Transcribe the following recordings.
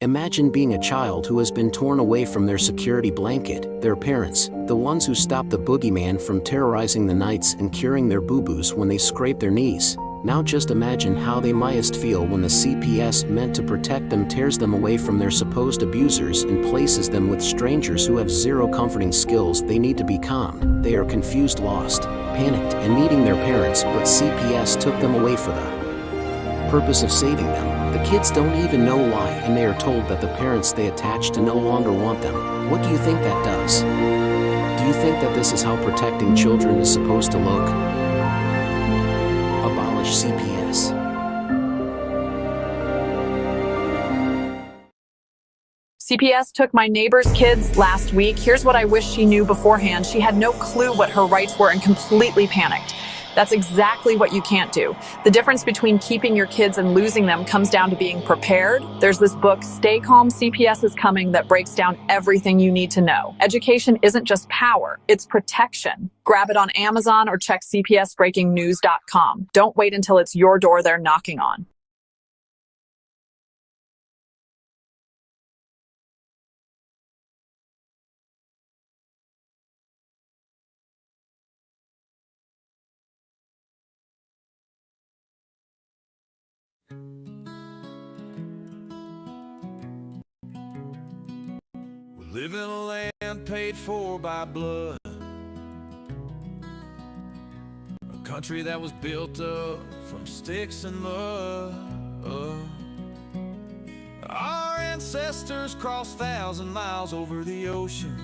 Imagine being a child who has been torn away from their security blanket, their parents, the ones who stopped the boogeyman from terrorizing the nights and curing their boo-boos when they scrape their knees. Now just imagine how they must feel when the CPS meant to protect them tears them away from their supposed abusers and places them with strangers who have zero comforting skills. They need to be calm. They are confused, lost, panicked, and needing their parents, but CPS took them away for the purpose of saving them. The kids don't even know why, and they are told that the parents they attach to no longer want them. What do you think that does? Do you think that this is how protecting children is supposed to look? Abolish CPS. CPS took my neighbor's kids last week. Here's what I wish she knew beforehand. She had no clue what her rights were and completely panicked. That's exactly what you can't do. The difference between keeping your kids and losing them comes down to being prepared. There's this book, Stay Calm, CPS is Coming, that breaks down everything you need to know. Education isn't just power, it's protection. Grab it on Amazon or check cpsbreakingnews.com. Don't wait until it's your door they're knocking on. We live in a land paid for by blood, a country that was built up from sticks and mud. Our ancestors crossed 1,000 miles over the ocean,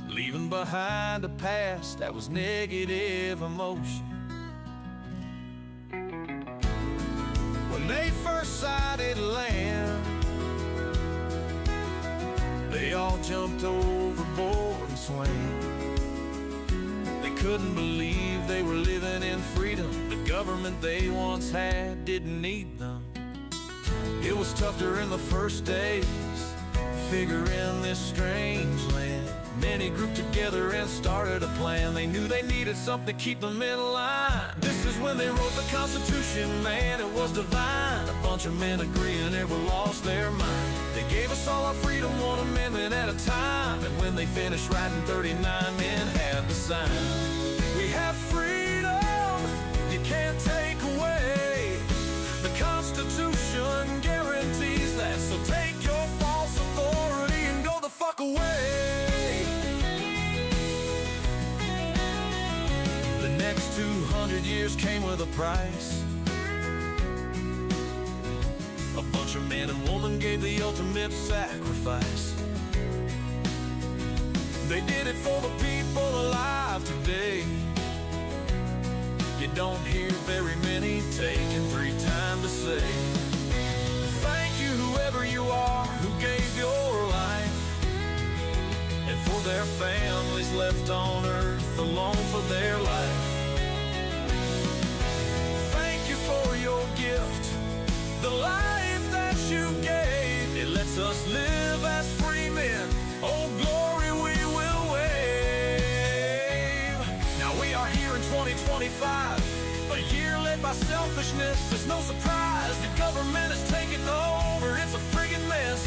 leaving behind a past that was negative emotion. When they first sighted land, they all jumped overboard and swam. They couldn't believe they were living in freedom. The government they once had didn't need them. It was tough during the first days, figuring this strange land. Many grouped together and started a plan. They knew they needed something to keep them in line. This is when they wrote the Constitution, man, it was divine. A bunch of men agreeing they were lost their mind. They gave us all our freedom, one amendment at a time. And when they finished writing, 39 men had to sign. We have freedom, you can't take away. The Constitution guarantees that. So take your false authority and go the fuck away. The next 200 years came with a price. A bunch of men and women gave the ultimate sacrifice. They did it for the people alive today. You don't hear very many taking 3 times to say thank you, whoever you are, who gave your life, and for their families left on earth alone for their life. Thank you for your gift, the life that you gave. It lets us live as free men. Oh, glory we will wave. Now we are here in 2025, a year led by selfishness. It's no surprise the government is taking over. It's a friggin' mess.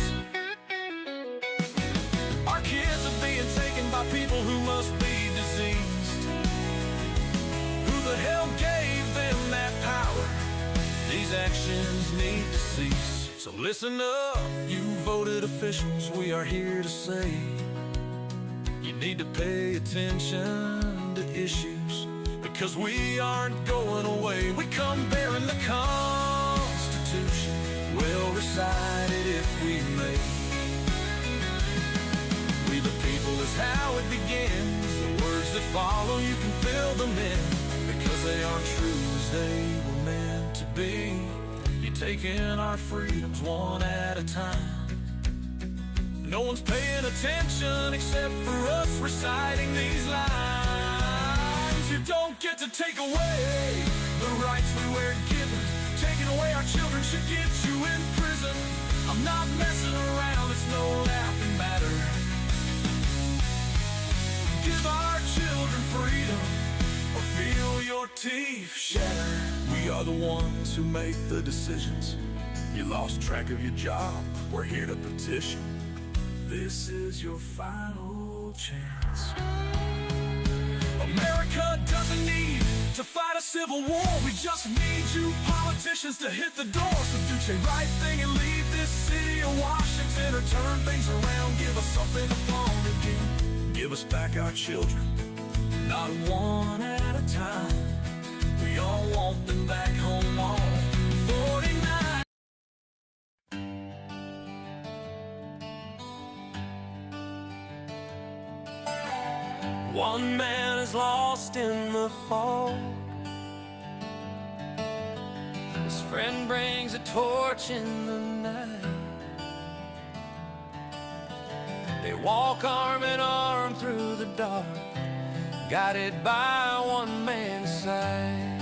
Our kids are being taken by people who must be diseased. Who the hell gave them that power? These actions need to cease. So listen up, you voted officials, we are here to say you need to pay attention to issues, because we aren't going away. We come bearing the Constitution, we'll recite it if we may. We the people is how it begins. The words that follow, you can fill them in, because they aren't true as they were meant to be. You're taking our freedoms one at a time. No one's paying attention except for us reciting these lines. You don't get to take away the rights we were given. Taking away our children should get you in prison. I'm not messing around, it's no laughing matter. Give our children freedom, or feel your teeth shatter. We are the ones who make the decisions. You lost track of your job, we're here to petition. This is your final chance. America doesn't need to fight a civil war. We just need you politicians to hit the door. So do the right thing and leave this city of Washington, or turn things around, give us something to fall again. Give us back our children, not one at a time. We all want them back home on 49. One man is lost in the fog. His friend brings a torch in the night. They walk arm in arm through the dark, guided by one man's sight.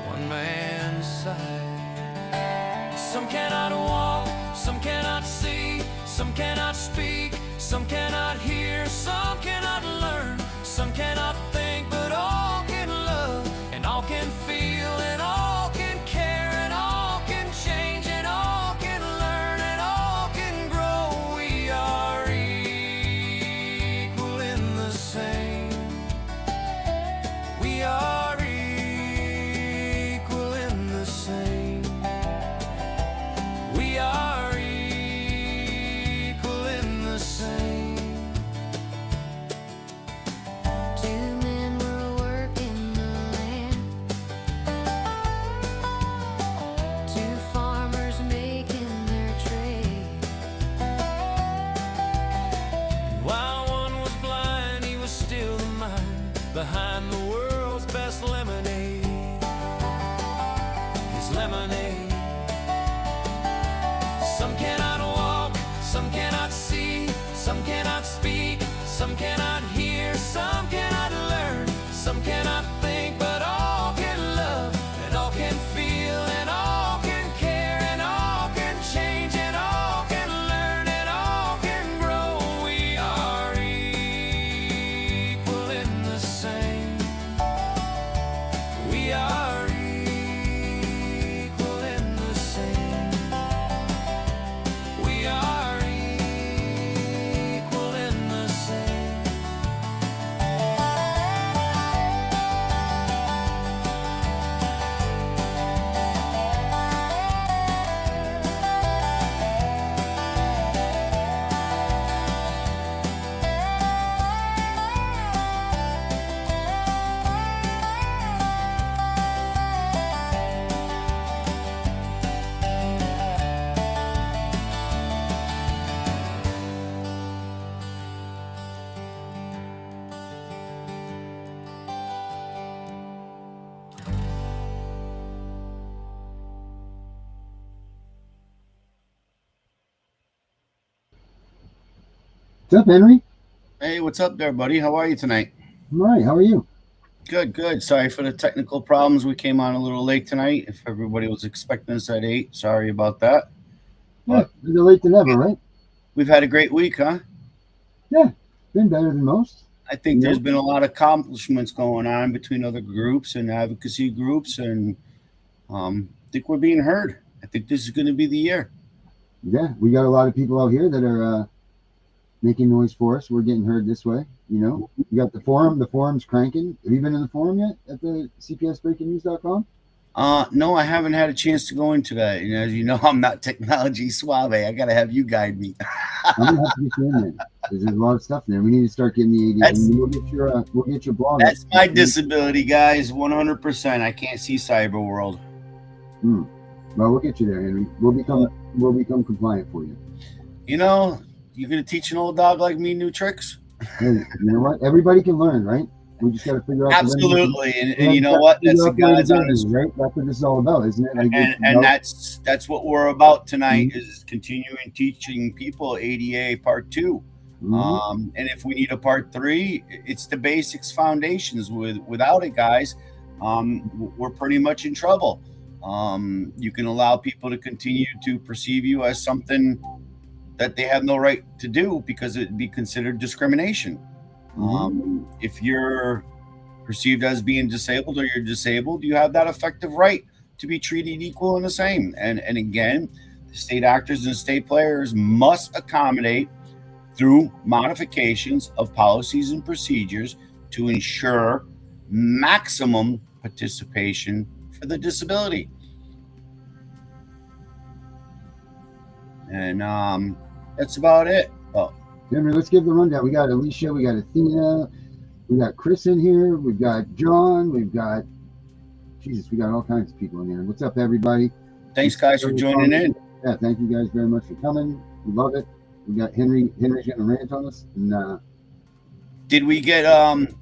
One man's sight. Some cannot walk, some cannot see, some cannot speak, some cannot hear, some cannot learn, some cannot think, but all can love, and all can feel, and all can care, and all can change, and all can learn, and all can grow. We are equal in the same. We are equal in the same. We are equal in the same. Two men were working the land, two farmers making their trade. While one was blind, he was still the mind behind the world's best lemonade. His lemonade. Some cannot walk, some cannot see, some cannot speak, some cannot hear, some cannot learn, some cannot think, but all can love, and all can feel, and all can care, and all can change, and all can learn, and all can grow. We are equal in the same. We are equal in the same. We are equal in the same. What's up, Henry? Hey, what's up there, buddy? How are you tonight? I'm all right. How are you? Good, good. Sorry for the technical problems. We came on a little late tonight. If everybody was expecting us at 8, sorry about that. Yeah, better late than never, right? We've had a great week, huh? Yeah, been better than most. I think there's been a lot of accomplishments going on between other groups and advocacy groups, and I think we're being heard. I think this is going to be the year. Yeah, we got a lot of people out here that are making noise for us. We're getting heard this way. You know, we got the forum. The forum's cranking. Have you been in the forum yet at the CPSBreakingNews.com? No, I haven't had a chance to go into that. And as you know, I'm not technology suave. I got to have you guide me. I'm gonna have to get you in there because there's a lot of stuff in there. We need to start getting the AD. We'll get your blog. That's my disability, guys. 100%. I can't see cyber world. Well, we'll get you there, Henry. We'll become compliant for you. You know, you're gonna teach an old dog like me new tricks. Hey, you know what? Everybody can learn, right? We just got to figure out. Absolutely, and you know what? That's the God's honest, right? That's what this is all about, isn't it? Like, and that's what we're about tonight, is continuing teaching people ADA Part 2. And if we need a Part 3, it's the basics, foundations. Without it, guys, we're pretty much in trouble. You can allow people to continue to perceive you as something that they have no right to do because it'd be considered discrimination. If you're perceived as being disabled or you're disabled, you have that effective right to be treated equal and the same. And again, the state actors and state players must accommodate through modifications of policies and procedures to ensure maximum participation for the disability. And that's about it. Oh, Henry, let's give the rundown. We got Alicia, we got Athena, we got Chris in here, we've got John, we've got Jesus, we got all kinds of people in here. What's up, everybody? thanks, guys, for joining in. Yeah, thank you guys very much for coming. We love it. We got Henry's getting a rant on us. And Did we get last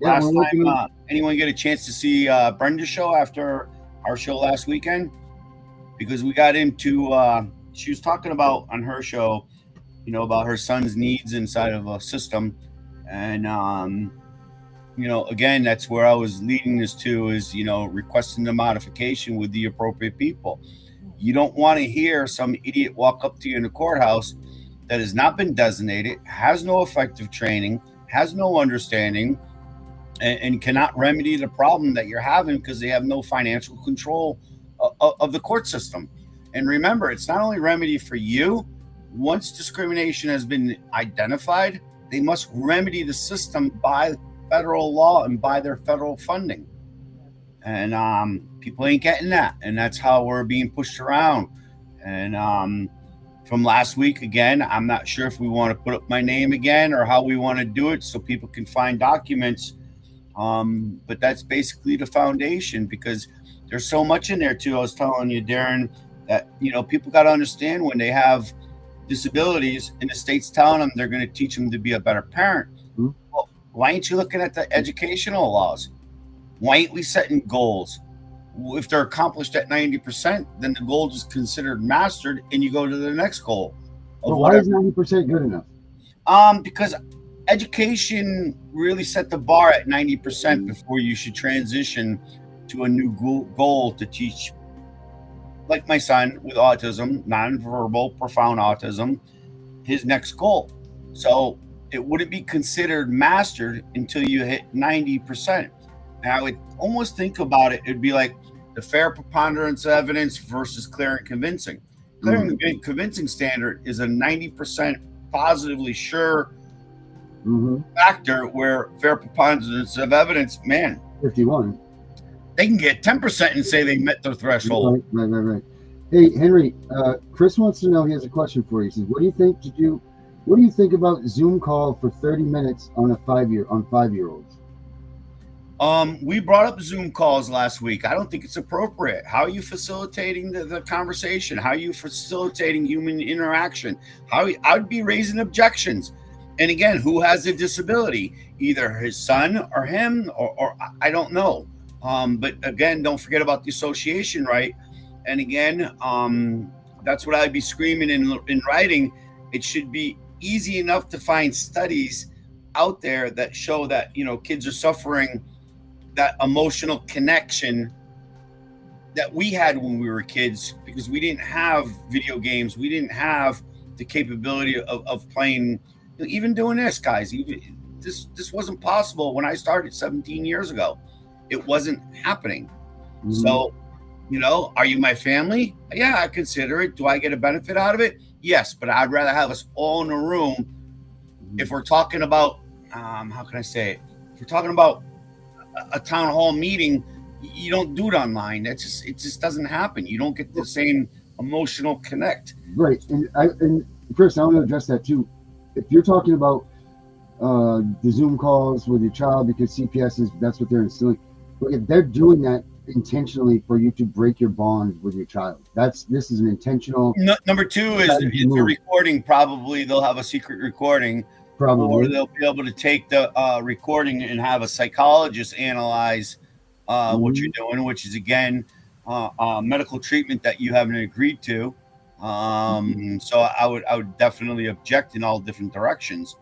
time anyone get a chance to see Brenda's show after our show last weekend? Because we got into she was talking about on her show, you know, about her son's needs inside of a system. And you know, again, that's where I was leading this to, is, you know, requesting the modification with the appropriate people. You don't want to hear some idiot walk up to you in the courthouse that has not been designated, has no effective training, has no understanding, and cannot remedy the problem that you're having because they have no financial control of the court system. And remember, it's not only remedy for you. Once discrimination has been identified, they must remedy the system by federal law and by their federal funding. And people ain't getting that, and that's how we're being pushed around. And from last week, again, I'm not sure if we want to put up my name again or how we want to do it so people can find documents, but that's basically the foundation, because there's so much in there too. I was telling you, Darren, that, you know, people got to understand when they have disabilities and the state's telling them they're going to teach them to be a better parent. Mm-hmm. Well, why ain't you looking at the educational laws? Why ain't we setting goals? If they're accomplished at 90%, then the goal is considered mastered, and you go to the next goal. But why is 90% good enough? Because education really set the bar at 90% before you should transition to a new goal to teach. Like my son with autism, nonverbal, profound autism, his next goal. So it wouldn't be considered mastered until you hit 90%. And I would almost think about it, it'd be like the fair preponderance of evidence versus clear and convincing. Clear and convincing standard is a 90% positively sure factor, where fair preponderance of evidence, man, 51. They can get 10% and say they met their threshold. Right. Hey, Henry, Chris wants to know, he has a question for you. He says, what do you think about Zoom call for 30 minutes on on 5-year-olds? We brought up Zoom calls last week. I don't think it's appropriate. How are you facilitating the conversation? How are you facilitating human interaction? I'd be raising objections. And again, who has a disability? Either his son or him, or I don't know. But again, don't forget about the association right. And again, that's what I'd be screaming in writing. It should be easy enough to find studies out there that show that, you know, kids are suffering that emotional connection that we had when we were kids, because we didn't have video games. We didn't have the capability of playing, even doing this, guys. This wasn't possible when I started 17 years ago. It wasn't happening. So, you know, are you my family? Yeah, I consider it. Do I get a benefit out of it? Yes, but I'd rather have us all in a room. If we're talking about, how can I say it? If we're talking about a town hall meeting, you don't do it online. It just doesn't happen. You don't get the same emotional connect. Right. And Chris, I want to address that too. If you're talking about the Zoom calls with your child, because CPS that's what they're instilling. Look, if they're doing that intentionally for you to break your bond with your child, this is an intentional. Number two is if they're recording, probably they'll have a secret recording, or they'll be able to take the recording and have a psychologist analyze what you're doing, which is again medical treatment that you haven't agreed to. So I would definitely object in all different directions.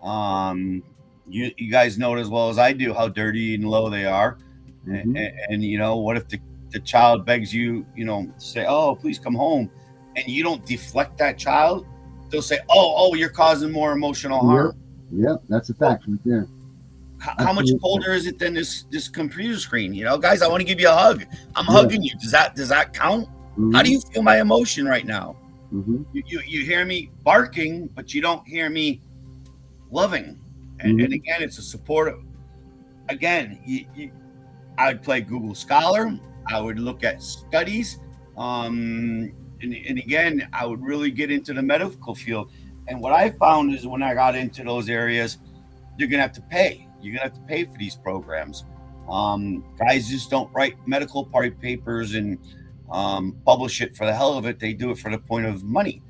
You guys know it as well as I do how dirty and low they are. And you know, what if the child begs you, you know, say, oh, please come home, and you don't deflect that child? They'll say, oh, you're causing more emotional harm. Yep, that's a fact right there. How much colder is it than this computer screen? You know, guys, I want to give you a hug. I'm hugging you. Does that count? Mm-hmm. How do you feel my emotion right now? Mm-hmm. You hear me barking, but you don't hear me loving. And again, it's a supportive. Again, I would play Google Scholar. I would look at studies. And again, I would really get into the medical field. And what I found is when I got into those areas, you're going to have to pay. You're going to have to pay for these programs. Guys just don't write medical papers and publish it for the hell of it. They do it for the point of money.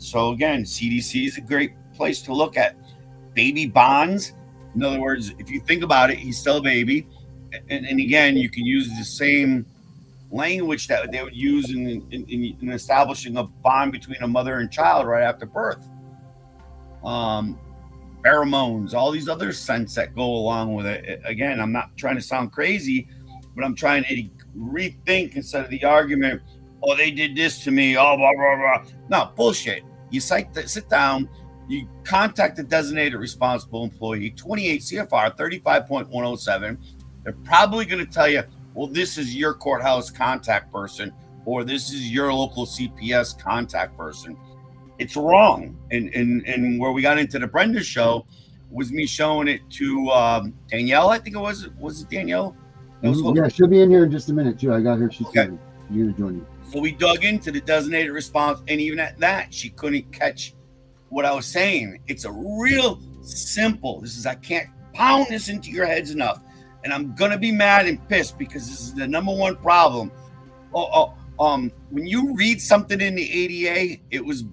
So again, CDC is a great place to look at. Baby bonds. In other words, if you think about it, he's still a baby. And again, you can use the same language that they would use in establishing a bond between a mother and child right after birth. Pheromones, all these other scents that go along with it. Again, I'm not trying to sound crazy, but I'm trying to rethink instead of the argument, oh, they did this to me, oh, blah, blah, blah. No, bullshit. You sit down, you contact the designated responsible employee, 28 CFR 35.107. They're probably going to tell you, well, this is your courthouse contact person, or this is your local CPS contact person. It's wrong. And where we got into the Brenda show was me showing it to Danielle, I think it was. Was it Danielle? Yeah, she'll be in here in just a minute, too. I got her. She's going to join you. So we dug into the designated response, and even at that, she couldn't catch what I was saying. It's a real simple. I can't pound this into your heads enough. And I'm going to be mad and pissed because this is the number one problem. When you read something in the ADA, it was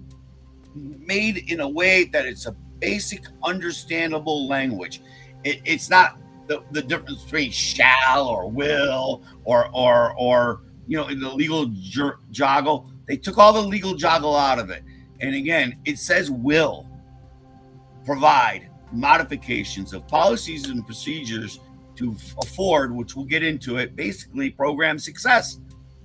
made in a way that it's a basic, understandable language. It's not the difference between shall or will or you know, the legal joggle. They took all the legal joggle out of it. And again, it says will provide modifications of policies and procedures to afford, which we'll get into it, basically program success.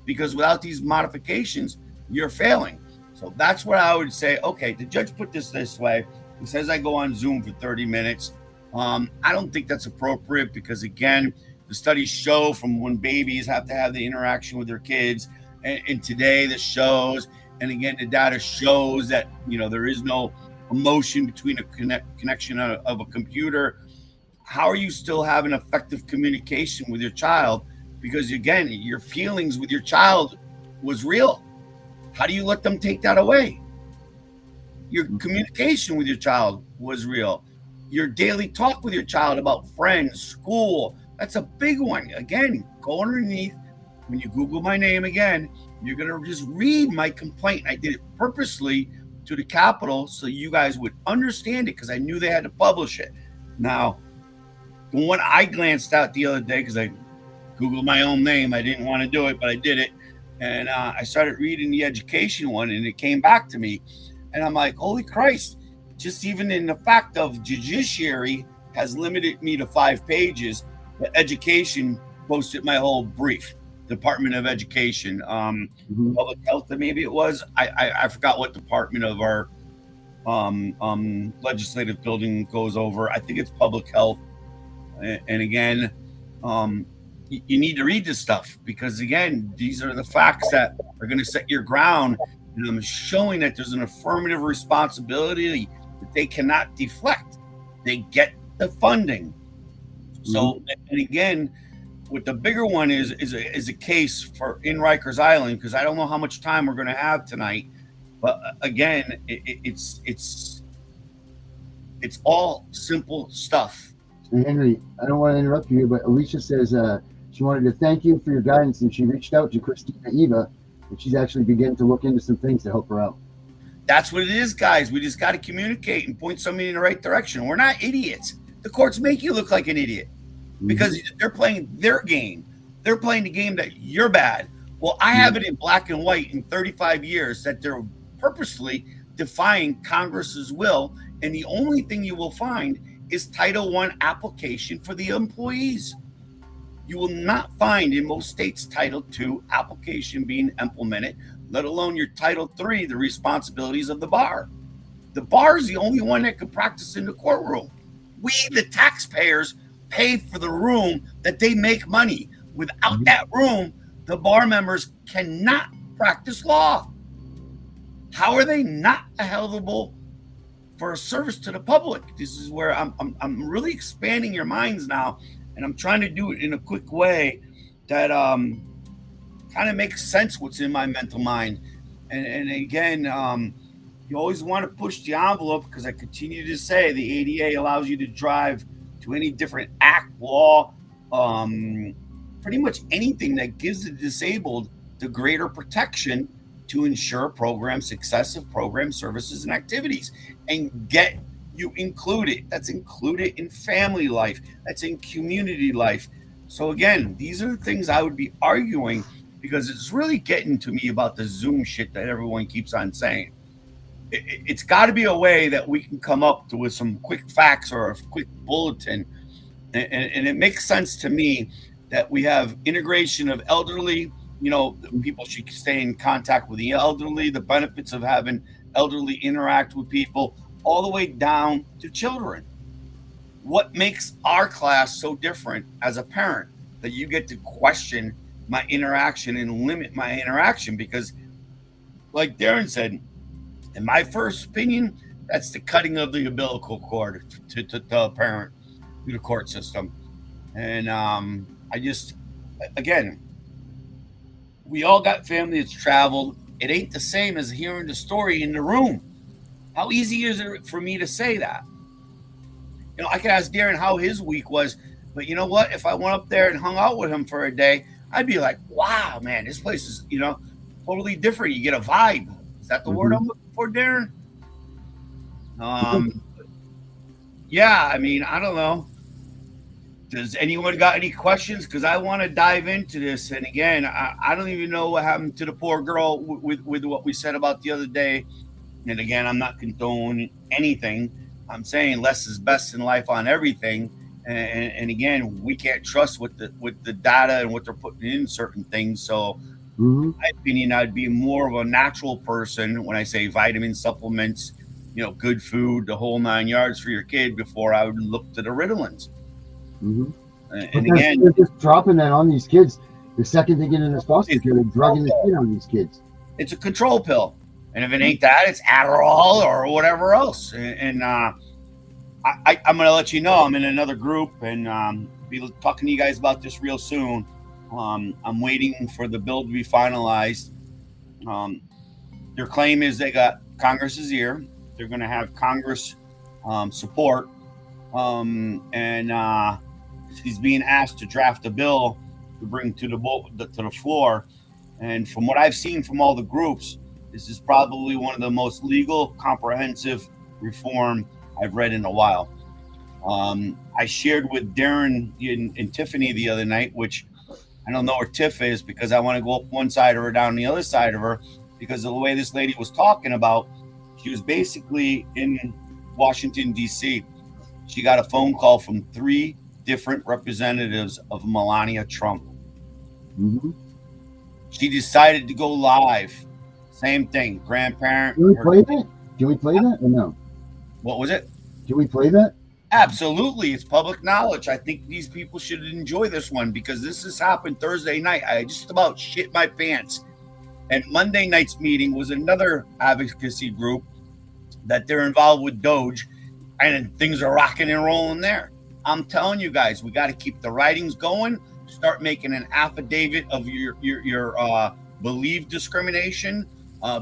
Because without these modifications, you're failing. So that's what I would say. Okay, the judge put this way. He says I go on Zoom for 30 minutes. I don't think that's appropriate because, again, the studies show from when babies have to have the interaction with their kids, and today the shows, and again, the data shows that, you know, there is no emotion between a connection of a computer. How are you still having effective communication with your child? Because again, your feelings with your child was real. How do you let them take that away? Your communication with your child was real. Your daily talk with your child about friends, school, that's a big one. Again, go underneath. When you Google my name again, you're going to just read my complaint. I did it purposely to the Capitol so you guys would understand it because I knew they had to publish it. Now, the one I glanced at the other day, because I Googled my own name, I didn't want to do it, but I did it. And I started reading the education one, and it came back to me. And I'm like, holy Christ, just even in the fact of judiciary has limited me to 5 pages. The education posted my whole brief. Department of Education, Public Health, maybe it was. I forgot what department of our legislative building goes over. I think it's Public Health. And again, you need to read this stuff because, again, these are the facts that are going to set your ground. And I'm showing that there's an affirmative responsibility that they cannot deflect. They get the funding. So, and again, what the bigger one is a case for in Rikers Island, because I don't know how much time we're going to have tonight. But again, it's all simple stuff. And Henry, I don't want to interrupt you, but Alicia says she wanted to thank you for your guidance, and she reached out to Christina Eva, and she's actually beginning to look into some things to help her out. That's what it is, guys. We just got to communicate and point somebody in the right direction. We're not idiots. The courts make you look like an idiot because they're playing their game. They're playing the game that you're bad. Well, I have it in black and white in 35 years that they're purposely defying Congress's will, and the only thing you will find is Title I application for the employees. You will not find in most states Title II application being implemented, let alone your Title III, the responsibilities of the bar. The bar is the only one that can practice in the courtroom. We, the taxpayers, pay for the room that they make money. Without that room, the bar members cannot practice law. How are they not eligible for a service to the public? This is where I'm really expanding your minds now, and I'm trying to do it in a quick way that kind of makes sense what's in my mental mind. And again, you always want to push the envelope, because I continue to say the ADA allows you to drive to any different act, law, pretty much anything that gives the disabled the greater protection to ensure program success of program services and activities, and get you included. That's included in family life. That's in community life. So again, these are the things I would be arguing, because it's really getting to me about the Zoom shit that everyone keeps on saying. It's got to be a way that we can come up with some quick facts or a quick bulletin. And it makes sense to me that we have integration of elderly, people should stay in contact with the elderly, the benefits of having elderly interact with people, all the way down to children. What makes our class so different as a parent that you get to question my interaction and limit my interaction? Because like Darren said, in my first opinion, that's the cutting of the umbilical cord to the parent through the court system. And again, we all got family that's traveled. It ain't the same as hearing the story in the room. How easy is it for me to say that? I can ask Darren how his week was, but you know what? If I went up there and hung out with him for a day, I'd be like, wow, man, this place is, totally different. You get a vibe. Is that the word I'm looking for, Darren? Yeah, I mean, I don't know. Does anyone got any questions? Because I want to dive into this. And again, I don't even know what happened to the poor girl with what we said about the other day. And again, I'm not condoning anything. I'm saying less is best in life on everything. And again, we can't trust with the data and what they're putting in certain things. So in my opinion, I'd be more of a natural person when I say vitamin supplements, good food, the whole 9 yards for your kid, before I would look to the Ritalins. And again, they're just dropping that on these kids. The second they get in this foster care, they're drugging the shit on these kids. It's a control pill. And if it ain't that, it's Adderall or whatever else. And I'm going to let you know, I'm in another group, and be talking to you guys about this real soon. I'm waiting for the bill to be finalized. Their claim is they got Congress's ear. They're going to have Congress support. And he's being asked to draft a bill to bring to the floor. And from what I've seen from all the groups, this is probably one of the most legal, comprehensive reform I've read in a while. I shared with Darren and Tiffany the other night, which I don't know where Tiff is, because I want to go up one side of her, down the other side of her, because of the way this lady was talking about. She was basically in Washington, D.C. She got a phone call from 3 different representatives of Melania Trump. She decided to go live. Same thing, grandparent. Can we play that? Can we play that or no? What was it? Can we play that? Absolutely. It's public knowledge. I think these people should enjoy this one, because this has happened Thursday night. I just about shit my pants. And Monday night's meeting was another advocacy group that they're involved with Doge, and things are rocking and rolling there. I'm telling you guys, we got to keep the writings going. Start making an affidavit of your believed discrimination,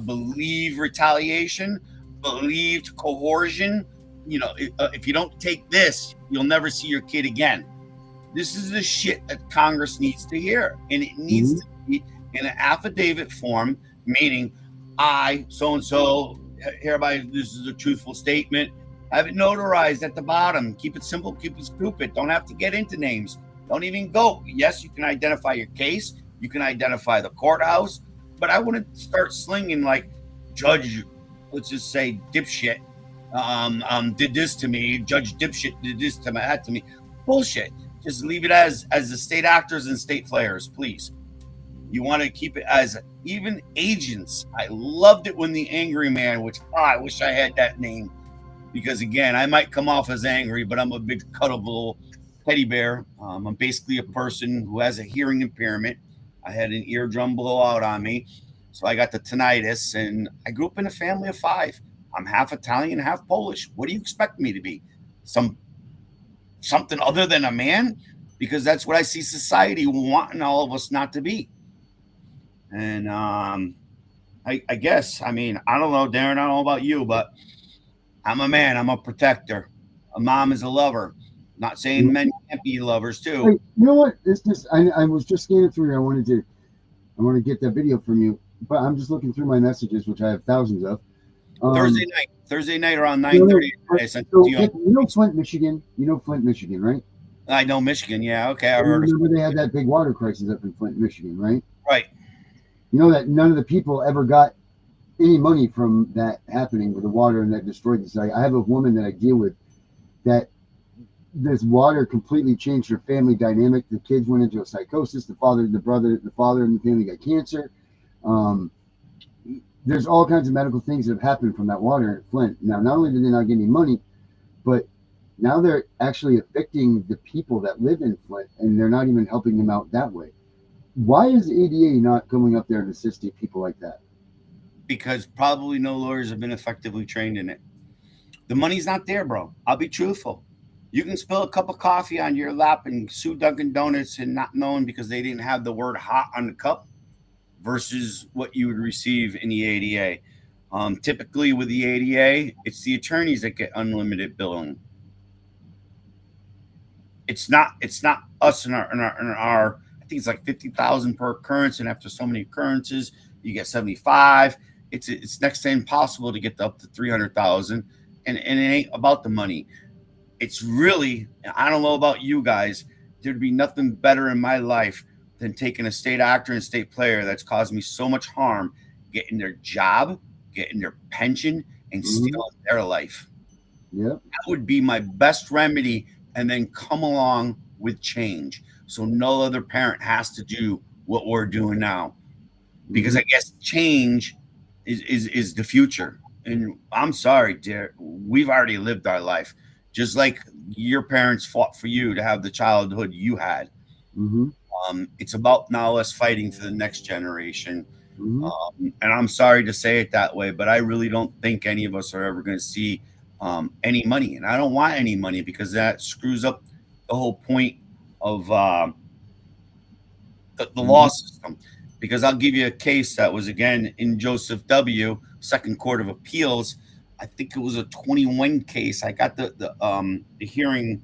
believed retaliation, believed coercion. If you don't take this, you'll never see your kid again. This is the shit that Congress needs to hear, and it needs to be in an affidavit form, meaning I, so-and-so, hereby, this is a truthful statement. Have it notarized at the bottom. Keep it simple, keep it stupid. Don't have to get into names. Don't even go. Yes, you can identify your case. You can identify the courthouse. But I wouldn't start slinging like, Judge, let's just say, dipshit, did this to me. Judge dipshit did this to that to me. Bullshit. Just leave it as the state actors and state players, please. You want to keep it as even agents. I loved it when the Angry Man, which I wish I had that name. because again, I might come off as angry, but I'm a big cuddable teddy bear. I'm basically a person who has a hearing impairment. I had an eardrum blow out on me, so I got the tinnitus, and I grew up in a family of 5. I'm half Italian, half Polish. What do you expect me to be? Something other than a man? Because that's what I see society wanting all of us not to be. And I guess, I mean, I don't know, Darren, I don't know about you, but I'm a man. I'm a protector. A mom is a lover. Not saying men can't be lovers too. Hey, you know what? I was just scanning through. I want to get that video from you, but I'm just looking through my messages, which I have thousands of. Thursday night around 9:30. I sent it to you. You know Flint, Michigan. You know Flint, Michigan, right? I know Michigan. Yeah, okay. I heard. Remember they had that big water crisis up in Flint, Michigan, right? Right. You know that none of the people ever got any money from that happening with the water, and that destroyed the site. I have a woman that I deal with that this water completely changed her family dynamic. The kids went into a psychosis. The father in the family got cancer. There's all kinds of medical things that have happened from that water in Flint. Now, not only did they not get any money, but now they're actually evicting the people that live in Flint, and they're not even helping them out that way. Why is the ADA not coming up there and assisting people like that? Because probably no lawyers have been effectively trained in it. The money's not there, bro. I'll be truthful. You can spill a cup of coffee on your lap and sue Dunkin' Donuts and not knowing because they didn't have the word hot on the cup versus what you would receive in the ADA. Typically with the ADA, it's the attorneys that get unlimited billing. It's not us in our I think it's like 50,000 per occurrence, and after so many occurrences, you get 75. It's next to impossible to get up to 300,000, and it ain't about the money. It's really, I don't know about you guys, there'd be nothing better in my life than taking a state actor and state player that's caused me so much harm, getting their job, getting their pension, and stealing their life. Yep. That would be my best remedy, and then come along with change. So no other parent has to do what we're doing now. Because I guess change is the future. And I'm sorry, dear, we've already lived our life. Just like your parents fought for you to have the childhood you had. It's about now us fighting for the next generation. And I'm sorry to say it that way, but I really don't think any of us are ever going to see any money. And I don't want any money because that screws up the whole point of the law system. Because I'll give you a case that was, again, in Joseph W., Second Court of Appeals. I think it was a 21 case. I got the hearing,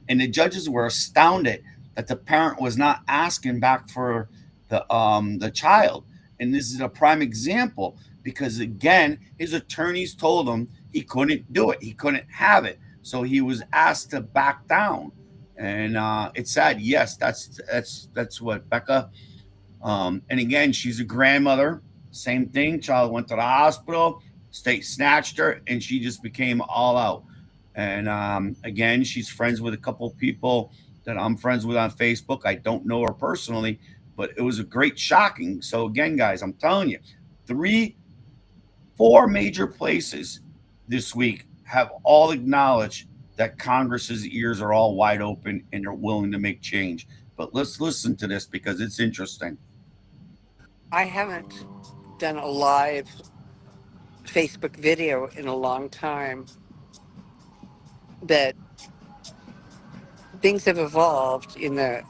and the judges were astounded that the parent was not asking back for the child. And this is a prime example because, again, his attorneys told him he couldn't do it. He couldn't have it. So he was asked to back down. And it's sad. Yes, that's what Becca. And again, she's a grandmother. Same thing. Child went to the hospital. State snatched her, and she just became all out. And again, she's friends with a couple of people that I'm friends with on Facebook. I don't know her personally, but it was a great shocking. So again, guys, I'm telling you, 4 major places this week have all acknowledged that Congress's ears are all wide open and they're willing to make change. But let's listen to this because it's interesting. I haven't done a live Facebook video in a long time, but things have evolved in the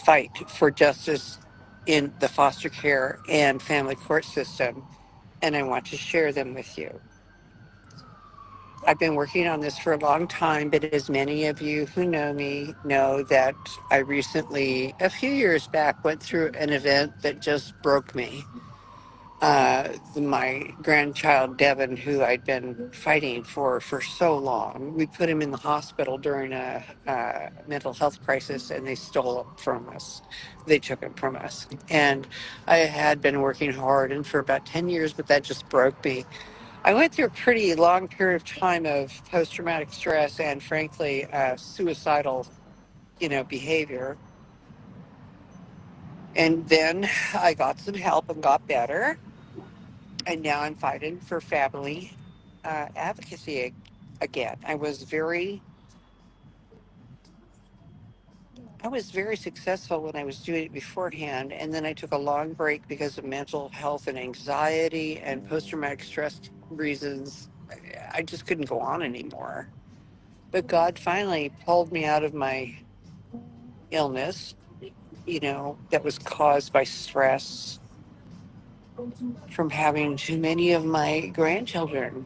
fight for justice in the foster care and family court system, and I want to share them with you. I've been working on this for a long time, but as many of you who know me know that I recently, a few years back, went through an event that just broke me. My grandchild, Devin, who I'd been fighting for so long, we put him in the hospital during a mental health crisis, and they stole him from us. They took him from us. And I had been working hard and for about 10 years, but that just broke me. I went through a pretty long period of time of post-traumatic stress and, frankly, suicidal, behavior. And then I got some help and got better. And now I'm fighting for family advocacy again. I was very successful when I was doing it beforehand, and then I took a long break because of mental health and anxiety and post-traumatic stress reasons. I just couldn't go on anymore. But God finally pulled me out of my illness, that was caused by stress from having too many of my grandchildren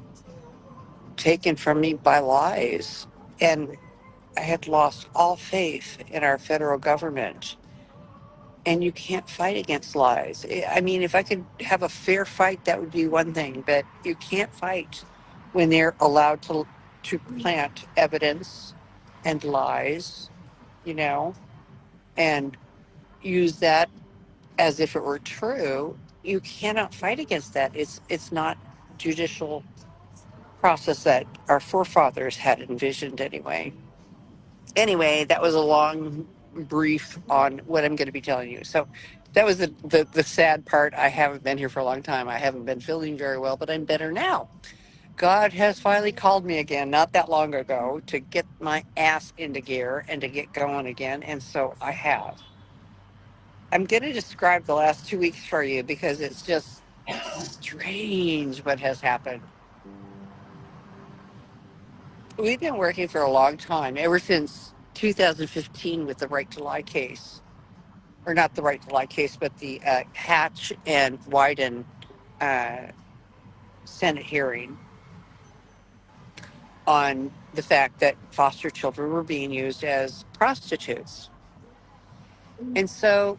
taken from me by lies. And I had lost all faith in our federal government. And you can't fight against lies. I mean, if I could have a fair fight, that would be one thing, but you can't fight when they're allowed to plant evidence and lies, you know, and use that as if it were true. You cannot fight against that. It's not judicial process that our forefathers had envisioned anyway. Anyway, that was a long brief on what I'm going to be telling you. So that was the sad part. I haven't been here for a long time. I haven't been feeling very well, but I'm better now. God has finally called me again, not that long ago, to get my ass into gear and to get going again. And so I have. I'm going to describe the last 2 weeks for you because it's just strange what has happened. We've been working for a long time, ever since 2015 with the right to lie case. Or not the right to lie case, but the Hatch and Wyden uh, Senate hearing on the fact that foster children were being used as prostitutes. And so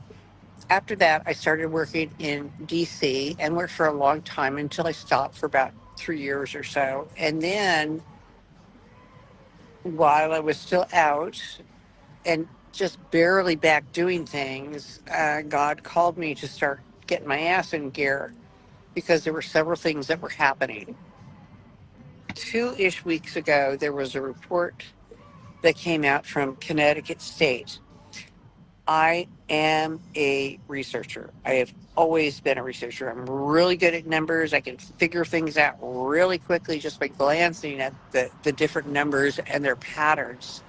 after that, I started working in DC and worked for a long time until I stopped for about 3 years or so. And then while I was still out and just barely back doing things, God called me to start getting my ass in gear because there were several things that were happening. 2-ish weeks ago, there was a report that came out from Connecticut State. I am a researcher. I have always been a researcher. I'm really good at numbers. I can figure things out really quickly just by glancing at the different numbers and their patterns.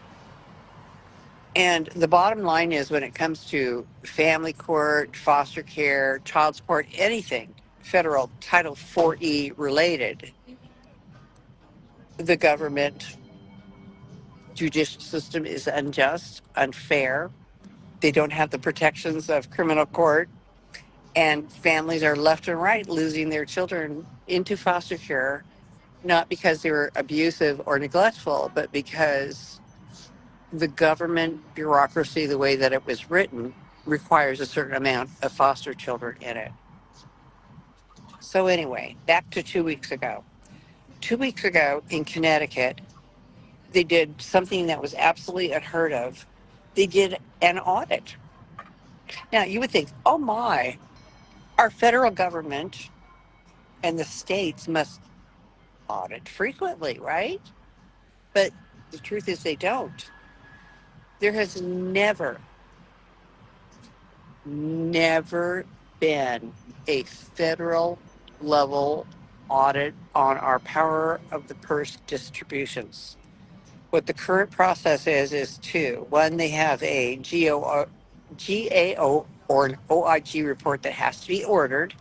And the bottom line is when it comes to family court, foster care, child support, anything federal Title 4E related, the government judicial system is unjust, unfair. They don't have the protections of criminal court, and families are left and right losing their children into foster care, not because they were abusive or neglectful, but because the government bureaucracy, the way that it was written, requires a certain amount of foster children in it. So anyway, back to 2 weeks ago. 2 weeks ago in Connecticut, they did something that was absolutely unheard of. They did an audit. Now, you would think, oh my, our federal government and the states must audit frequently, right? But the truth is they don't. There has never been a federal level audit on our power of the purse distributions. What the current process is two. One, they have a GAO or an OIG report that has to be ordered,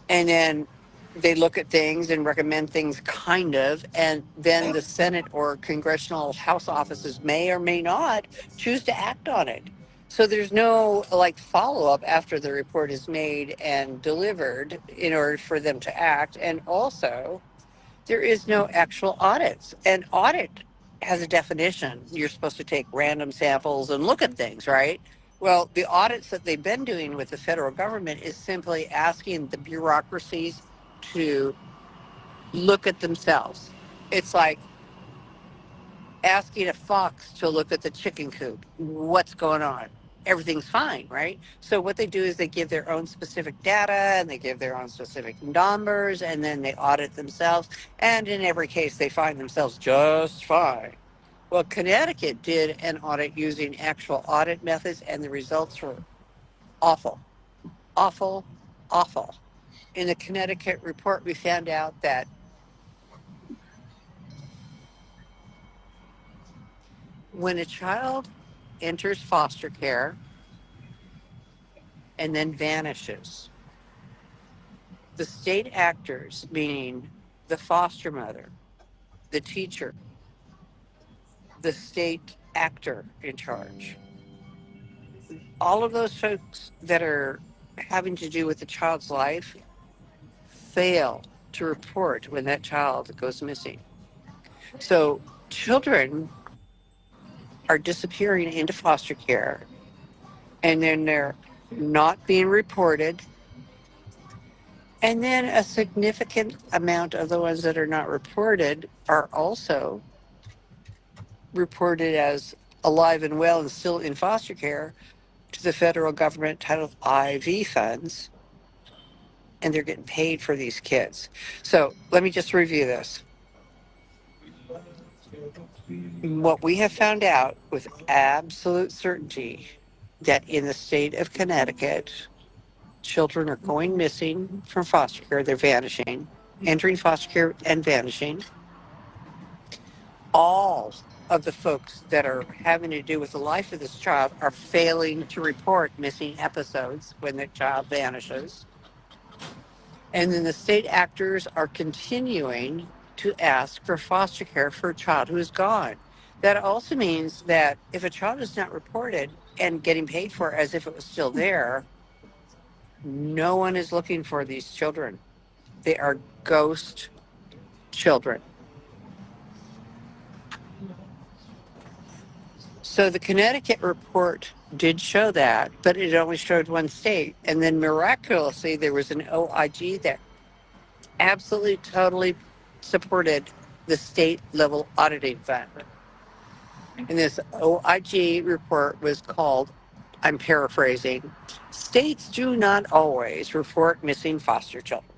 and then they look at things and recommend things kind of, and then the Senate or congressional House offices may or may not choose to act on it. So there's no follow-up after the report is made and delivered in order for them to act. And also there is no actual audits. An audit has a definition. You're supposed to take random samples and look at things, right? Well, the audits that they've been doing with the federal government is simply asking the bureaucracies to look at themselves. It's like asking a fox to look at the chicken coop. What's going on? Everything's fine, right? So what they do is they give their own specific data and they give their own specific numbers, and then they audit themselves. And in every case, they find themselves just fine. Well, Connecticut did an audit using actual audit methods, and the results were awful, awful, awful. In the Connecticut report, we found out that when a child enters foster care and then vanishes, the state actors, meaning the foster mother, the teacher, the state actor in charge, all of those folks that are having to do with the child's life fail to report when that child goes missing. So children are disappearing into foster care, and then they're not being reported. And then a significant amount of the ones that are not reported are also reported as alive and well and still in foster care to the federal government titled IV funds, and they're getting paid for these kids. So let me just review this. What we have found out with absolute certainty that in the state of Connecticut, children are going missing from foster care. They're vanishing, entering foster care and vanishing. All of the folks that are having to do with the life of this child are failing to report missing episodes when the child vanishes. And then the state actors are continuing to ask for foster care for a child who is gone. That also means that if a child is not reported and getting paid for as if it was still there, no one is looking for these children. They are ghost children. So the Connecticut report did show that, but it only showed one state. And then miraculously, there was an OIG that absolutely, totally supported the state level auditing fund. And this OIG report was called, I'm paraphrasing, States Do Not Always Report Missing Foster Children,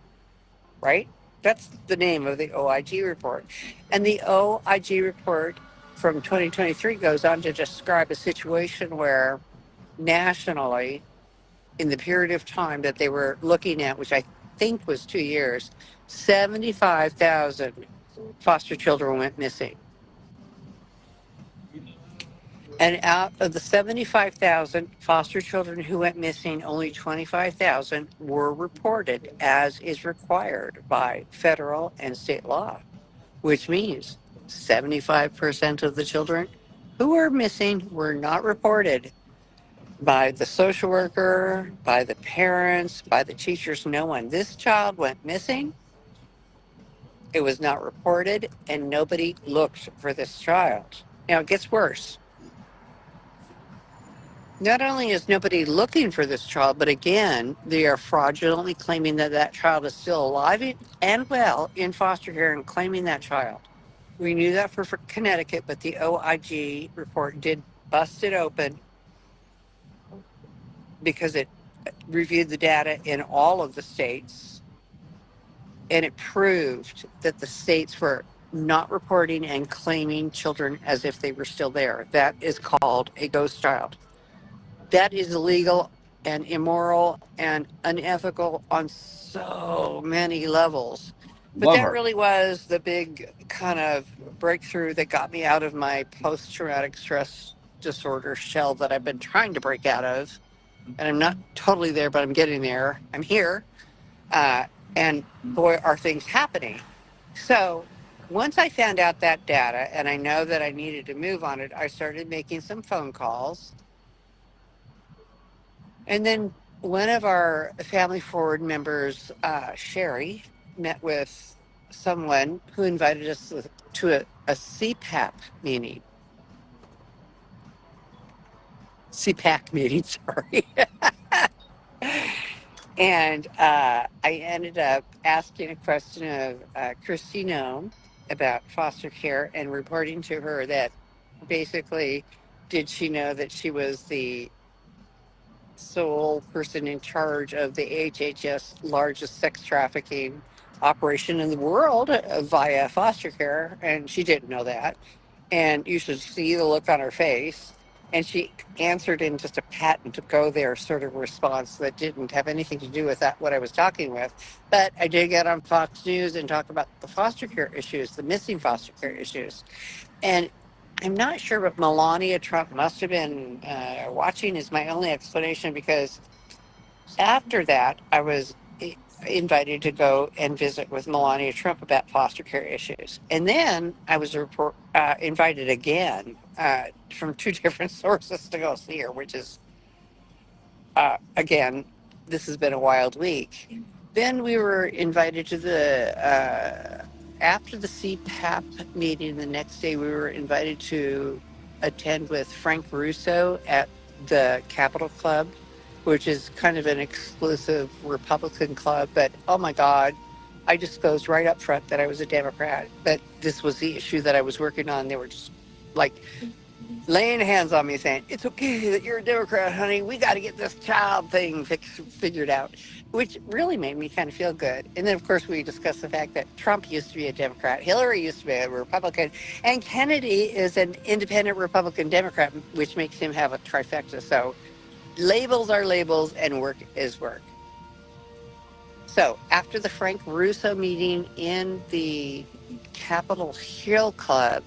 right? That's the name of the OIG report. And the OIG report from 2023 goes on to describe a situation where nationally, in the period of time that they were looking at, which I think was 2 years, 75,000 foster children went missing. And out of the 75,000 foster children who went missing, only 25,000 were reported as is required by federal and state law, which means 75% of the children who were missing were not reported by the social worker, by the parents, by the teachers, no one. This child went missing. It was not reported, and nobody looked for this child. Now, it gets worse. Not only is nobody looking for this child, but again, they are fraudulently claiming that that child is still alive and well in foster care and claiming that child. We knew that for Connecticut, but the OIG report did bust it open because it reviewed the data in all of the states, and it proved that the states were not reporting and claiming children as if they were still there. That is called a ghost child. That is illegal and immoral and unethical on so many levels. But Love that her. really was the big kind of breakthrough that got me out of my post-traumatic stress disorder shell that I've been trying to break out of. And I'm not totally there, but I'm getting there. I'm here. And boy, are things happening. So once I found out that data and I know that I needed to move on it, I started making some phone calls. And then one of our Family Forward members, Sherry, met with someone who invited us to a CPAP meeting. CPAC meeting, sorry. And I ended up asking a question of Christine Ohm about foster care and reporting to her that basically, did she know that she was the sole person in charge of the HHS largest sex trafficking operation in the world via foster care? And she didn't know that. And you should see the look on her face. And she answered in just a pat and to go there sort of response that didn't have anything to do with that, what I was talking with. But I did get on Fox News and talk about the foster care issues, the missing foster care issues. And I'm not sure, but Melania Trump must have been watching is my only explanation, because after that, I was invited to go and visit with Melania Trump about foster care issues. And then I was invited again from two different sources to go see her, which is, again, this has been a wild week. Then we were invited to after the CPAP meeting the next day, we were invited to attend with Frank Russo at the Capitol Club, which is kind of an exclusive Republican club. But oh my God, I disclosed right up front that I was a Democrat, that this was the issue that I was working on. They were just like laying hands on me saying, it's okay that you're a Democrat, honey. We got to get this child thing figured out, which really made me kind of feel good. And then, of course, we discussed the fact that Trump used to be a Democrat, Hillary used to be a Republican, and Kennedy is an independent Republican Democrat, which makes him have a trifecta. So labels are labels and work is work. So after the Frank Russo meeting in the Capitol Hill Club,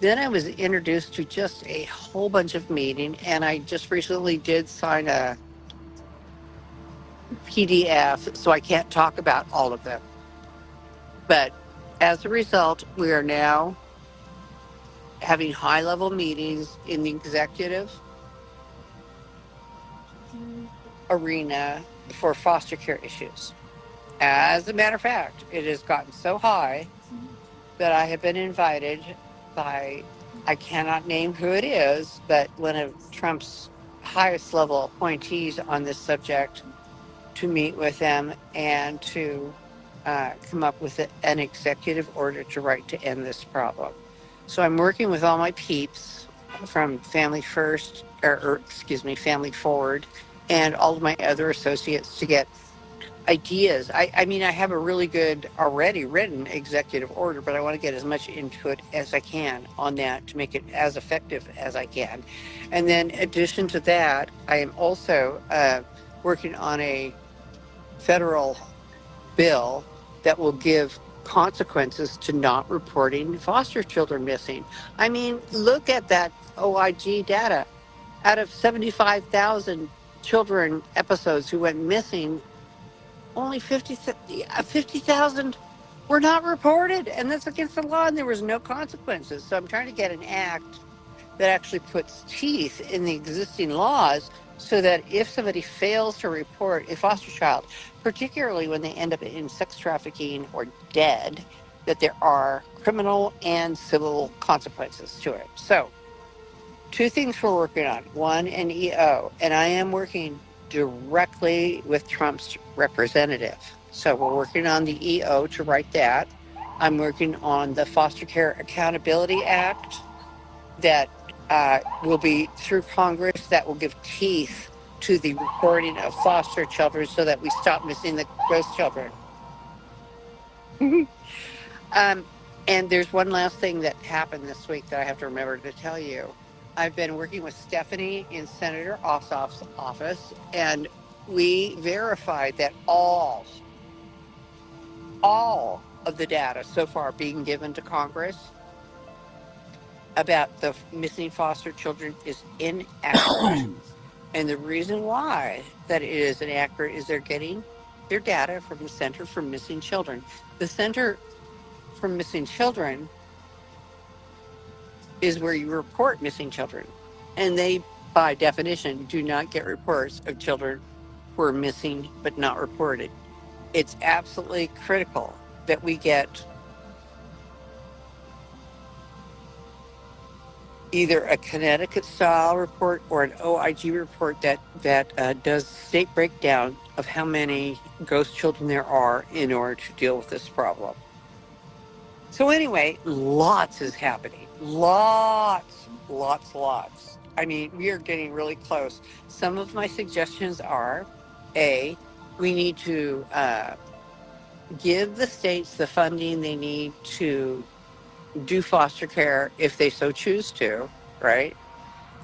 then I was introduced to just a whole bunch of meeting, and I just recently did sign a PDF, so I can't talk about all of them. But as a result, we are now having high-level meetings in the executive arena for foster care issues. As a matter of fact, it has gotten so high that I have been invited by, I cannot name who it is, but one of Trump's highest level appointees on this subject, to meet with them and to come up with an executive order to write to end this problem. So I'm working with all my peeps from Family First, Family Forward, and all of my other associates to get ideas. I mean, I have a really good already written executive order, but I want to get as much input as I can on that to make it as effective as I can. And then in addition to that, I am also working on a federal bill that will give consequences to not reporting foster children missing. I mean, look at that OIG data. Out of 75,000 children episodes who went missing, only 50,000 were not reported, and that's against the law, and there was no consequences. So I'm trying to get an act that actually puts teeth in the existing laws, so that if somebody fails to report a foster child, particularly when they end up in sex trafficking or dead, that there are criminal and civil consequences to it. So two things we're working on. One, an EO, and I am working directly with Trump's representative. So we're working on the EO to write that. I'm working on the Foster Care Accountability Act that will be through Congress, that will give teeth to the reporting of foster children so that we stop missing the ghost children. And there's one last thing that happened this week that I have to remember to tell you. I've been working with Stephanie in Senator Ossoff's office, and we verified that all of the data so far being given to Congress about the missing foster children is inaccurate. And the reason why that it is inaccurate is they're getting their data from the Center for Missing Children. The Center for Missing Children is where you report missing children. And they, by definition, do not get reports of children who are missing but not reported. It's absolutely critical that we get either a Connecticut-style report or an OIG report that does state breakdown of how many ghost children there are in order to deal with this problem. So anyway, lots is happening. Lots. I mean, we are getting really close. Some of my suggestions are, A, we need to give the states the funding they need to do foster care if they so choose to, right?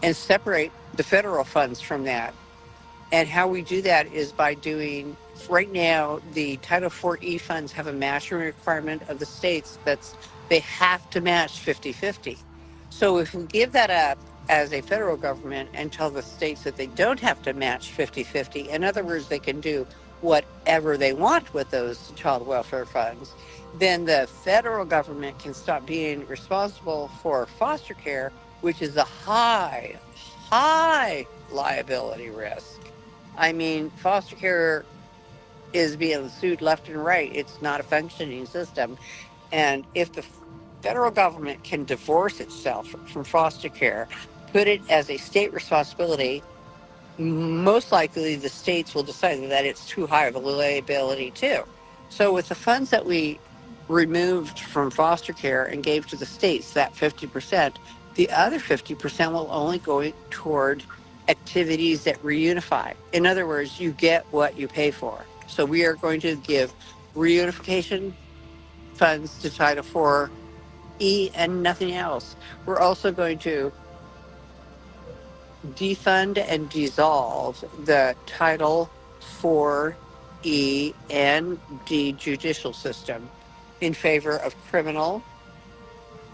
And separate the federal funds from that. And how we do that is by doing, right now, the Title IV-E funds have a matching requirement of the states they have to match 50-50. So if we give that up as a federal government and tell the states that they don't have to match 50-50, in other words, they can do whatever they want with those child welfare funds, then the federal government can stop being responsible for foster care, which is a high liability risk. I mean, foster care is being sued left and right. It's not a functioning system. And if the federal government can divorce itself from foster care, put it as a state responsibility, most likely the states will decide that it's too high of a liability too. So with the funds that we removed from foster care and gave to the states, that 50%, the other 50% will only go toward activities that reunify. In other words, you get what you pay for. So we are going to give reunification funds to Title IV-E and nothing else. We're also going to defund and dissolve the Title IV-E and D judicial system in favor of criminal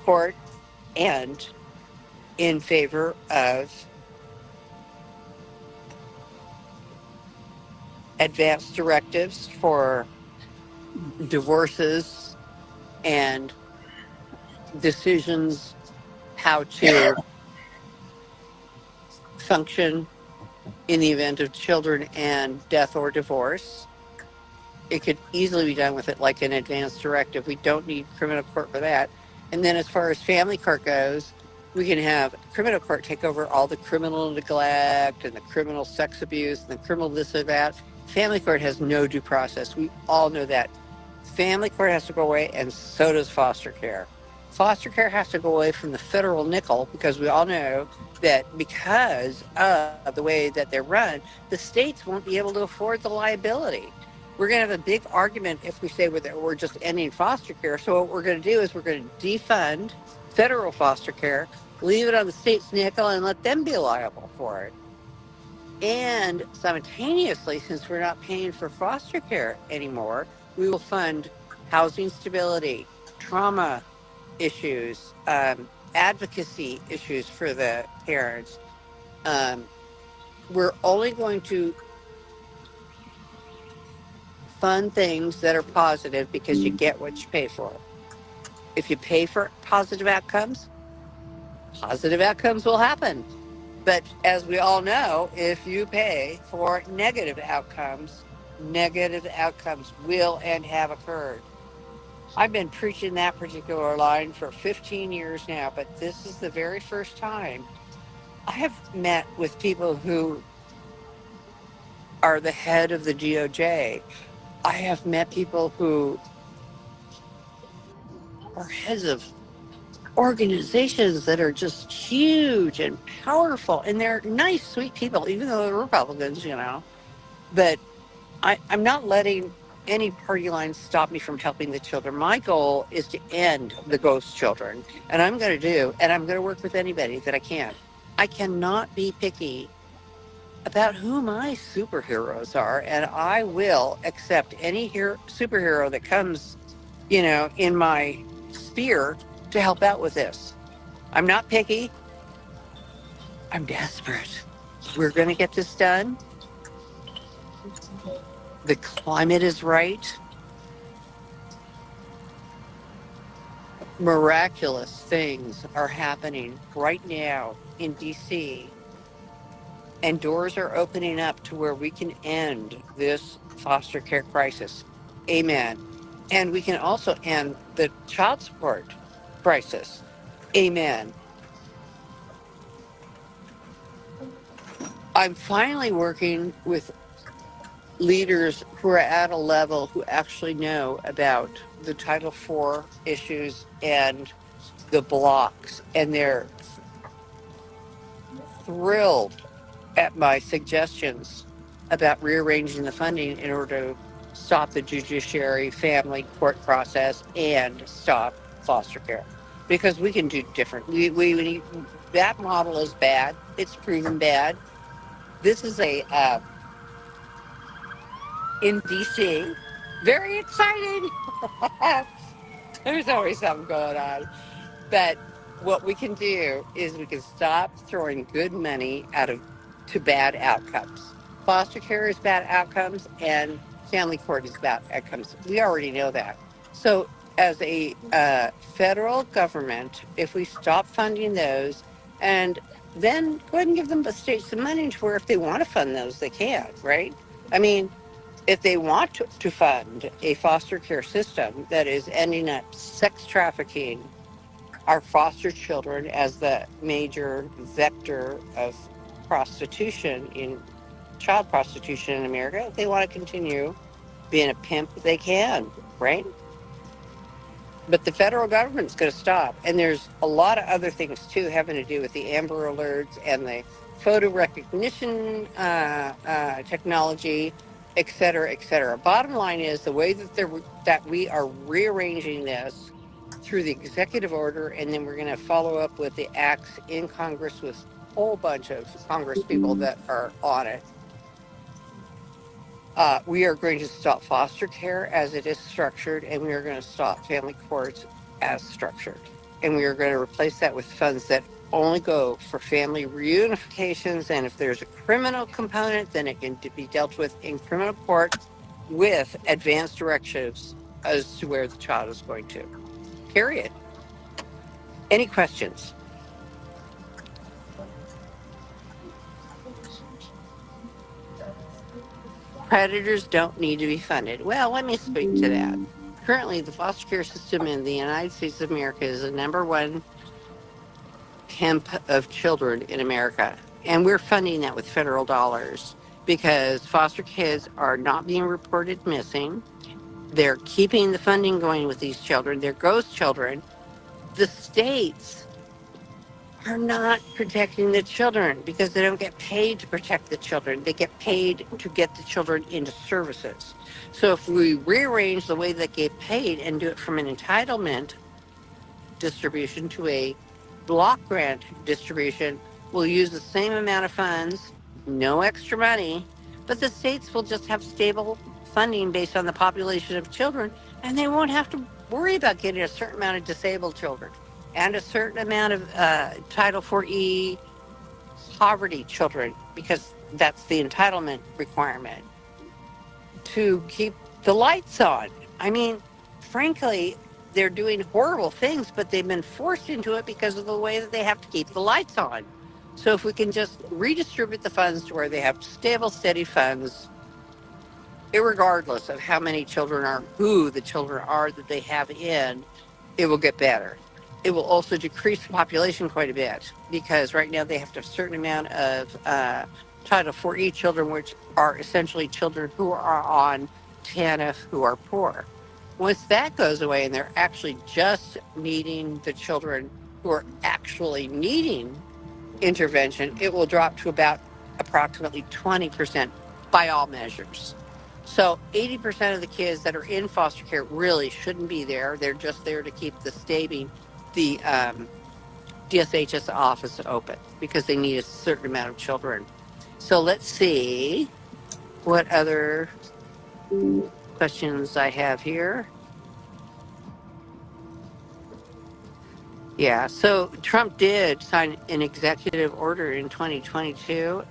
court and in favor of advanced directives for divorces and decisions how to function in the event of children and death or divorce. It could easily be done with it like an advanced directive. We don't need criminal court for that. And then as far as family court goes, we can have criminal court take over all the criminal neglect and the criminal sex abuse and the criminal this or that. Family court has no due process. We all know that. Family court has to go away, and so does foster care. Foster care has to go away from the federal nickel, because we all know that because of the way that they're run, the states won't be able to afford the liability. We're going to have a big argument if we say we're just ending foster care. So what we're going to do is we're going to defund federal foster care, leave it on the state's nickel, and let them be liable for it. And simultaneously, since we're not paying for foster care anymore, we will fund housing stability, trauma issues, advocacy issues for the parents. We're only going to fund things that are positive because you get what you pay for. If you pay for positive outcomes will happen. But as we all know, if you pay for negative outcomes will and have occurred. I've been preaching that particular line for 15 years now, but this is the very first time I have met with people who are the head of the DOJ. I have met people who are heads of organizations that are just huge and powerful, and they're nice, sweet people, even though they're Republicans, But I'm not letting any party line stop me from helping the children. My goal is to end the ghost children, and I'm going to work with anybody that I can. I cannot be picky about who my superheroes are, and I will accept any superhero that comes, in my sphere to help out with this. I'm not picky. I'm desperate. We're going to get this done. The climate is right. Miraculous things are happening right now in DC, and doors are opening up to where we can end this foster care crisis. Amen. And we can also end the child support crisis. Amen. I'm finally working with leaders who are at a level who actually know about the Title IV issues and the blocks, and they're thrilled at my suggestions about rearranging the funding in order to stop the judiciary family court process and stop foster care, because we can do different. We that model is bad. It's proven bad. This is in DC. Very exciting. There's always something going on. But what we can do is we can stop throwing good money to bad outcomes. Foster care is bad outcomes, and family court is bad outcomes. We already know that. So, as a federal government, if we stop funding those, and then go ahead and give them the states some money to where if they want to fund those, they can, right? I mean, if they want to fund a foster care system that is ending up sex trafficking our foster children as the major vector of prostitution child prostitution in America, if they want to continue being a pimp, they can, right? But the federal government's going to stop. And there's a lot of other things, too, having to do with the Amber Alerts and the photo recognition technology, et cetera, et cetera. Bottom line is the way that we are rearranging this through the executive order, and then we're going to follow up with the acts in Congress with a whole bunch of Congress people that are on it. We are going to stop foster care as it is structured, and we are going to stop family courts as structured. And we are going to replace that with funds that only go for family reunifications. And if there's a criminal component, then it can be dealt with in criminal court with advanced directives as to where the child is going to. Period. Any questions? Predators don't need to be funded. Well, let me speak to that. Currently, the foster care system in the United States of America is the number one pimp of children in America. And we're funding that with federal dollars because foster kids are not being reported missing. They're keeping the funding going with these children. They're ghost children. The states are not protecting the children because they don't get paid to protect the children. They get paid to get the children into services. So if we rearrange the way they get paid and do it from an entitlement distribution to a block grant distribution, we'll use the same amount of funds, no extra money, but the states will just have stable funding based on the population of children, and they won't have to worry about getting a certain amount of disabled children and a certain amount of Title IV poverty children, because that's the entitlement requirement to keep the lights on. I mean, frankly, they're doing horrible things, but they've been forced into it because of the way that they have to keep the lights on. So if we can just redistribute the funds to where they have stable, steady funds, irregardless of how many children are, who the children are that they have in, it will get better. It will also decrease the population quite a bit because right now they have to have a certain amount of Title IV children, which are essentially children who are on TANF who are poor. Once that goes away and they're actually just needing the children who are actually needing intervention, it will drop to about approximately 20% by all measures. So 80% of the kids that are in foster care really shouldn't be there. They're just there to keep the DSHS office open because they need a certain amount of children. So let's see what other questions I have here. Yeah, so Trump did sign an executive order in 2022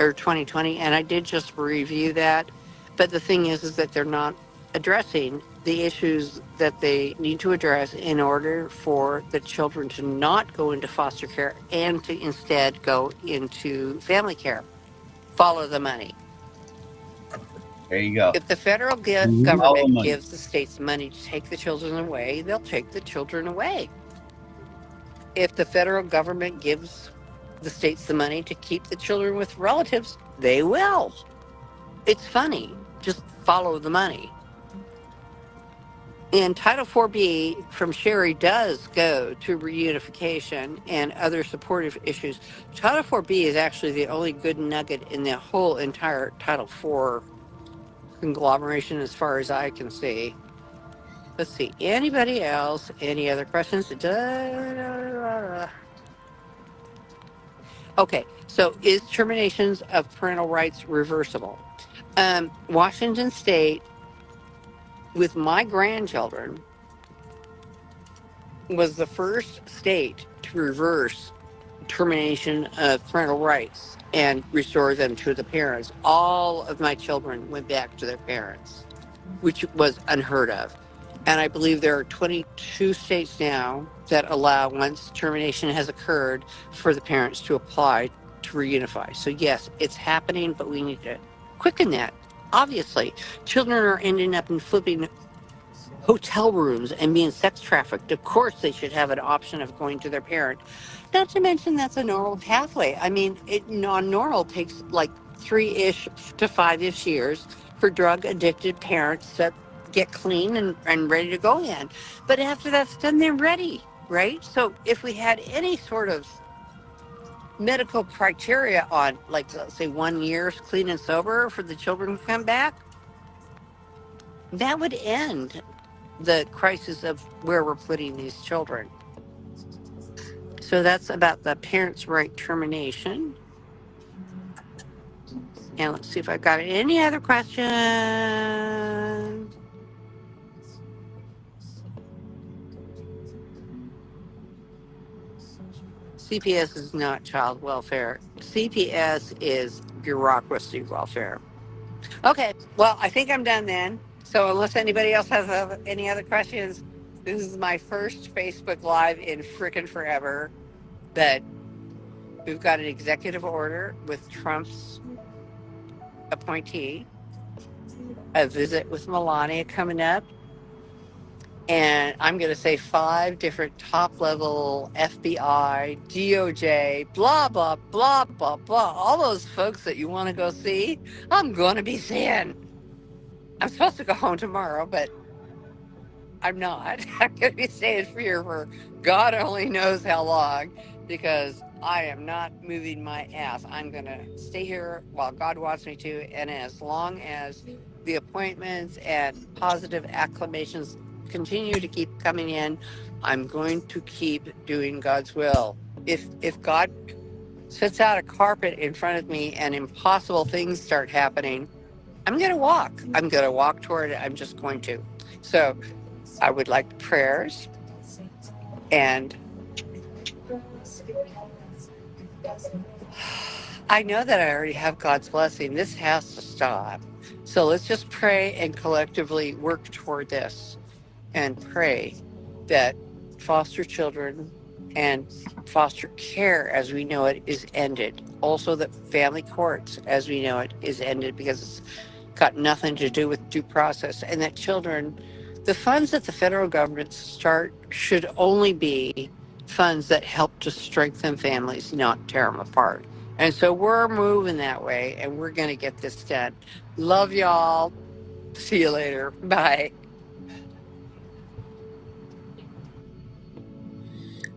or 2020, and I did just review that. But the thing is that they're not addressing the issues that they need to address in order for the children to not go into foster care and to instead go into family care. Follow the money. There you go. If the federal government gives the states money to take the children away, they'll take the children away. If the federal government gives the states the money to keep the children with relatives, they will. It's funny. Just follow the money. And Title IV-B from Sherry does go to reunification and other supportive issues. Title IV-B is actually the only good nugget in the whole entire Title IV conglomeration as far as I can see. Let's see. Anybody else? Any other questions? Okay. So is terminations of parental rights reversible? Washington State, with my grandchildren, was the first state to reverse termination of parental rights and restore them to the parents. All of my children went back to their parents, which was unheard of. And I believe there are 22 states now that allow, once termination has occurred, for the parents to apply to reunify. So yes, it's happening, but we need to quicken that. Obviously, children are ending up in flipping hotel rooms and being sex trafficked. Of course, they should have an option of going to their parent. Not to mention that's a normal pathway. I mean, it non-normal takes like 3-ish to 5-ish years for drug addicted parents to get clean and ready to go in. But after that's done, they're ready, right? So if we had any sort of medical criteria on, like, let's say 1 year clean and sober for the children to come back, that would end the crisis of where we're putting these children. So that's about the parents' right termination. And let's see if I've got any other questions. CPS is not child welfare. CPS is bureaucracy welfare. Okay, well, I think I'm done then. So unless anybody else has any other questions, this is my first Facebook Live in frickin' forever. That we've got an executive order with Trump's appointee, a visit with Melania coming up, and I'm going to say 5 different top-level FBI, DOJ, blah, blah, blah, blah, blah, all those folks that you want to go see, I'm going to be seeing. I'm supposed to go home tomorrow, but I'm not. I'm going to be staying here for God only knows how long, because I am not moving my ass. I'm going to stay here while God wants me to, and as long as the appointments and positive acclamations continue to keep coming in, I'm going to keep doing God's will. If God sets out a carpet in front of me and impossible things start happening, I'm going to walk. I'm going to walk toward it. I'm just going to. So I would like prayers, and I know that I already have God's blessing. This has to stop. So let's just pray and collectively work toward this, and pray that foster children and foster care as we know it is ended. Also that family courts as we know it is ended, because it's got nothing to do with due process. And that children, the funds that the federal government start should only be funds that help to strengthen families, not tear them apart. And so we're moving that way, and we're going to get this done. Love y'all. See you later. Bye.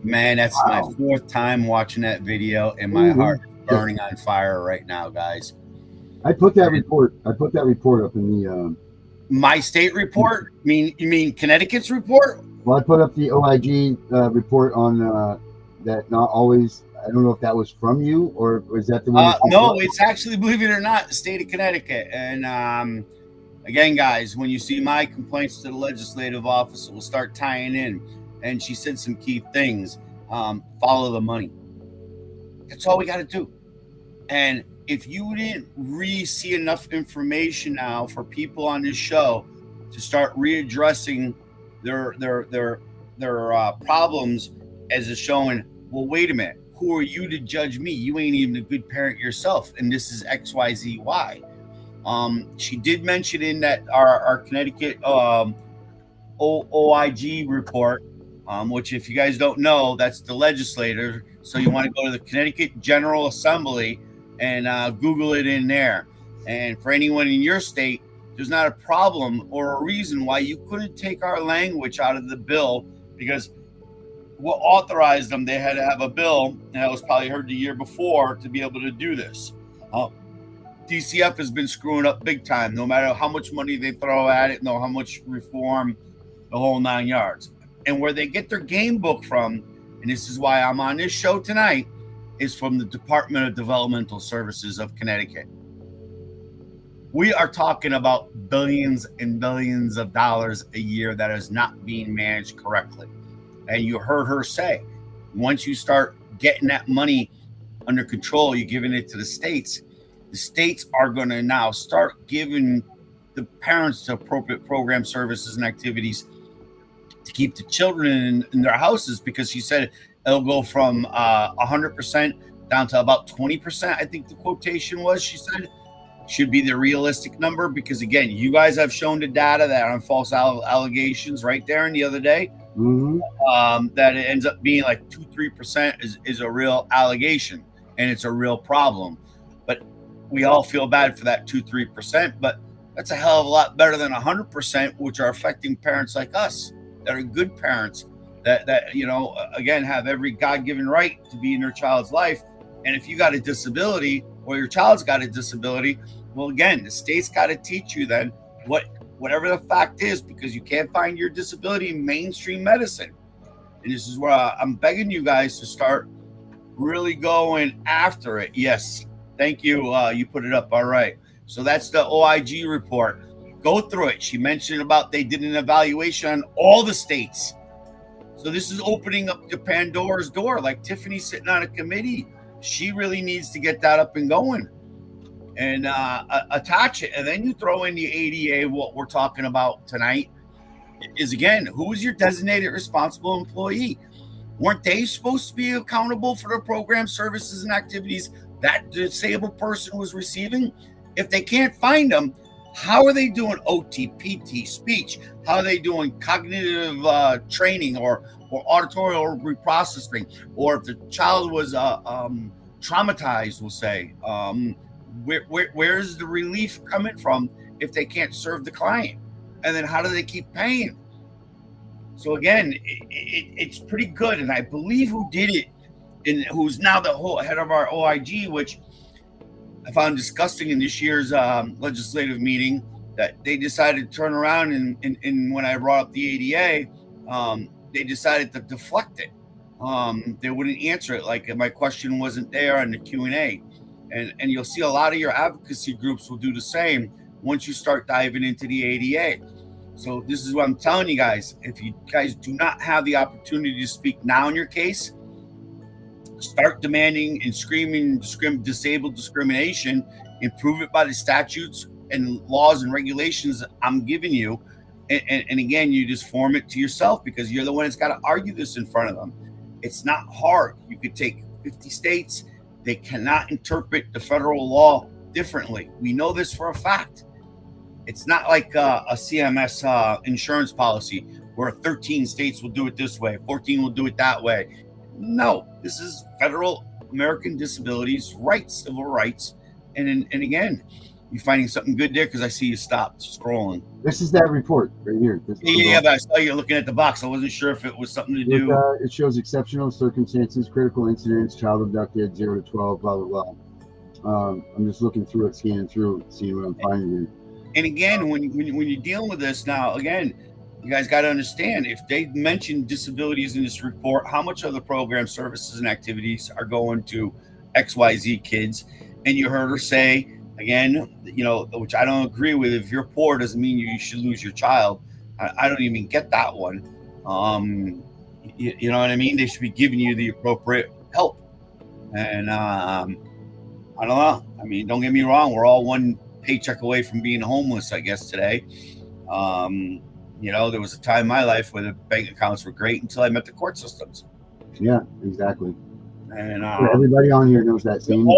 Man, that's my 4th time watching that video, and my heart is burning on fire right now, guys. I put that report up in the my state report. You mean Connecticut's report? Well, I put up the OIG report on that. Not always. I don't know if that was from you, or was that the one? No, it's actually, believe it or not, the state of Connecticut. And again, guys, when you see my complaints to the legislative office, we'll start tying in. And she said some key things. Follow the money. That's all we got to do. And if you didn't see enough information now for people on this show to start readdressing their problems, as is showing, well, wait a minute, who are you to judge me? You ain't even a good parent yourself, and this is XYZY. She did mention in that our Connecticut OIG report, which, if you guys don't know, that's the legislator. So you want to go to the Connecticut General Assembly and Google it in there. And for anyone in your state, there's not a problem or a reason why you couldn't take our language out of the bill, because what authorized them, they had to have a bill, and that was probably heard the year before, to be able to do this. DCF has been screwing up big time, no matter how much money they throw at it, no how much reform, the whole 9 yards. And where they get their game book from, and this is why I'm on this show tonight, is from the Department of Developmental Services of Connecticut. We are talking about billions and billions of dollars a year that is not being managed correctly. And you heard her say, Once you start getting that money under control, you're giving it to the states. The states are going to now start giving the parents the appropriate program services and activities to keep the children in their houses, because she said it'll go from 100% down to about 20%. I think the quotation was, she said, should be the realistic number, because again, you guys have shown the data that on false allegations right there in the other day, that it ends up being like 2-3% is a real allegation, and it's a real problem. But we all feel bad for that 2-3%, but that's a hell of a lot better than 100%, which are affecting parents like us that are good parents that you know, again, have every God-given right to be in their child's life. And if you got a disability or your child's got a disability, well, again, the state's got to teach you then whatever the fact is, because you can't find your disability in mainstream medicine. And this is where I'm begging you guys to start really going after it. Yes, thank you. You put it up. All right. So that's the OIG report. Go through it. She mentioned about they did an evaluation on all the states. So this is opening up the Pandora's door. Like Tiffany's sitting on a committee. She really needs to get that up and going and attach it. And then you throw in the ADA. What we're talking about tonight is, again, who is your designated responsible employee? Weren't they supposed to be accountable for the program services and activities that disabled person was receiving? If they can't find them, how are they doing OT, PT, speech? How are they doing cognitive training or auditory reprocessing? Or if the child was traumatized, we'll say, where's the relief coming from if they can't serve the client? And then how do they keep paying? So again, it's pretty good. And I believe who did it, and who's now the whole head of our OIG, which I found disgusting in this year's legislative meeting, that they decided to turn around and when I brought up the ADA, they decided to deflect it. They wouldn't answer it. Like my question wasn't there on the Q&A. And you'll see a lot of your advocacy groups will do the same once you start diving into the ADA. So this is what I'm telling you guys. If you guys do not have the opportunity to speak now in your case, start demanding and screaming disabled discrimination, and prove it by the statutes and laws and regulations I'm giving you. And again, you just form it to yourself, because you're the one that's got to argue this in front of them. It's not hard. You could take 50 states. They cannot interpret the federal law differently. We know this for a fact. It's not like a CMS insurance policy where 13 states will do it this way, 14 will do it that way. No, this is federal American disabilities rights, civil rights. And again, you finding something good there? Because I see you stopped scrolling. This is that report right here. Yeah, but I saw you looking at the box. I wasn't sure if it was something to do. It shows exceptional circumstances, critical incidents, child abducted, 0 to 12, blah, blah, blah. I'm just looking through it, scanning through it, seeing what I'm finding here. And again, when you're dealing with this now, again, you guys got to understand, if they mention disabilities in this report, how much of the program services and activities are going to XYZ kids? And you heard her say, again, you know, which I don't agree with, if you're poor doesn't mean you should lose your child. I don't even get that one. You know what I mean? They should be giving you the appropriate help. And I don't know. I mean, don't get me wrong. We're all one paycheck away from being homeless, I guess, today. You know, there was a time in my life where the bank accounts were great until I met the court systems. Yeah, exactly. And everybody on here knows that same.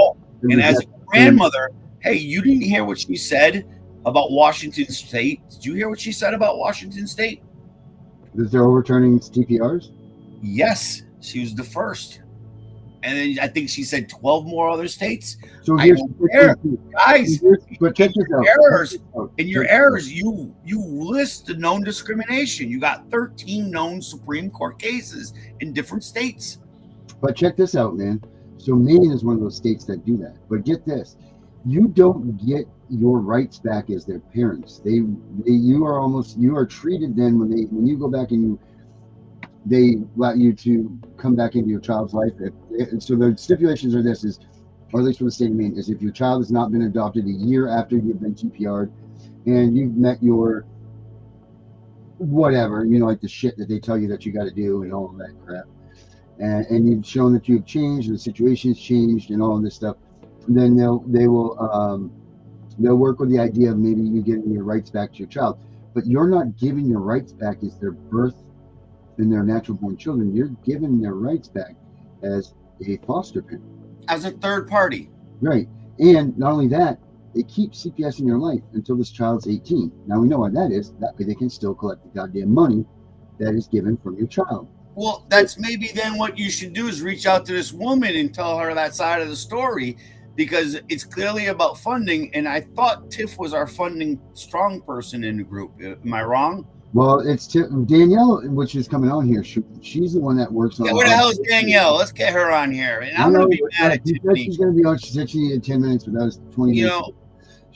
And as a grandmother, hey, you didn't hear what she said about Washington State? Did you hear what she said about Washington State? That they're overturning TPRs? Yes, she was the first. And then I think she said 12 more other states. So here's guys, but check this out. In your errors, you list the known discrimination. You got 13 known Supreme Court cases in different states. But check this out, man. So Maine is one of those states that do that. But get this. You don't get your rights back as their parents. You are treated then when you go back and they let you to come back into your child's life. So the stipulations are or at least for the state of Maine, is if your child has not been adopted a year after you've been TPR'd and you've met your whatever, you know, like the shit that they tell you that you got to do and all of that crap. and you've shown that you've changed, the situation's changed, and all of this stuff, then they'll work with the idea of maybe you getting your rights back to your child. But you're not giving your rights back as their birth and their natural born children. You're giving their rights back as a foster parent, as a third party. right? And not only that, they keep CPS in your life until this child's 18. Now we know why that is. That way they can still collect the goddamn money that is given from your child. Well, that's maybe then what you should do is reach out to this woman and tell her that side of the story, because it's clearly about funding. And I thought Tiff was our funding strong person in the group. Am I wrong? Well, it's Danielle, which is coming on here. She's the one that works on. Yeah, where the hell is Danielle? Let's get her on here. And I'm going to be mad at Tiffany. She's going to be on. She said she needed 10 minutes, but that was 20 minutes.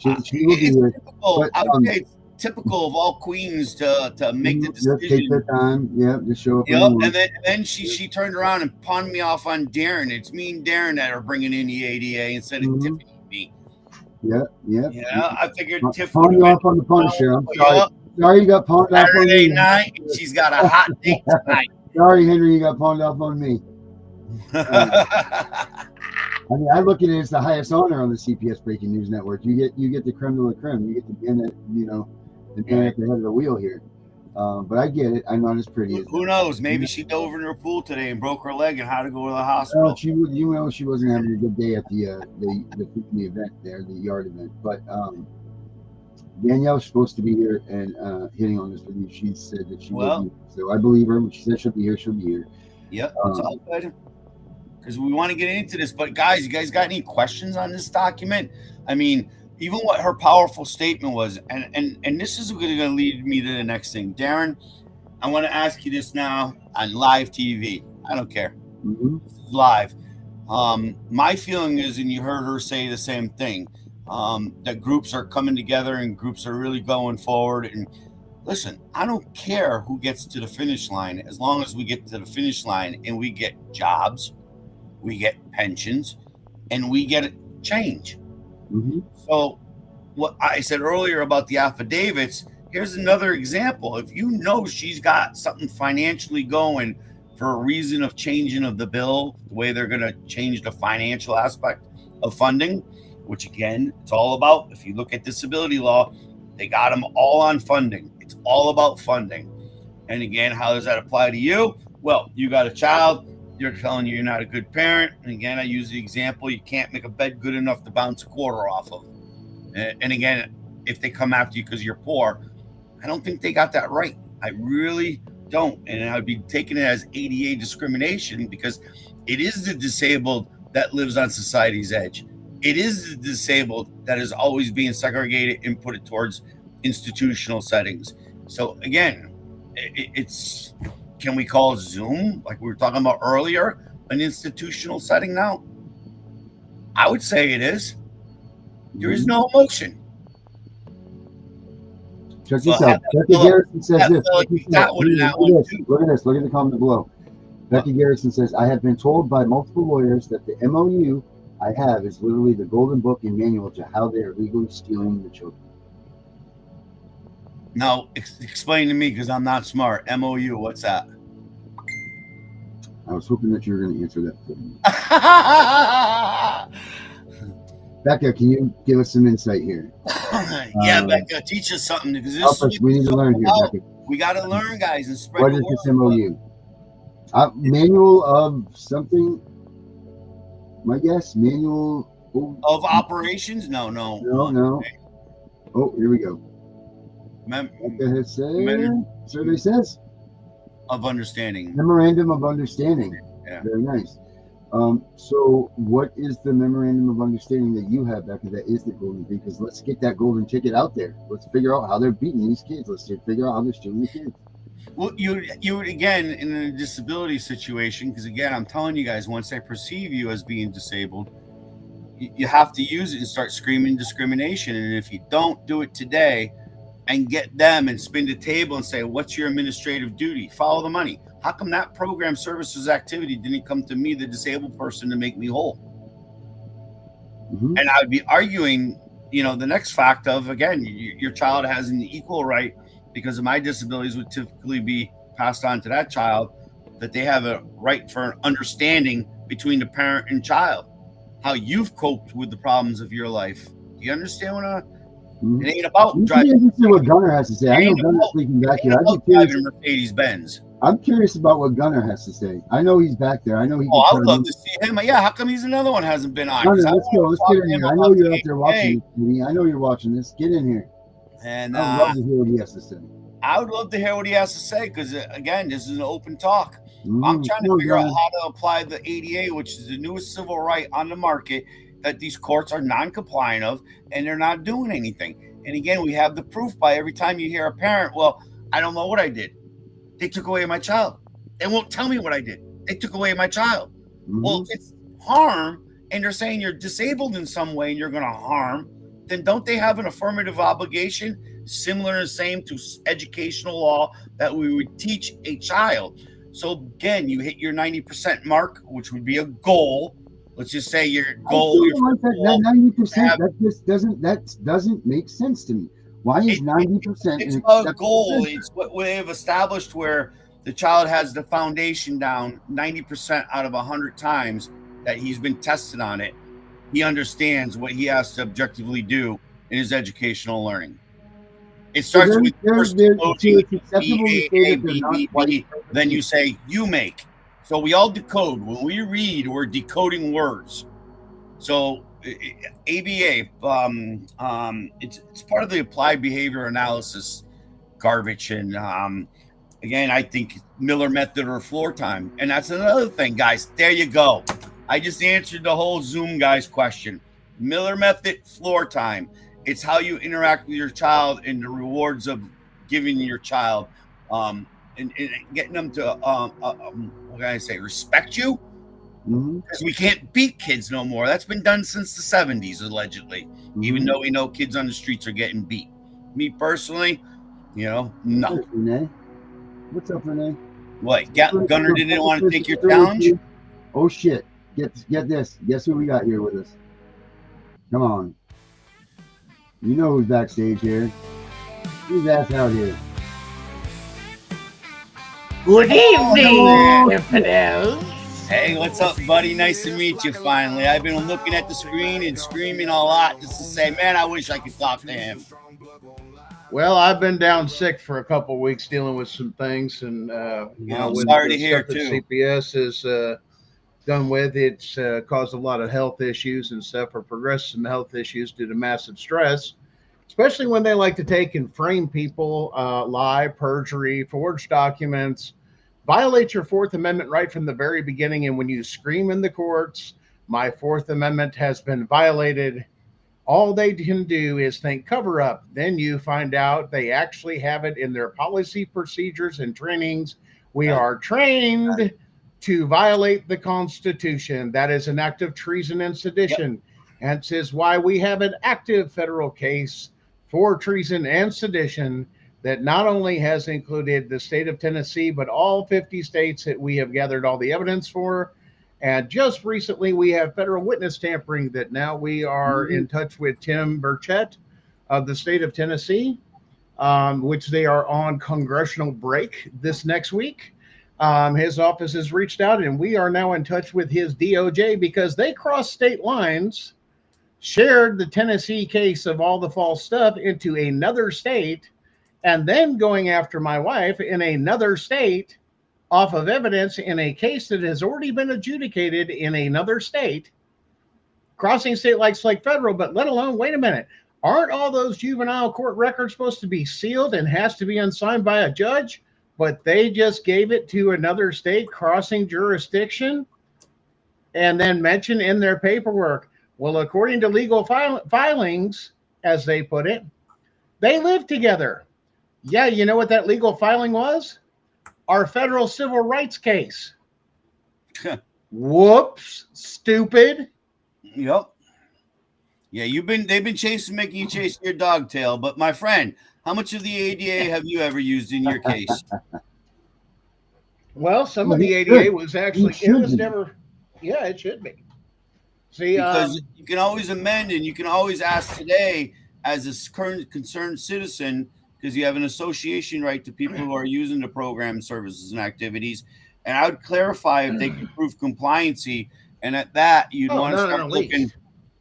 You know, she will be here. Typical, I would say it's typical of all queens to make the decision. Just take their time. Yeah, just show up. Yep. And then she turned around and pawned me off on Darren. It's me and Darren that are bringing in the ADA instead of Tiffany and me. Yeah. Yeah, I figured Tiff pawned you off on the Punisher. I'm sorry. Yep. Sorry you got pawned off on me. Saturday night, and she's got a hot date tonight. Sorry, Henry, you got pawned off on me. I mean, I look at it as the highest honor on the CPS Breaking News Network. You get the creme de la creme. You get the man that the man at the head of the wheel here. But I get it. I'm not as pretty as. Who knows? Maybe she dove in her pool today and broke her leg and had to go to the hospital. Well, she wasn't having a good day at the event there, the yard event. But Danielle's supposed to be here and hitting on this with you. She said that she will be. So I believe her. When she said she'll be here, she'll be here. Yep, it's all good. Because we want to get into this. But guys, you guys got any questions on this document? I mean, even what her powerful statement was, and this is going to lead me to the next thing. Darren, I want to ask you this now on live TV. I don't care. Mm-hmm. This is live. My feeling is, and you heard her say the same thing, that groups are coming together and groups are really going forward. And listen, I don't care who gets to the finish line, as long as we get to the finish line and we get jobs, we get pensions, and we get change. Mm-hmm. So what I said earlier about the affidavits, here's another example. If you know she's got something financially going for a reason of changing of the bill, the way they're going to change the financial aspect of funding, which again, it's all about, if you look at disability law, they got them all on funding. It's all about funding. And again, how does that apply to you? Well, you got a child, you're telling you're not a good parent. And again, I use the example, you can't make a bed good enough to bounce a quarter off of. And again, if they come after you because you're poor, I don't think they got that right. I really don't. And I'd be taking it as ADA discrimination, because it is the disabled that lives on society's edge. It is the disabled that is always being segregated and put it towards institutional settings. So again, it's, can we call Zoom, like we were talking about earlier, an institutional setting now? I would say it is. There is no emotion. Check this out. Becky Garrison says this. Look at this. Look at the comment below. Becky Garrison says, I have been told by multiple lawyers that the MOU I have is literally the golden book and manual to how they are legally stealing the children. Now, explain to me, because I'm not smart. MOU, what's that? I was hoping that you were going to answer that for me. Becca, can you give us some insight here? Yeah, Becca, teach us something, because this we need to learn here, Becca. We got to learn, guys, and spread. What is this MOU? Manual of something. My guess, manual of operations. No. Oh, here we go. Survey says of understanding. Memorandum of understanding. Yeah. Very nice. So what is the memorandum of understanding that you have, Becca, that is the golden, because let's get that golden ticket out there. Let's figure out how they're beating these kids. Let's figure out how they're stealing the kids. Well, you would, again, in a disability situation, because again, I'm telling you guys, once they perceive you as being disabled, you have to use it and start screaming discrimination. And if you don't do it today and get them and spin the table and say, what's your administrative duty? Follow the money. How come that program services activity didn't come to me, the disabled person, to make me whole? Mm-hmm. And I would be arguing, the next fact of, again, your child has an equal right, because of my disabilities would typically be passed on to that child, that they have a right for an understanding between the parent and child, how you've coped with the problems of your life. Do you understand what it ain't about I'm driving? interested in what Gunner has to say. I know Gunner's speaking back here. I'd be curious. Driving Mercedes Benz. I'm curious about what Gunner has to say. I know he's back there. I know he. Oh, I would love to see him. Yeah, how come he's another one hasn't been on? Gunner, let's go. Let's get in here. I know you're out there watching this. I know you're watching this. Get in here. And I'd love to hear what he has to say. I would love to hear what he has to say because, again, this is an open talk. Mm-hmm. I'm trying to figure out how to apply the ADA, which is the newest civil right on the market that these courts are non-compliant of, and they're not doing anything. And again, we have the proof by every time you hear a parent, well, I don't know what I did. They took away my child. They won't tell me what I did. They took away my child. Mm-hmm. Well, if it's harm, and they're saying you're disabled in some way and you're going to harm, then don't they have an affirmative obligation similar and same to educational law that we would teach a child? So again, you hit your 90% mark, which would be a goal. Let's just say your goal. That 90%. That doesn't make sense to me. Why is 90%? It's a goal. It's what we have established where the child has the foundation down 90% out of 100 times that he's been tested on it. He understands what he has to objectively do in his educational learning. It starts with first decoding, then you say you make. So we all decode. When we read, we're decoding words. So ABA, it's part of the applied behavior analysis garbage. And again, I think Miller method or floor time. And that's another thing, guys. There you go. I just answered the whole Zoom guy's question. Miller method, floor time. It's how you interact with your child and the rewards of giving your child and getting them to, what can I say, respect you? Because we can't beat kids no more. That's been done since the 70s, allegedly, even though we know kids on the streets are getting beat. Me personally, no. What's up, Renee? What? Gunner didn't want to take your challenge? Oh, shit. Get this. Guess who we got here with us? Come on. You know who's backstage here. Who's ass out here? Good evening, infidels. Hey, what's up, buddy? Nice to meet you finally. I've been looking at the screen and screaming a lot just to say, man, I wish I could talk to him. Well, I've been down sick for a couple of weeks dealing with some things, and sorry to hear too. CPS is done with. It's caused a lot of health issues and stuff, or progressed some health issues due to massive stress, especially when they like to take and frame people, lie, perjury, forge documents, violate your Fourth Amendment right from the very beginning. And when you scream in the courts, my Fourth Amendment has been violated, all they can do is think cover up. Then you find out they actually have it in their policy, procedures, and trainings. We are trained to violate the Constitution. That is an act of treason and sedition. And it is why we have an active federal case for treason and sedition that not only has included the state of Tennessee, but all 50 states that we have gathered all the evidence for. And just recently, we have federal witness tampering that now we are in touch with Tim Burchett of the state of Tennessee, which they are on congressional break this next week. His office has reached out, and we are now in touch with his DOJ because they crossed state lines, shared the Tennessee case of all the false stuff into another state, and then going after my wife in another state off of evidence in a case that has already been adjudicated in another state, crossing state lines like federal, but let alone, wait a minute, aren't all those juvenile court records supposed to be sealed and has to be unsigned by a judge? But they just gave it to another state crossing jurisdiction and then mentioned in their paperwork, well, according to legal filings, as they put it, they live together. Yeah, you know what that legal filing was? Our federal civil rights case. Whoops, stupid. Yep. Yeah, they've been making you chase your dog tail. But my friend, how much of the ADA have you ever used in your case? Well, some of the ADA was actually, it was never, yeah, it should be. See, because you can always amend and you can always ask today as a current concerned citizen, because you have an association right to people who are using the program, services, and activities. And I would clarify if they can prove compliancy. And at that, you'd want to start looking.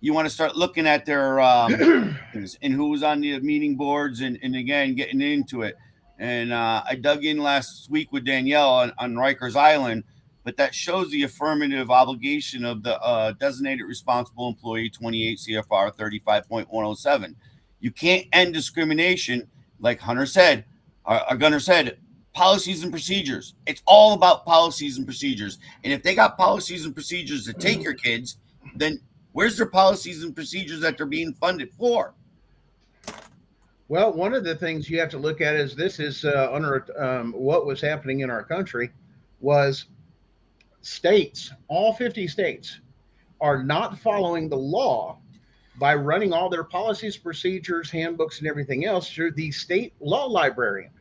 You want to start looking at their and who was on the meeting boards, and again getting into it. And I dug in last week with Danielle on Rikers Island, but that shows the affirmative obligation of the designated responsible employee 28 CFR 35.107. You can't end discrimination, like Gunner said. Policies and procedures. It's all about policies and procedures. And if they got policies and procedures to take your kids, then where's their policies and procedures that they're being funded for? Well, one of the things you have to look at is this is under what was happening in our country was states, all 50 states, are not following the law by running all their policies, procedures, handbooks, and everything else through the state law librarian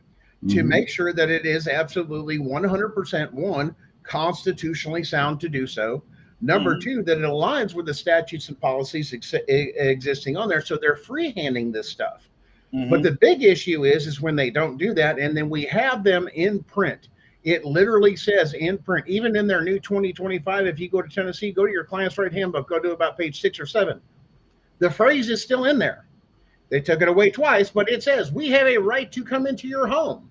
to make sure that it is absolutely 100% one, constitutionally sound to do so. Number two, that it aligns with the statutes and policies existing on there. So they're freehanding this stuff. But the big issue is when they don't do that, and then we have them in print. It literally says in print, even in their new 2025, if you go to Tennessee, go to your client's right handbook, go to about page 6 or 7. The phrase is still in there. They took it away twice, but it says, we have a right to come into your home.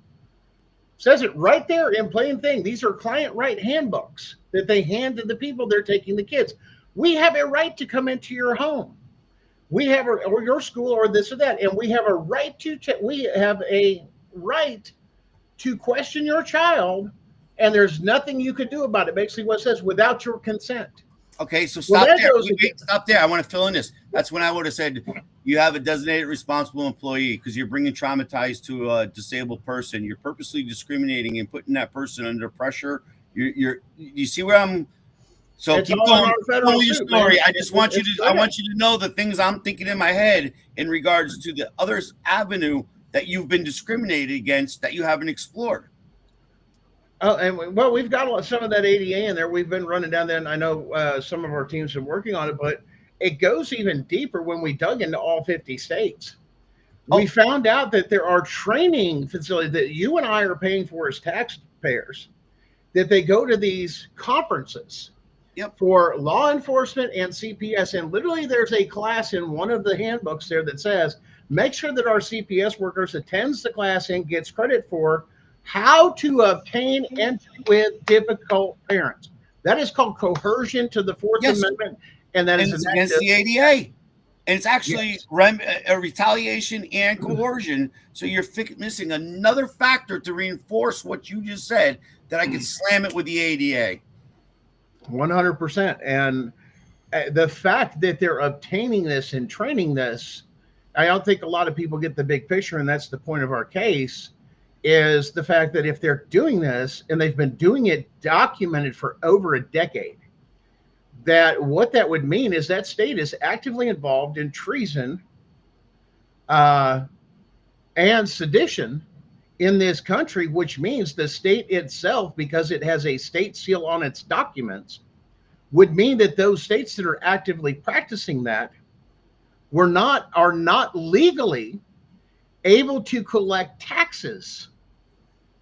Says it right there in plain thing. These are client right handbooks that they hand to the people they're taking the kids. We have a right to come into your home. We have, or your school, or this or that, and we have a right to question your child, and there's nothing you could do about it. Basically, what it says, without your consent. Okay, so stop there. Stop there. I want to fill in this. That's when I would have said you have a designated responsible employee because you're bringing traumatized to a disabled person. You're purposely discriminating and putting that person under pressure. You see where I'm. So keep going with your story. I just want you to know the things I'm thinking in my head in regards to the other avenue that you've been discriminated against that you haven't explored. Oh, and well, we've got some of that ADA in there. We've been running down there, and I know some of our teams have been working on it, but it goes even deeper when we dug into all 50 states. We found out that there are training facilities that you and I are paying for as taxpayers, that they go to these conferences for law enforcement and CPS. And literally there's a class in one of the handbooks there that says, make sure that our CPS workers attends the class and gets credit for how to obtain entry with difficult parents. That is called coercion to the Fourth Amendment. And that is against the ADA. And it's actually a retaliation and coercion. So you're missing another factor to reinforce what you just said, that I could slam it with the ADA. 100%. And the fact that they're obtaining this and training this, I don't think a lot of people get the big picture, and that's the point of our case, is the fact that if they're doing this, and they've been doing it documented for over a decade, that what that would mean is that state is actively involved in treason and sedition in this country, which means the state itself, because it has a state seal on its documents, would mean that those states that are actively practicing that are not legally able to collect taxes,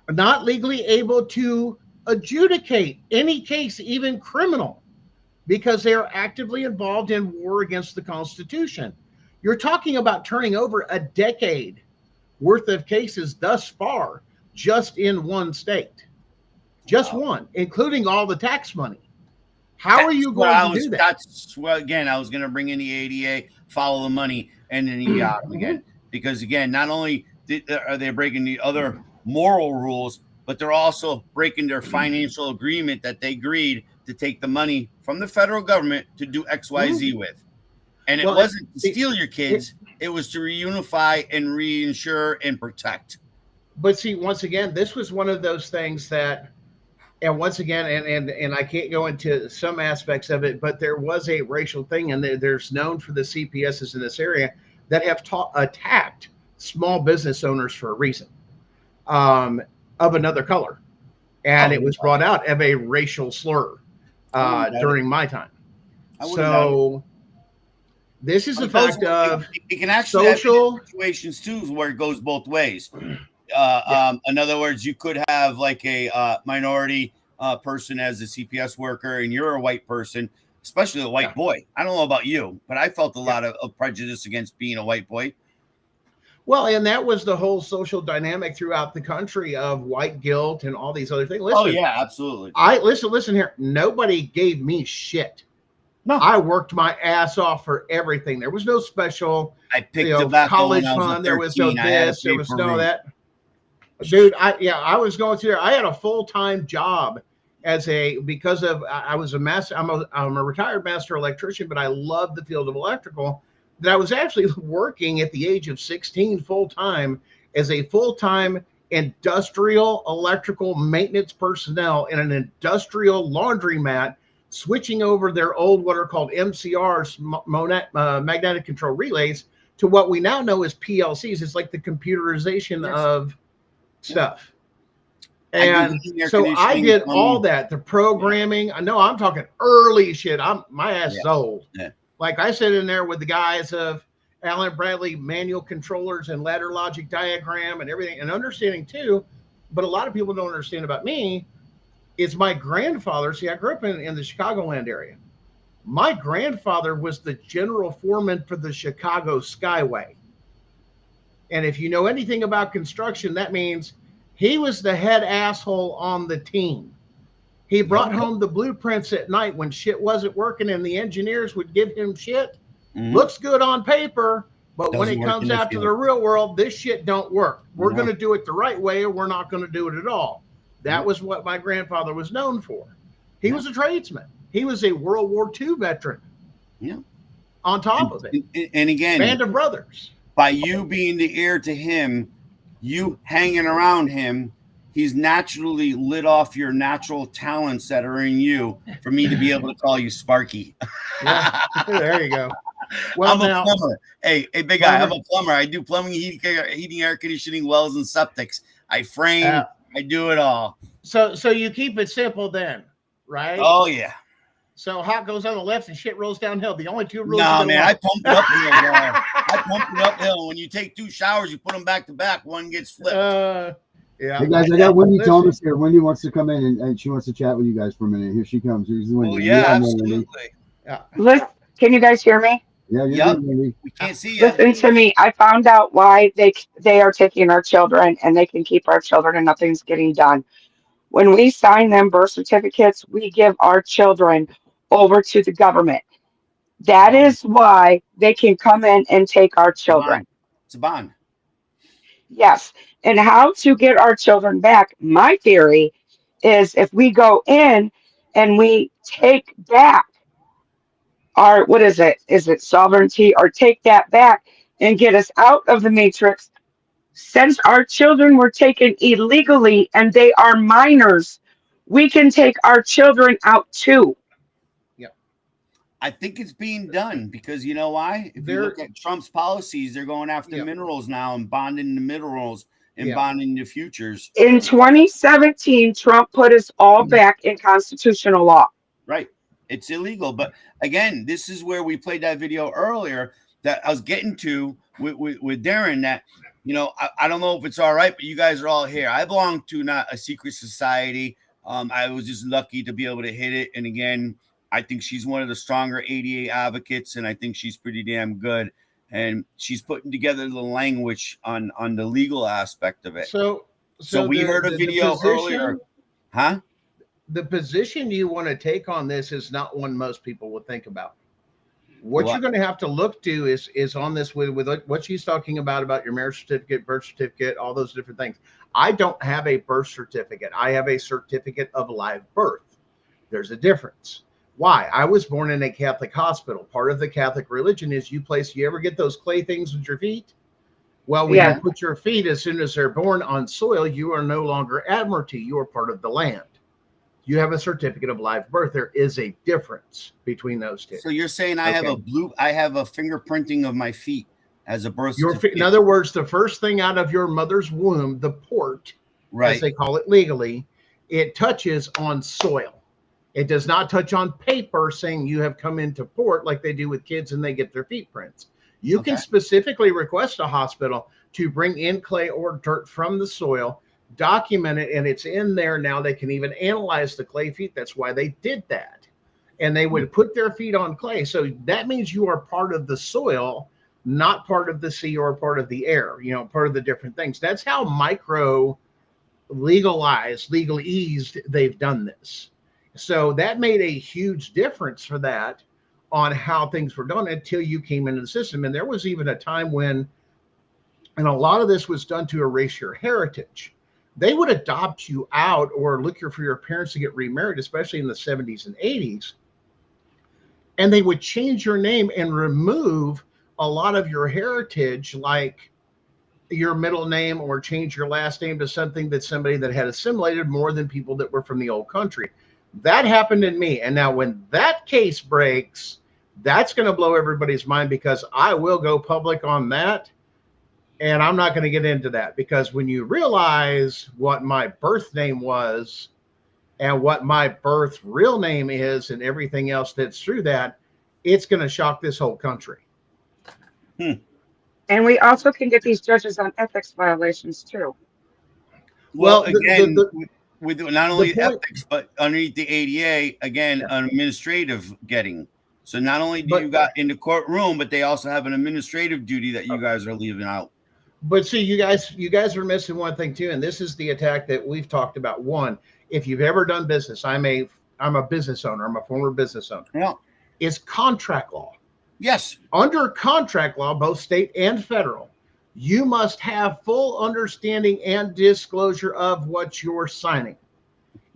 are not legally able to adjudicate any case, even criminal, because they are actively involved in war against the Constitution. You're talking about turning over a decade worth of cases thus far, just in one state, just one, including all the tax money. How are you going to do that? That's again, I was going to bring in the ADA, follow the money, and then you got them again. Because again, not only are they breaking the other moral rules, but they're also breaking their financial agreement that they agreed to take the money from the federal government to do XYZ with. And it wasn't to steal your kids. It was to reunify and reinsure and protect. But see, once again, this was one of those things that, and once again, and I can't go into some aspects of it, but there was a racial thing, and there's known for the CPSs in this area that have attacked small business owners for a reason, of another color. And it was brought out of a racial slur during my time. So this is a fact of it can actually social have situations too, where it goes both ways. In other words, you could have like a minority person as a CPS worker, and you're a white person, especially a white boy. I don't know about you, but I felt a lot of prejudice against being a white boy. Well, and that was the whole social dynamic throughout the country of white guilt and all these other things. Listen, oh yeah, absolutely. Listen here. Nobody gave me shit. No, I worked my ass off for everything. There was no special. I picked tobacco college when I was fund. There was no 13. I had a this. There was paper no route. that. Dude, I was going through there. I had a full-time job because I was a master. I'm a retired master electrician, but I love the field of electrical. That I was actually working at the age of 16 full-time as a full-time industrial electrical maintenance personnel in an industrial laundromat, switching over their old what are called MCRs, magnetic control relays, to what we now know as PLCs. It's like the computerization of stuff. And so I did all that, the programming. I know I'm talking early shit. My ass is old. Yeah. Like I sit in there with the guys of Allen Bradley manual controllers and ladder logic diagram and everything, and understanding too. But a lot of people don't understand about me is my grandfather. See, I grew up in the Chicagoland area. My grandfather was the general foreman for the Chicago Skyway. And if you know anything about construction, that means he was the head asshole on the team. He brought home the blueprints at night when shit wasn't working, and the engineers would give him shit. Looks good on paper, but when it comes out to the real world, this shit don't work. We're going to do it the right way, or we're not going to do it at all. That was what my grandfather was known for. He was a tradesman. He was a World War II veteran. Yeah. On top of it. And again, band of brothers. By you being the heir to him, you hanging around him, he's naturally lit off your natural talents that are in you for me to be able to call you Sparky. Yeah. There you go. Well, I'm a plumber. Hey, big guy, I'm a plumber. I do plumbing, heating, air conditioning, wells, and septics. I frame. I do it all. So you keep it simple then, right? Oh, yeah. So hot goes on the left and shit rolls downhill. The only two rules. No, man, I pump it uphill. I pump it uphill. When you take 2 showers, you put them back to back. One gets flipped. Yeah. Hey guys, I got Wendy Thomas here. Wendy wants to come in and she wants to chat with you guys for a minute. Here she comes. Here's Wendy. Oh, yeah, absolutely. Yeah. Listen, can you guys hear me? Yeah, yep. Wendy. We can't see you. Listen to me. I found out why they are taking our children, and they can keep our children and nothing's getting done. When we sign them birth certificates, we give our children over to the government. That is why they can come in and take our children. It's a bond. Yes. And how to get our children back, my theory is if we go in and we take back our, what is it? Is it sovereignty, or take that back and get us out of the matrix? Since our children were taken illegally and they are minors, we can take our children out too. I think it's being done because you know why? If you look at Trump's policies, they're going after minerals now and bonding the minerals and bonding the futures. In 2017, Trump put us all back in constitutional law. Right. It's illegal. But again, this is where we played that video earlier that I was getting to with Darren that, you know, I don't know if it's all right, but you guys are all here. I belong to not a secret society. I was just lucky to be able to hit it. And again, I think she's one of the stronger ADA advocates, and I think she's pretty damn good. And she's putting together the language on the legal aspect of it. So we heard a video earlier. Huh? The position you want to take on this is not one most people would think about. What you're going to have to look to is on this with what she's talking about your marriage certificate, birth certificate, all those different things. I don't have a birth certificate. I have a certificate of live birth. There's a difference. Why? I was born in a Catholic hospital. Part of the Catholic religion is you ever get those clay things with your feet? Well, when you put your feet as soon as they're born on soil, you are no longer admiralty. You are part of the land. You have a certificate of live birth. There is a difference between those two. So you're saying I have a fingerprinting of my feet as a birth certificate. In other words, the first thing out of your mother's womb, the port, as they call it legally, it touches on soil. It does not touch on paper saying you have come into port like they do with kids and they get their feet prints. You can specifically request a hospital to bring in clay or dirt from the soil. document it, and it's in there now. They can even analyze the clay feet. That's why they did that. And they would put their feet on clay. So that means you are part of the soil, not part of the sea or part of the air, part of the different things. That's how micro legalese they've done this. So that made a huge difference for that on how things were done until you came into the system. And there was even a time when, and a lot of this was done to erase your heritage. They would adopt you out or look for your parents to get remarried, especially in the 70s and 80s. And they would change your name and remove a lot of your heritage, like your middle name, or change your last name to something that somebody that had assimilated more than people that were from the old country. That happened in me. And now when that case breaks, that's going to blow everybody's mind, because I will go public on that. And I'm not going to get into that, because when you realize what my birth name was and what my birth real name is and everything else that's through that, it's going to shock this whole country. And we also can get these judges on ethics violations too. Well, again, with not only ethics, but underneath the ADA, again, an administrative getting. So not only do you got in the courtroom, but they also have an administrative duty that you guys are leaving out. But see, you guys are missing one thing too, and this is the attack that we've talked about. One, if you've ever done business, I'm a business owner. I'm a former business owner. Yeah. Is contract law. Yes. Under contract law, both state and federal, you must have full understanding and disclosure of what you're signing.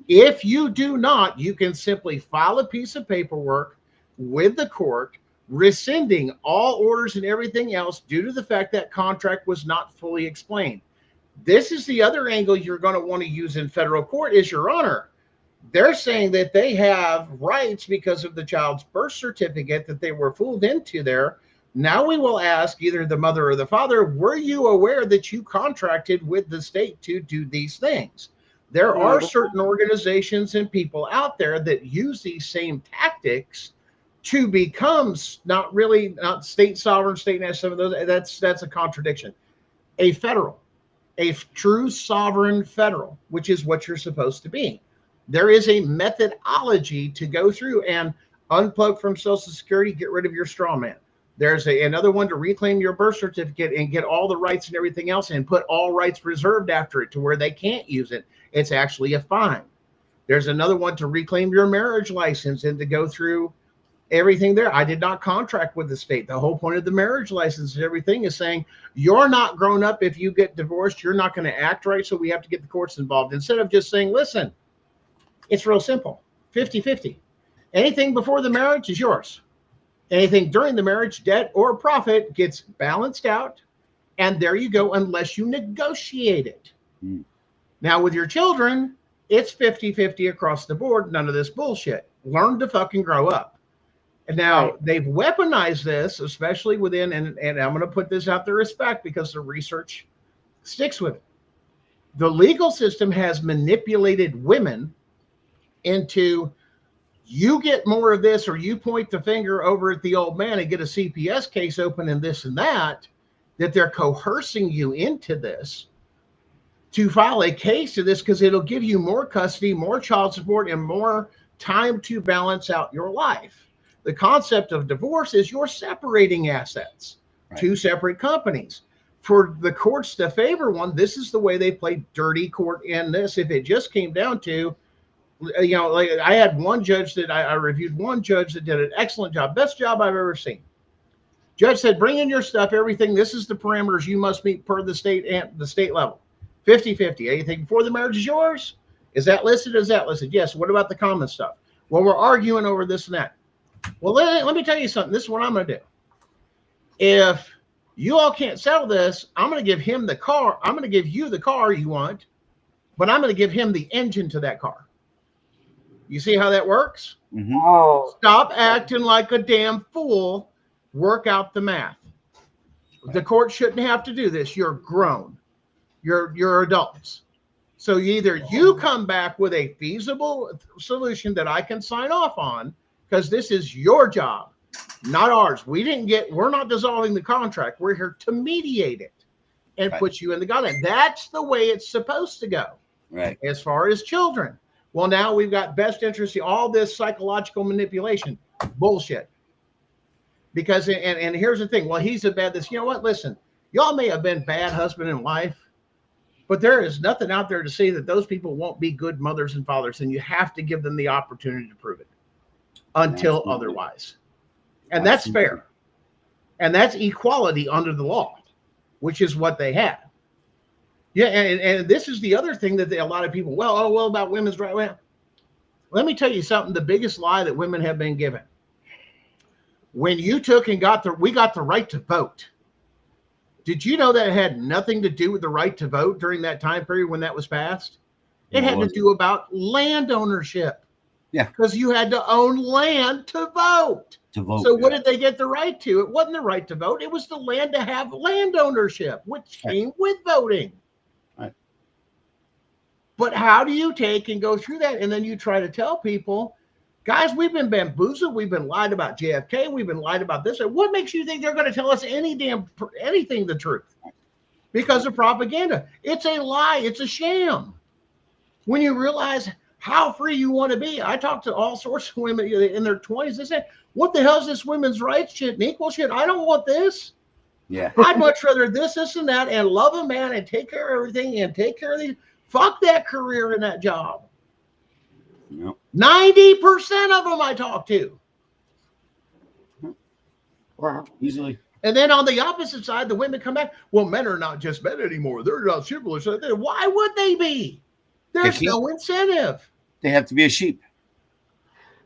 If you do not, you can simply file a piece of paperwork with the court rescinding all orders and everything else due to the fact that contract was not fully explained. This is the other angle you're going to want to use in federal court, is, Your Honor, they're saying that they have rights because of the child's birth certificate that they were fooled into there. Now we will ask either the mother or the father, were you aware that you contracted with the state to do these things? There are certain organizations and people out there that use these same tactics to become not state sovereign, state national, some of those. That's a contradiction. A true sovereign federal, which is what you're supposed to be. There is a methodology to go through and unplug from Social Security, get rid of your straw man. There's another one to reclaim your birth certificate and get all the rights and everything else and put all rights reserved after it to where they can't use it. It's actually a fine. There's another one to reclaim your marriage license and to go through everything there. I did not contract with the state. The whole point of the marriage license and everything is saying you're not grown up. If you get divorced, you're not going to act right. So we have to get the courts involved, instead of just saying, listen, it's real simple, 50-50. Anything before the marriage is yours. Anything during the marriage, debt or profit, gets balanced out. And there you go, unless you negotiate it. Now with your children, it's 50-50 across the board. None of this bullshit. Learn to fucking grow up. And now they've weaponized this, especially within, and I'm going to put this out there, respect, because the research sticks with it. The legal system has manipulated women into, you get more of this, or you point the finger over at the old man and get a CPS case open and this and that they're coercing you into this to file a case to this, because it'll give you more custody, more child support, and more time to balance out your life. The concept of divorce is you're separating assets, two separate companies. For the courts to favor one, this is the way they play dirty court in this. If it just came down to, like I had one judge that I reviewed, one judge that did an excellent job, best job I've ever seen. Judge said, bring in your stuff, everything. This is the parameters you must meet per the state and the state level. 50-50. Anything before the marriage is yours. Is that listed? Is that listed? Yes. What about the common stuff? Well, we're arguing over this and that. Well, let me tell you something. This is what I'm going to do. If you all can't settle this, I'm going to give him the car. I'm going to give you the car you want, but I'm going to give him the engine to that car. You see how that works? Mm-hmm. Oh. Stop acting like a damn fool. Work out the math. The court shouldn't have to do this. You're grown. You're adults. So either you come back with a feasible solution that I can sign off on, because this is your job, not ours. We're not dissolving the contract. We're here to mediate it. and puts you in the guideline. That's the way it's supposed to go. Right. As far as children. Well, now we've got best interest, all this psychological manipulation. Bullshit. Because, and here's the thing. Well, he's a bad this. You know what? Listen, y'all may have been bad husband and wife, but there is nothing out there to say that those people won't be good mothers and fathers, and you have to give them the opportunity to prove it until otherwise. And that's fair. And that's equality under the law, which is what they have. Yeah, and this is the other thing that a lot of people, well, about women's rights. Well, let me tell you something. The biggest lie that women have been given. When you took and we got the right to vote. Did you know that it had nothing to do with the right to vote during that time period when that was passed? It had to do about land ownership. Yeah. Because you had to own land to vote. So what did they get the right to? It wasn't the right to vote. It was the land to have land ownership, which came with voting. Right. But how do you take and go through that? And then you try to tell people, guys, we've been bamboozled. We've been lied about JFK. We've been lied about this. And what makes you think they're going to tell us anything the truth? Because of propaganda. It's a lie. It's a sham. When you realize how free you want to be. I talk to all sorts of women in their 20s. They say, what the hell is this women's rights shit and equal shit? I don't want this. Yeah. I'd much rather this and that and love a man and take care of everything and take care of these. Fuck that career and that job. Yep. 90% of them I talk to. Wow. Easily. And then on the opposite side, the women come back. Well, men are not just men anymore. They're not chivalrous. Why would they be? There's no incentive. They have to be a sheep.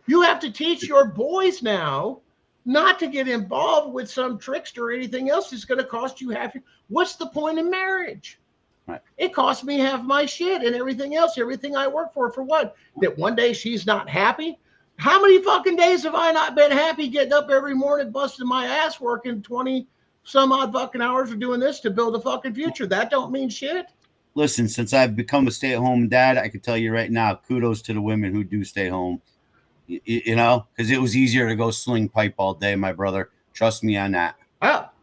You have to teach your boys now not to get involved with some trickster or anything else. It's going to cost you half. What's the point in marriage? Right. It cost me half my shit and everything else, everything I work for what? That one day she's not happy? How many fucking days have I not been happy getting up every morning, busting my ass, working 20 some odd fucking hours for doing this to build a fucking future? That don't mean shit. Listen, since I've become a stay-at-home dad, I can tell you right now, kudos to the women who do stay home. You know, because it was easier to go sling pipe all day, my brother. Trust me on that.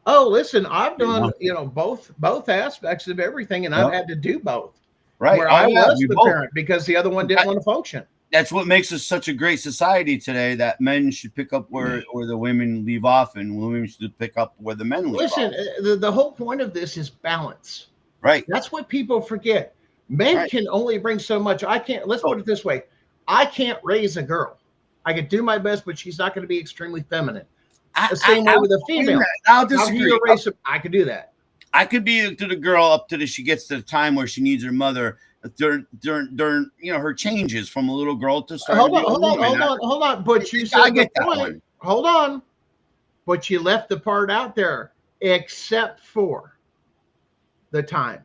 Oh, listen, I've done, both aspects of everything, and I've had to do both. Right. Where I was the parent because the other one didn't want to function. That's what makes us such a great society today, that men should pick up where the women leave off, and women should pick up where the men leave off. Listen, the whole point of this is balance. Right. That's what people forget. Men can only bring so much. Let's put it this way. I can't raise a girl. I could do my best, but she's not going to be extremely feminine. The same way with a female. I'll disagree. I could do that. I could be to the girl up to she gets to the time where she needs her mother during her changes from a little girl to start. Hold on. But you said the point. Hold on. But you left the part out there, except for the time.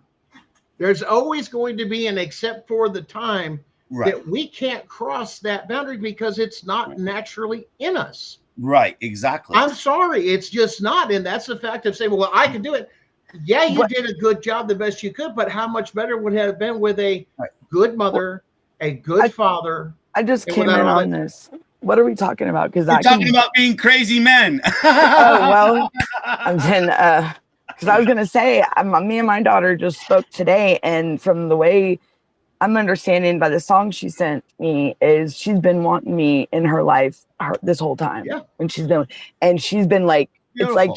There's always going to be an except for the time that we can't cross that boundary because it's not naturally in us. Right, exactly. I'm sorry, it's just not. And that's the fact of saying, well, I can do it. Yeah, you did a good job, the best you could, but how much better would it have been with a good mother, a good father? I just came in on this. What are we talking about? Because we're talking about being crazy men. Well, I'm saying, because I was going to say, me and my daughter just spoke today, and from the way I'm understanding by the song she sent me is she's been wanting me in her life this whole time. Yeah. And she's been like, Beautiful. It's like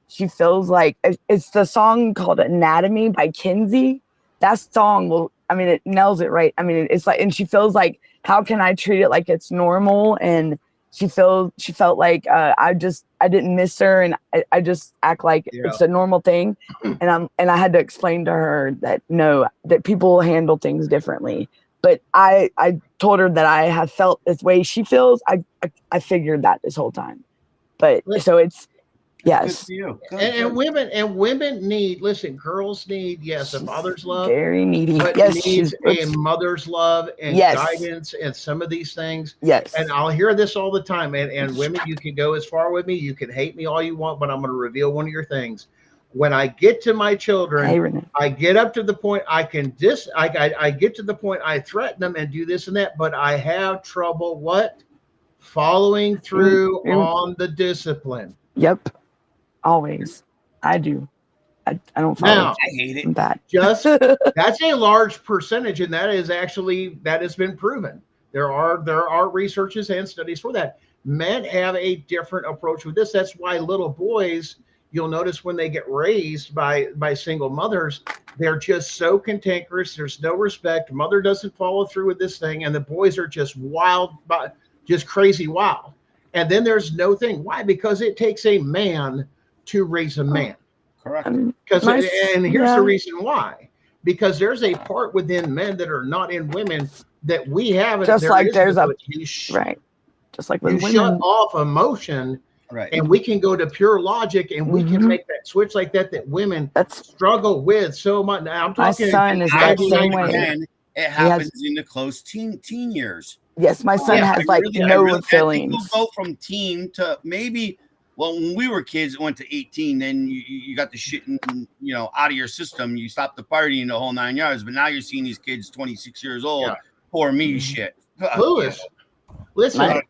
she feels like it's the song called Anatomy by Kinsey. That song it nails it right. I mean, it's like, and she feels like, how can I treat it like it's normal? And she felt like I didn't miss her, and I just act like it's a normal thing. And I had to explain to her that that people handle things differently. But I told her that I have felt this way she feels. I figured that this whole time. But so it's yes. Good for you. And women need, girls need, a mother's love. Very needy. But needs a mother's love and guidance and some of these things. Yes. And I'll hear this all the time. And women, you can go as far with me. You can hate me all you want, but I'm going to reveal one of your things. When I get to my children, I get up to the point I get to the point I threaten them and do this and that, but I have trouble following through on the discipline. Yep. Always. I do. I don't follow. Now, I hate it. That. just that's a large percentage, and that has been proven. There are researches and studies for that. Men have a different approach with this. That's why little boys, you'll notice when they get raised by single mothers, they're just so cantankerous. There's no respect. Mother doesn't follow through with this thing, and the boys are just wild, just crazy wild. And then there's no thing. Why? Because it takes a man to raise a man. Correct. Because and here's the reason why. Because there's a part within men that are not in women that we haven't. Just like there's a right. Just like with you women. shut off emotion, right? And we can go to pure logic, and we can make that switch like that women struggle with so much. Now I'm talking. My son is that same way. It happens in the close teen years. Yes, my son has like no feelings. People go from teen to maybe. Well, when we were kids, it went to 18. Then you got the shit, out of your system. You stopped the partying the whole 9 yards. But now you're seeing these kids, 26 years old, poor me shit. Lewis, listen,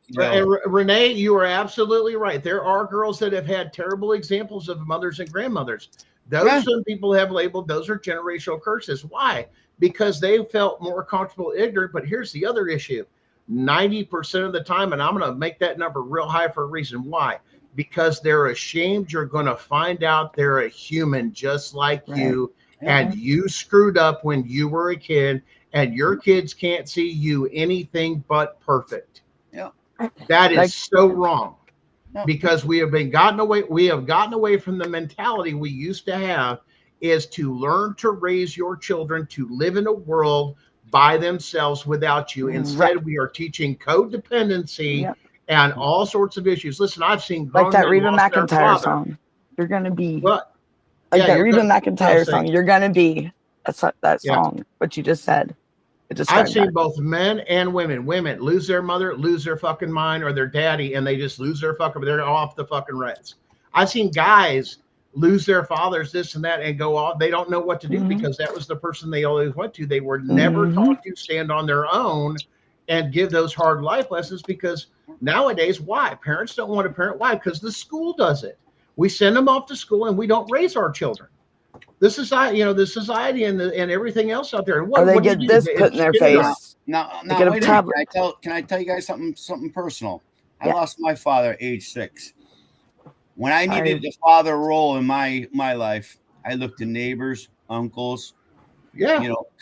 Renee, you are absolutely right. There are girls that have had terrible examples of mothers and grandmothers. Those some people have labeled those are generational curses. Why? Because they felt more comfortable ignorant. But here's the other issue: 90% of the time, and I'm going to make that number real high for a reason. Why? Because they're ashamed you're going to find out they're a human just like you, and you screwed up when you were a kid, and your kids can't see you anything but perfect. Yeah, that is so wrong. Because we have gotten away from the mentality we used to have, is to learn to raise your children to live in a world by themselves without you. Instead, we are teaching codependency. And all sorts of issues. Listen, I've seen like that Reba McEntire song. You're gonna be what? Like that Reba McEntire song. You're gonna be. That's that song. What you just said. I've seen both men and women. Women lose their mother, lose their fucking mind, or their daddy, and they just lose their fucking. They're off the fucking reds. I've seen guys lose their fathers, this and that, and go off. They don't know what to do because that was the person they always went to. They were never taught to stand on their own and give those hard life lessons, because nowadays, why? Parents don't want to parent. Why? Because the school does it. We send them off to school and we don't raise our children. The society, the society and everything else out there. Or they get this put in their face. Now wait a minute. Can I tell you guys something personal? I lost my father at age 6. When I needed the father role in my life, I looked at neighbors, uncles,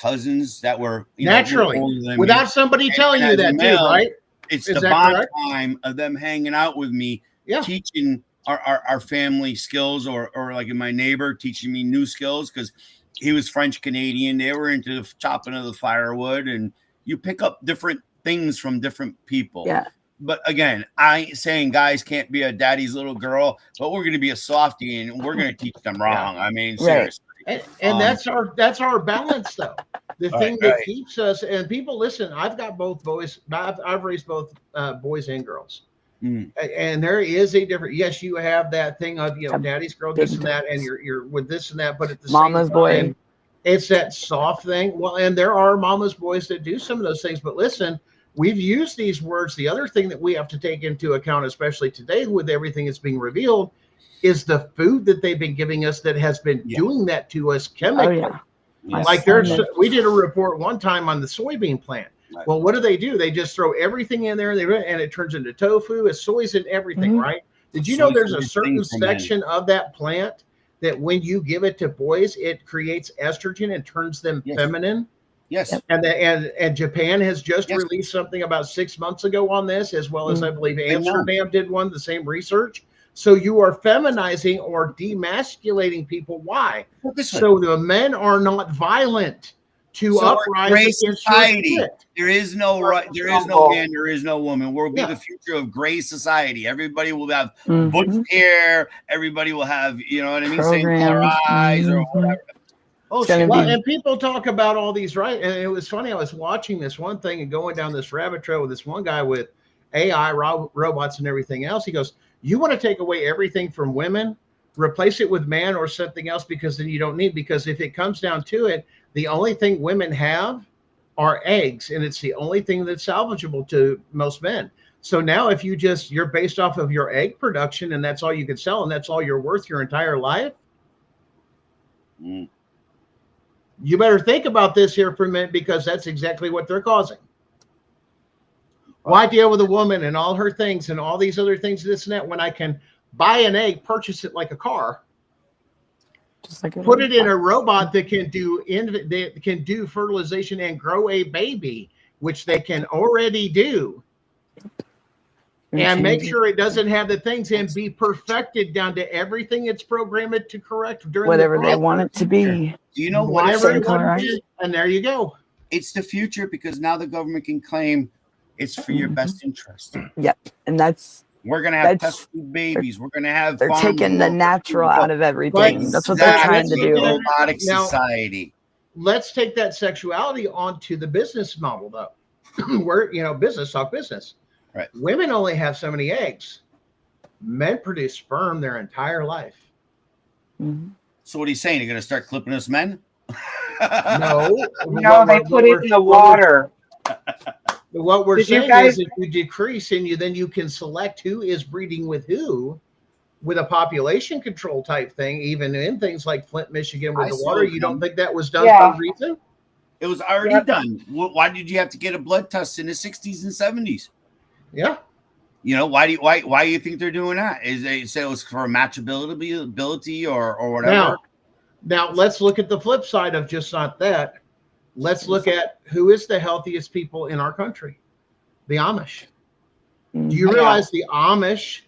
cousins that were naturally without somebody telling you that too, right? It's the bond time of them hanging out with me, teaching our family skills, or like my neighbor teaching me new skills, because he was French Canadian. They were into the chopping of the firewood, and you pick up different things from different people. Yeah. But again, I ain't saying guys can't be a daddy's little girl, but we're going to be a softie and we're going to teach them wrong. I mean, seriously. And that's our balance, though. The thing that keeps us, and people listen, I've got both boys. I've raised both boys and girls. And there is a different, yes, you have that thing of, daddy's girl, this and that, and you're with this and that, but at the mama's same time, boy, it's that soft thing. Well, and there are mama's boys that do some of those things, but listen, we've used these words. The other thing that we have to take into account, especially today with everything that's being revealed, is the food that they've been giving us that has been doing that to us chemically. Like we did a report one time on the soybean plant. Right. Well, what do? They just throw everything in there, and it turns into tofu, it's soys and everything, right? Did you know there's a certain section of that plant that when you give it to boys, it creates estrogen and turns them feminine? Yes. And Japan has just released something about 6 months ago on this, as well as I believe Amsterdam did one, the same research. So you are feminizing or demasculating people. Why? So the men are not violent to uprise against society. There is no right. There is no man. There is no woman. We'll be the future of gray society. Everybody will have butch hair. Everybody will have, what I mean, same color eyes or whatever. And people talk about all these, right? And it was funny. I was watching this one thing and going down this rabbit trail with this one guy with AI, robots, and everything else. He goes, "You want to take away everything from women, replace it with man or something else, because then you don't need. Because if it comes down to it, the only thing women have are eggs, and it's the only thing that's salvageable to most men. So now, if you're based off of your egg production, and that's all you can sell, and that's all you're worth your entire life." Mm. You better think about this here for a minute, because that's exactly what they're causing. Why deal with a woman and all her things and all these other things, this and that, when I can buy an egg, purchase it like a car, Just like put it in a robot that can do fertilization and grow a baby, which they can already do, and make sure it doesn't have the things, and be perfected down to everything it's programmed to correct during whatever they want it to be. Do you know whatever what? it want to be, and there you go. It's the future, because now the government can claim it's for your best interest. Yep, and We're gonna have test tube babies. We're gonna have. They're taking the natural out of everything. That's what they're trying to do. Robotic society. Let's take that sexuality onto the business model, though. Where, business talk business. Right. Women only have so many eggs. Men produce sperm their entire life. Mm-hmm. So what are you saying? You're gonna start clipping us men? No, they put it in the water. What we're saying is, if you decrease and then you can select who is breeding with who, with a population control type thing, even in things like Flint, Michigan, with the water. You don't think that was done for a reason? It was already done. Why did you have to get a blood test in the 60s and 70s? Yeah. Why do you think they're doing that? Is they say it was for matchability or whatever? Now let's look at the flip side of just not that. Let's look at who is the healthiest people in our country. The Amish. Do you realize the Amish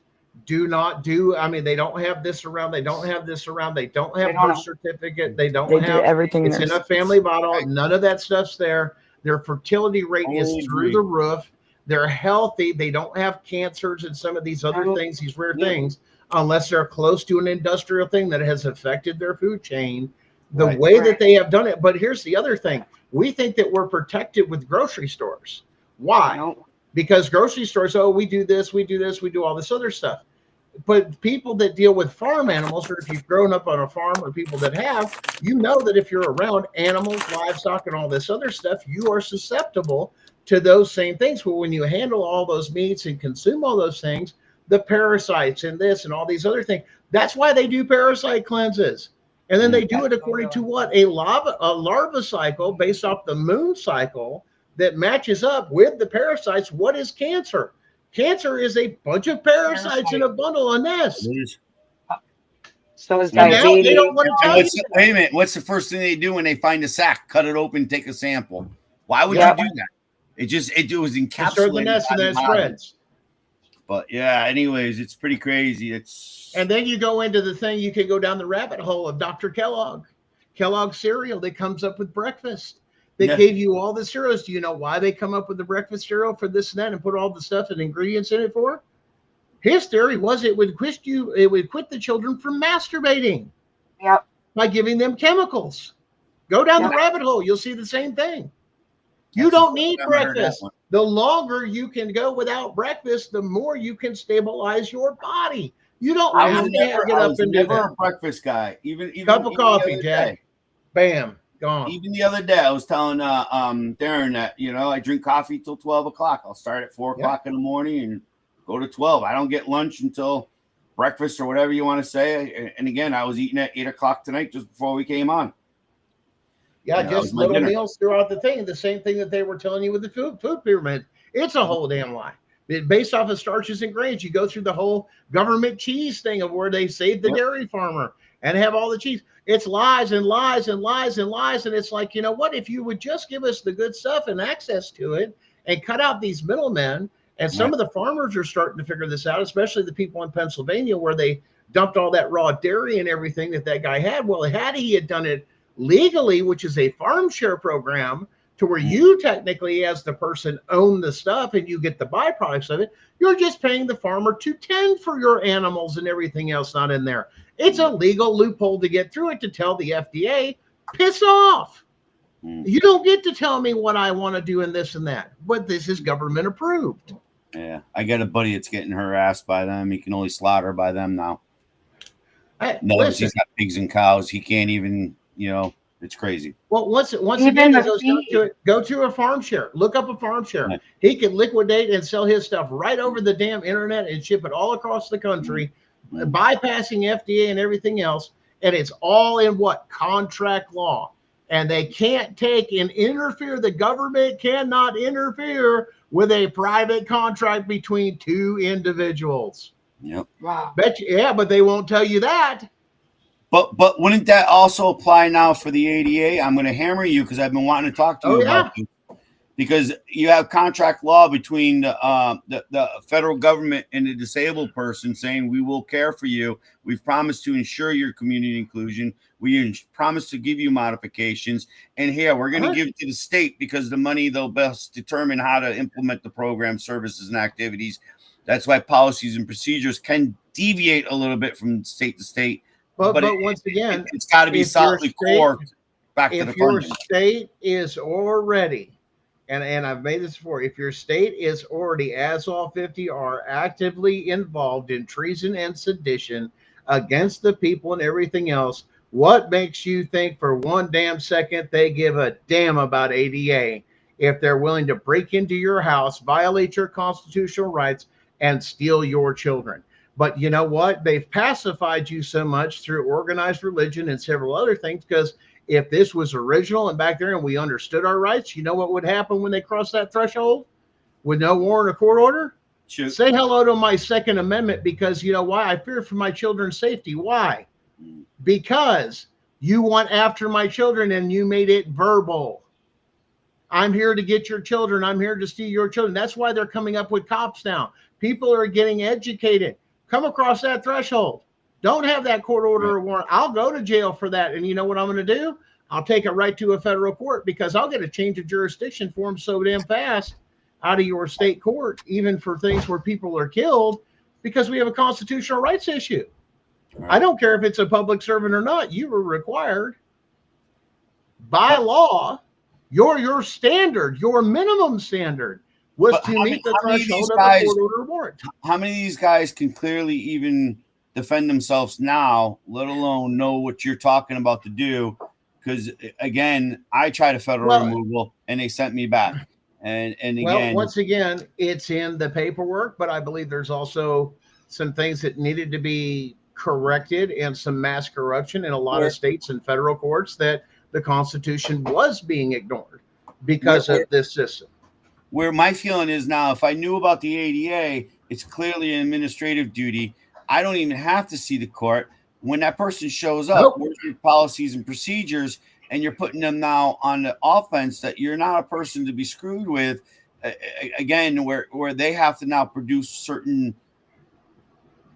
they don't have this around. They don't have this around. They don't have birth certificate. They don't have everything. It's in a family bottle. Right. None of that stuff's there. Their fertility rate is through the roof. They're healthy. They don't have cancers and some of these other things, these rare things, unless they're close to an industrial thing that has affected their food chain. The way that they have done it. But here's the other thing. We think that we're protected with grocery stores. Why? No. Because grocery stores, we do this, we do all this other stuff. But people that deal with farm animals, or if you've grown up on a farm, or people that have, that if you're around animals, livestock, and all this other stuff, you are susceptible to those same things. But when you handle all those meats and consume all those things, the parasites and this and all these other things, that's why they do parasite cleanses. And then they do it according to what? A larva cycle based off the moon cycle that matches up with the parasites. What is cancer? Cancer is a bunch of parasites in a bundle on this. So is diabetes. They don't want to tell you. Wait a minute. What's the first thing they do when they find a sack? Cut it open, take a sample. Why would you do that? It was encapsulated. Stir the nest and then it spreads. But anyways, it's pretty crazy. And then you go into the thing, you can go down the rabbit hole of Dr. Kellogg cereal that comes up with breakfast. They gave you all the cereals. Do you know why they come up with the breakfast cereal for this and that and put all the stuff and ingredients in it for? His theory was it would quit the children from masturbating. Yep. By giving them chemicals. Go down the rabbit hole, you'll see the same thing. You don't need breakfast. The longer you can go without breakfast, the more you can stabilize your body. You don't have to get up and do that. A breakfast guy. Even cup of coffee, Jack. Bam, gone. Even the other day, I was telling Darren that I drink coffee till 12 o'clock. I'll start at 4 o'clock in the morning and go to 12. I don't get lunch until breakfast or whatever you want to say. And again, I was eating at 8 o'clock tonight just before we came on. Yeah, just little meals throughout the thing. The same thing that they were telling you with the food pyramid. It's a whole damn lie. Based off of starches and grains, you go through the whole government cheese thing of where they save the dairy farmer and have all the cheese. It's lies and lies and lies and lies. And it's like, you know what? If you would just give us the good stuff and access to it and cut out these middlemen, and some of the farmers are starting to figure this out, especially the people in Pennsylvania where they dumped all that raw dairy and everything that guy had. Well, had he had done it legally, which is a farm share program, to where you technically as the person own the stuff and you get the byproducts of it, you're just paying the farmer to tend for your animals and everything else not in there. It's a legal loophole to get through it to tell the FDA, piss off. You don't get to tell me what I want to do in this and that, but this is government approved. Yeah, I got a buddy that's getting harassed by them. He can only slaughter by them now. He's got pigs and cows. He can't even, it's crazy. Well, once again, it goes go to a farm share. Look up a farm share. Yeah. He can liquidate and sell his stuff right over the damn internet and ship it all across the country, bypassing FDA and everything else. And it's all in what? Contract law. And they can't take and interfere. The government cannot interfere with a private contract between two individuals. Yep. Wow. Bet you, yeah, but they won't tell you that. But wouldn't that also apply now for the ADA? I'm going to hammer you because I've been wanting to talk to you about this. Because you have contract law between the federal government and the disabled person saying, we will care for you. We've promised to ensure your community inclusion. We promise to give you modifications. And here, we're going to give it to the state because the money, they'll best determine how to implement the program, services, and activities. That's why policies and procedures can deviate a little bit from state to state. But once again, it's got to be solidly core back to the if your funding. state is already, and I've made this before, if your state is already, as all 50 are, actively involved in treason and sedition against the people and everything else, what makes you think for one damn second they give a damn about ADA if they're willing to break into your house, violate your constitutional rights, and steal your children? But you know what? They've pacified you so much through organized religion and several other things, because if this was original and back there and we understood our rights, you know what would happen when they cross that threshold with no warrant or court order? Shoot. Say hello to my Second Amendment, because you know why? I fear for my children's safety. Why? Because you want after my children and you made it verbal. I'm here to get your children. I'm here to steal your children. That's why they're coming up with cops now. People are getting educated. Come across that threshold. Don't have that court order or warrant. I'll go to jail for that. And you know what I'm going to do? I'll take it right to a federal court, because I'll get a change of jurisdiction form so damn fast out of your state court, even for things where people are killed, because we have a constitutional rights issue. Right. I don't care if it's a public servant or not. You were required by law, your standard, your minimum standard was to meet the threshold of a court order warrant. How many of these guys can clearly even defend themselves now, let alone know what you're talking about to do? Because again, I tried a federal removal and they sent me back. And again, once again, it's in the paperwork, but I believe there's also some things that needed to be corrected and some mass corruption in a lot of states and federal courts, that the Constitution was being ignored because of this system. Where my feeling is now, if I knew about the ADA, it's clearly an administrative duty. I don't even have to see the court. When that person shows up, where's your policies and procedures, and you're putting them now on the offense that you're not a person to be screwed with, again, where they have to now produce certain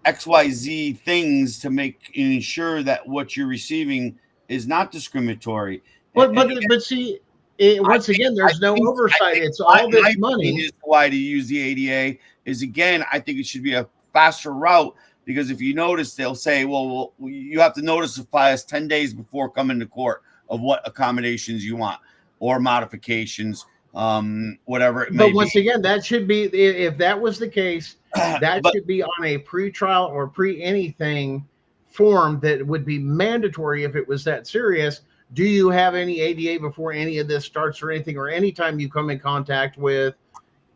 XYZ things to make and ensure that what you're receiving is not discriminatory. But see, once again, there's no oversight. It's all this money. Is why to use the ADA is, again, I think it should be a faster route, because if you notice, they'll say, well, you have to notify us 10 days before coming to court of what accommodations you want or modifications, whatever it may be. But once again, that should be, if that was the case, that should be on a pre-trial or pre-anything form that would be mandatory if it was that serious. Do you have any ADA before any of this starts or anything, or anytime you come in contact with,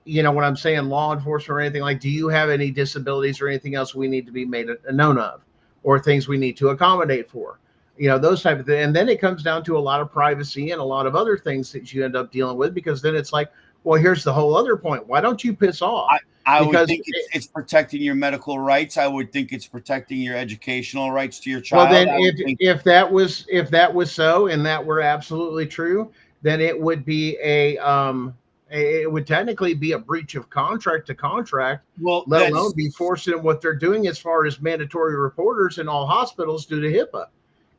you know what I'm saying, law enforcement or anything, like, do you have any disabilities or anything else we need to be made known of, or things we need to accommodate for, you know, those type of things. And then it comes down to a lot of privacy and a lot of other things that you end up dealing with, because then it's like, well, here's the whole other point. Why don't you piss off? I would think it's protecting your medical rights. I would think it's protecting your educational rights to your child. Well, then if that was so, and that were absolutely true, then it would be it would technically be a breach of contract to contract, let alone be forcing what they're doing as far as mandatory reporters in all hospitals due to HIPAA.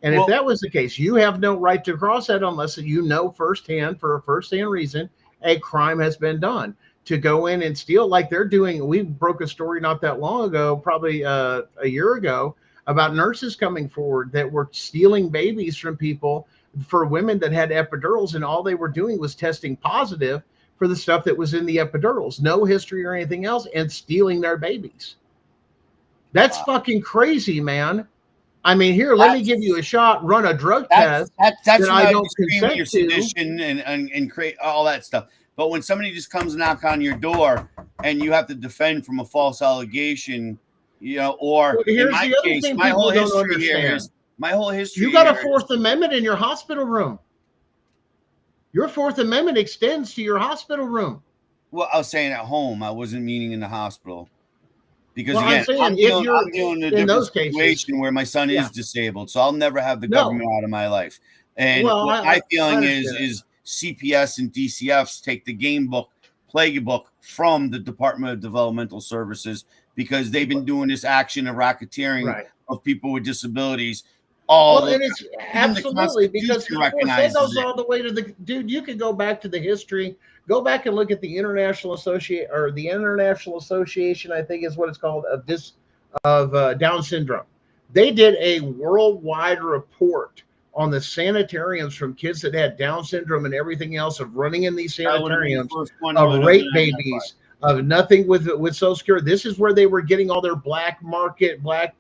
And if that was the case, you have no right to cross that unless you know firsthand, for a firsthand reason, a crime has been done. To go in and steal like they're doing. We broke a story not that long ago, probably a year ago, about nurses coming forward that were stealing babies from people for women that had epidurals, and all they were doing was testing positive for the stuff that was in the epidurals, no history or anything else, and stealing their babies. That's fucking crazy, man. I mean, here, let me give you a shot, run a drug test. That's that I don't consent your sedition and create all that stuff. But when somebody just comes and knock on your door and you have to defend from a false allegation, you know, or in my case, my whole history here is My whole history. You got a here Fourth Amendment in your hospital room. Your Fourth Amendment extends to your hospital room. Well, I was saying at home. I wasn't meaning in the hospital. Because Well, again, I'm saying I'm if you're dealing in a in different those cases, situation where my son is disabled, so I'll never have the government out of my life. And Well, what my feeling I is CPS and DCFs take the game book, playbook from the Department of Developmental Services because they've been doing this action of racketeering of people with disabilities. And it's absolutely because of course that goes it. all the way to the dude. You could go back to the history, go back and look at the International Association, I think is what it's called, of Down syndrome. They did a worldwide report on the sanitariums from kids that had Down syndrome and everything else of running in these sanitariums, of rape babies, of nothing with Social Security. This is where they were getting all their black market, back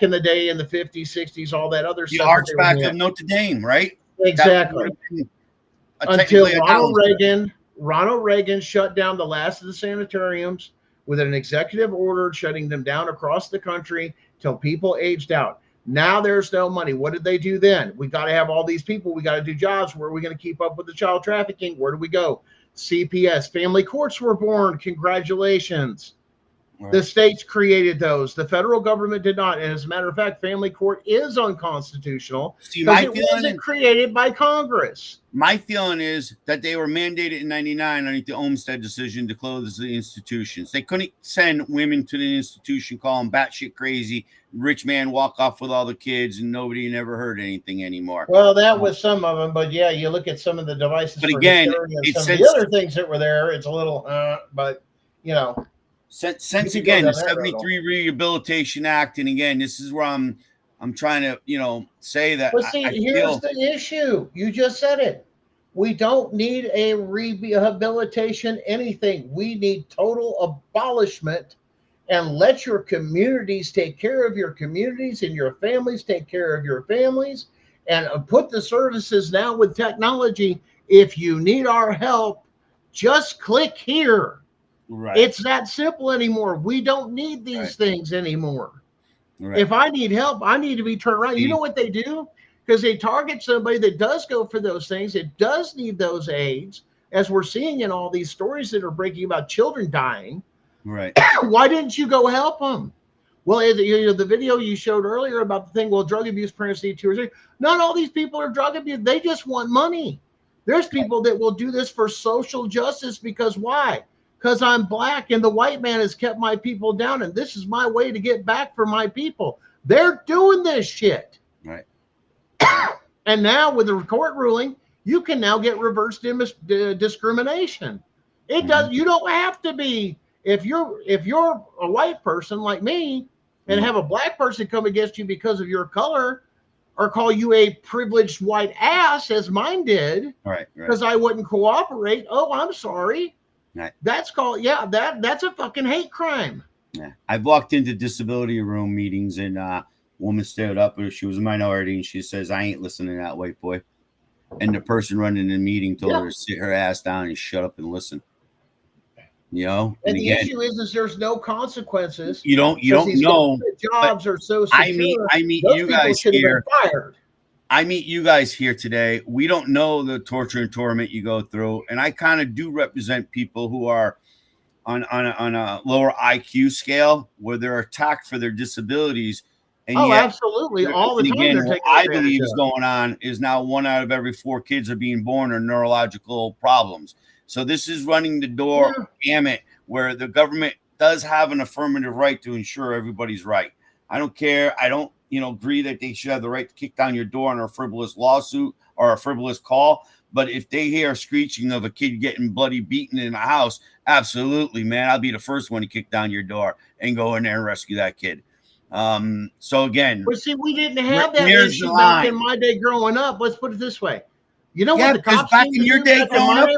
in the day in the 50s, 60s, all that other stuff. The Archback of Notre Dame, right? Exactly. Until Ronald Reagan shut down the last of the sanitariums with an executive order shutting them down across the country till people aged out. Now there's no money. What did they do then? We got to have all these people. We got to do jobs. Where are we going to keep up with the child trafficking? Where do we go? CPS. Family courts were born. Congratulations. Right. The states created those. The federal government did not. And as a matter of fact, family court is unconstitutional because it wasn't created by Congress. My feeling is that they were mandated in 99 underneath the Olmstead decision to close the institutions. They couldn't send women to the institution, call them batshit crazy, rich man walk off with all the kids, and nobody never heard anything anymore. Well, that was some of them, but yeah, you look at some of the devices. But again, some of the other things that were there, it's a little, but you know. Since again, the 73 Rehabilitation Act, and again, this is where I'm trying to, say that. But see, here's the issue. You just said it. We don't need a rehabilitation anything. We need total abolishment and let your communities take care of your communities and your families take care of your families and put the services now with technology. If you need our help, just click here. Right. It's that simple anymore. We don't need these things anymore. Right. If I need help, I need to be turned around. You know what they do? Because they target somebody that does go for those things. It does need those aids, as we're seeing in all these stories that are breaking about children dying. Right. Why didn't you go help them? Well, the video you showed earlier about the thing, well, drug abuse parents need 2 or 3. Not all these people are drug abuse. They just want money. There's people that will do this for social justice because why? Because I'm black and the white man has kept my people down, and this is my way to get back for my people. They're doing this shit. Right. And now with the court ruling, you can now get reverse discrimination. It does. You don't have to be, if you're a white person like me and have a black person come against you because of your color or call you a privileged white ass as mine did, right, because I wouldn't cooperate. Oh, I'm sorry. Right. That's called, that's a fucking hate crime. Yeah. I've walked into disability room meetings and a woman stood up, she was a minority, and she says, I ain't listening to that white boy. And the person running the meeting told her to sit her ass down and shut up and listen. And the again, issue is there's no consequences. You don't know. Jobs are so secure. I meet you guys here. I meet you guys here today. We don't know the torture and torment you go through. And I kind of do represent people who are on a lower IQ scale where they're attacked for their disabilities. And absolutely. All the time. Again, what I believe is going on is now 1 out of every 4 kids are being born with neurological problems. So this is running the door gamut where the government does have an affirmative right to ensure everybody's right. I don't care. I don't agree that they should have the right to kick down your door on a frivolous lawsuit or a frivolous call. But if they hear screeching of a kid getting bloody beaten in a house, absolutely, man, I'll be the first one to kick down your door and go in there and rescue that kid. So again, but see, we didn't have that issue back in my day growing up. Let's put it this way. You know what the cops back in your day growing up,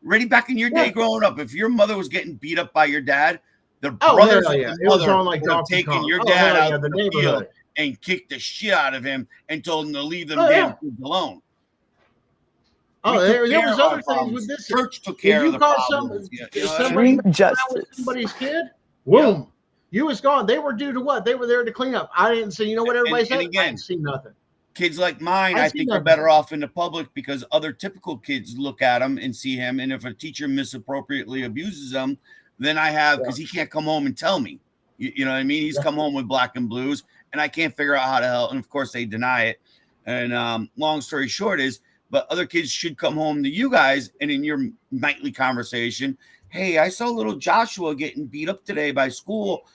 ready back in your day growing up, if your mother was getting beat up by your dad, the brothers of the mother would have taken your dad out of the field and kicked the shit out of him and told him to leave them damn kids alone. There was other things with this. Church took care of the problems. Somebody's kid, boom. You was gone. They were due to what? They were there to clean up. I didn't see. You know what everybody said? again, I didn't see nothing. Kids like mine, I think, are better off in the public because other typical kids look at him and see him. And if a teacher misappropriately abuses them, then I have, because he can't come home and tell me. You know what I mean? He's come home with black and blues, and I can't figure out how to help. And of course, they deny it. And long story short is, but other kids should come home to you guys and in your nightly conversation, hey, I saw little Joshua getting beat up today by school.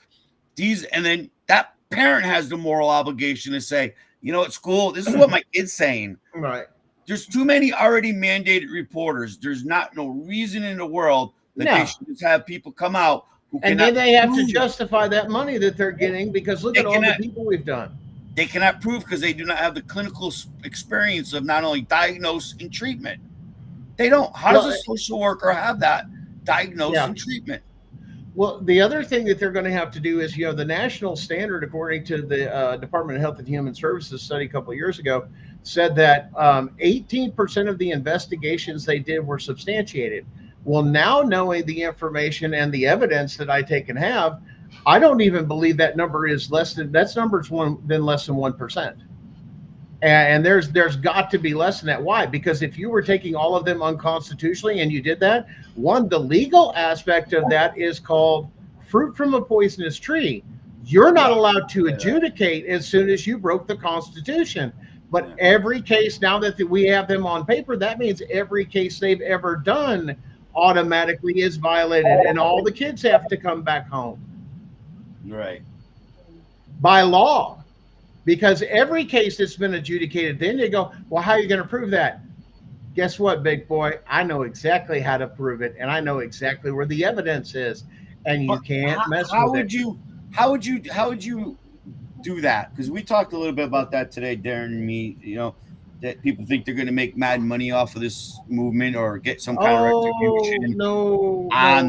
And then that parent has the moral obligation to say, you know, at school, this is what my kid's saying. Right. There's too many already mandated reporters. There's no reason in the world that they should just have people come out who and then they have to justify that money that they're getting because look at all the people we've done. They cannot prove because they do not have the clinical experience of not only diagnose and treatment. They don't. How does a social worker have that diagnose and treatment? Well, the other thing that they're going to have to do is, you know, the national standard, according to the Department of Health and Human Services study a couple of years ago, said that 18% of the investigations they did were substantiated. Well, now knowing the information and the evidence that I take and have, I don't even believe that number is less than 1%. And there's got to be less than that. Why? Because if you were taking all of them unconstitutionally and you did that, the legal aspect of that is called fruit from a poisonous tree. You're not allowed to adjudicate as soon as you broke the Constitution. But every case now that we have them on paper, that means every case they've ever done automatically is violated, and all the kids have to come back home. Right. By law. Because every case that's been adjudicated, then you go, well, how are you going to prove that? Guess what, big boy? I know exactly how to prove it, and I know exactly where the evidence is, and you can't mess with it. How would you do that? Because we talked a little bit about that today, Darren and me. You know, that people think they're going to make mad money off of this movement or get some kind of retribution. I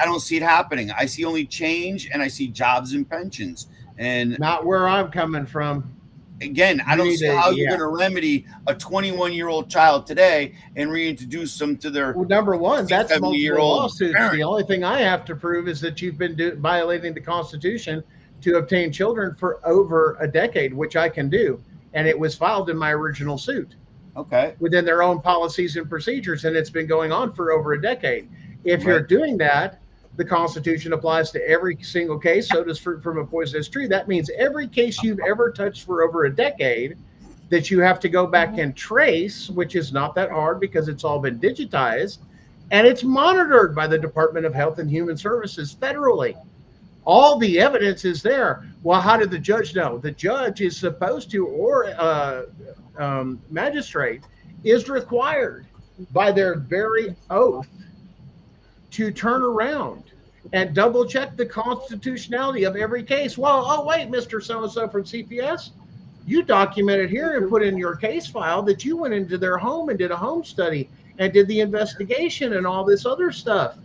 don't see it happening. I see only change, and I see jobs and pensions. And not where I'm coming from. Again, I don't see how you're going to remedy a 21-year-old child today and reintroduce them to their number one. That's multiple lawsuits. Parent. The only thing I have to prove is that you've been violating the Constitution to obtain children for over a decade, which I can do, and it was filed in my original suit. Okay. Within their own policies and procedures, and it's been going on for over a decade. If you're doing that, the Constitution applies to every single case. So does fruit from a poisonous tree. That means every case you've ever touched for over a decade that you have to go back and trace, which is not that hard because it's all been digitized, and it's monitored by the Department of Health and Human Services federally. All the evidence is there. Well, how did the judge know? The judge is supposed to, or magistrate is required by their very oath to turn around and double check the constitutionality of every case. Well, oh wait, Mr. So-and-so from CPS, you documented here and put in your case file that you went into their home and did a home study and did the investigation and all this other stuff.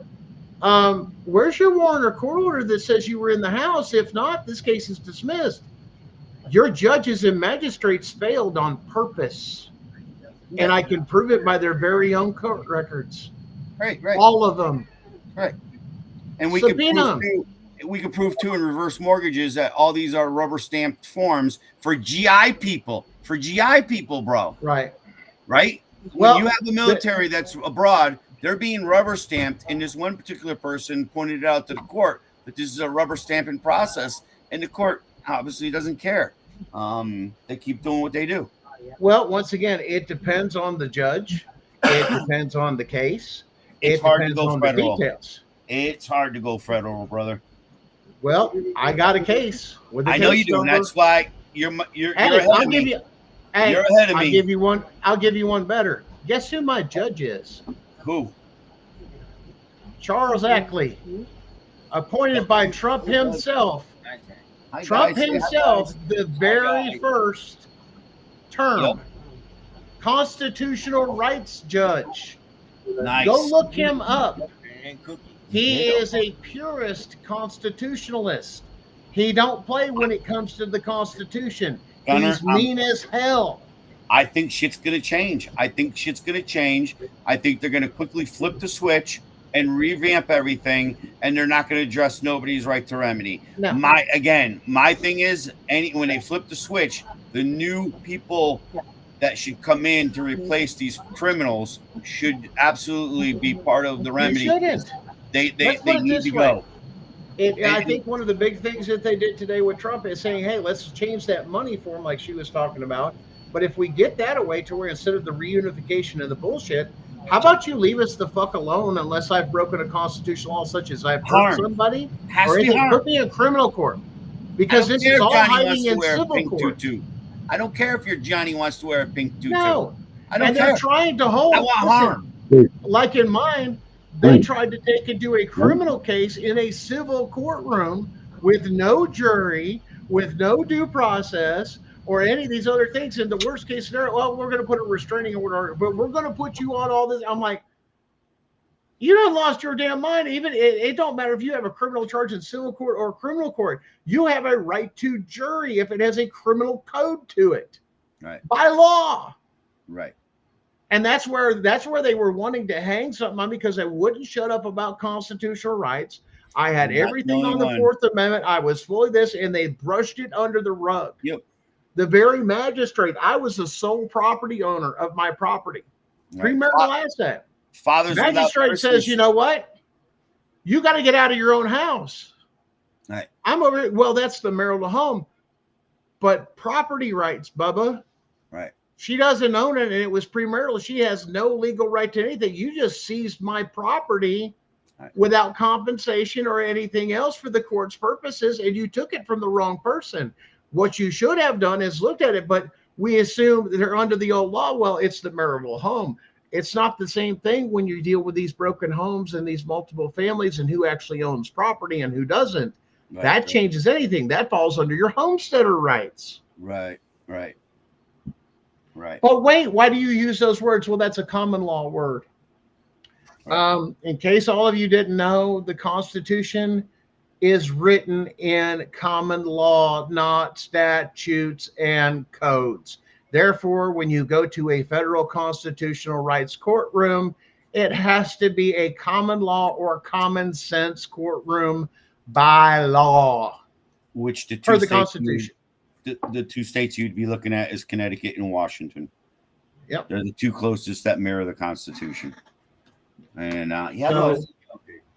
Where's your warrant or court order that says you were in the house? If not, this case is dismissed. Your judges and magistrates failed on purpose. And I can prove it by their very own court records. Right. All of them. Right. And we could prove too in reverse mortgages that all these are rubber stamped forms for GI people. Bro. Right. Right? Well, when you have the military that's abroad, they're being rubber stamped, and this one particular person pointed it out to the court that this is a rubber stamping process, and the court obviously doesn't care. They keep doing what they do. Well, once again, it depends on the judge. It depends on the case. It's hard to go federal. Details. It's hard to go federal, brother. Well, I got a case. I know you do. And that's why you're ahead of me. You're ahead of me. I'll give you one better. Guess who my judge is? Who? Charles Ackley, appointed by Trump himself. Hi, Trump guys. himself, the very first term, constitutional rights judge. Nice. Go look him up. He is a purist constitutionalist. He don't play when it comes to the Constitution. Gunner, he's mean as hell. I think shit's going to change. I think they're going to quickly flip the switch and revamp everything, and they're not going to address nobody's right to remedy. No. My thing is, when they flip the switch, the new people that should come in to replace these criminals should absolutely be part of the remedy. You shouldn't. They Let's put it need this to way. go. I think one of the big things that they did today with Trump is saying, hey, let's change that money form like she was talking about. But if we get that away to where instead of the reunification of the bullshit, how about you leave us the fuck alone unless I've broken a constitutional law such as I've hurt somebody or anything, put me in criminal court. Because this is all hiding in civil court. Tutu. I don't care if your Johnny wants to wear a pink tutu. No. I don't care. They're trying to hold. I want harm. Like in mine, they tried to take and do a criminal case in a civil courtroom with no jury, with no due process, or any of these other things. In the worst case scenario, well, we're going to put a restraining order, but we're going to put you on all this. I'm like, you done lost your damn mind. Even it don't matter if you have a criminal charge in civil court or criminal court. You have a right to jury if it has a criminal code to it, right? By law, right. And that's where they were wanting to hang something on because I wouldn't shut up about constitutional rights. I had everything on the Fourth Amendment. I was fully this, and they brushed it under the rug. Yep. The very magistrate, I was the sole property owner of my property. Right. Premarital asset. Fathers magistrate says, you know what? You got to get out of your own house. Right. I'm over here. Well, that's the marital home. But property rights, Bubba. Right. She doesn't own it, and it was premarital. She has no legal right to anything. You just seized my property without compensation or anything else for the court's purposes, and you took it from the wrong person. What you should have done is looked at it, but we assume that they're under the old law. Well, it's the marital home. It's not the same thing when you deal with these broken homes and these multiple families and who actually owns property and who doesn't. Right, that changes anything. That falls under your homesteader rights. Right, right. Right. But wait, why do you use those words? Well, that's a common law word. Right. In case all of you didn't know, the Constitution is written in common law, not statutes and codes. Therefore, when you go to a federal constitutional rights courtroom, it has to be a common law or common sense courtroom by law. Which for the Constitution. The two states you'd be looking at is Connecticut and Washington. Yep. They're the two closest that mirror the Constitution. And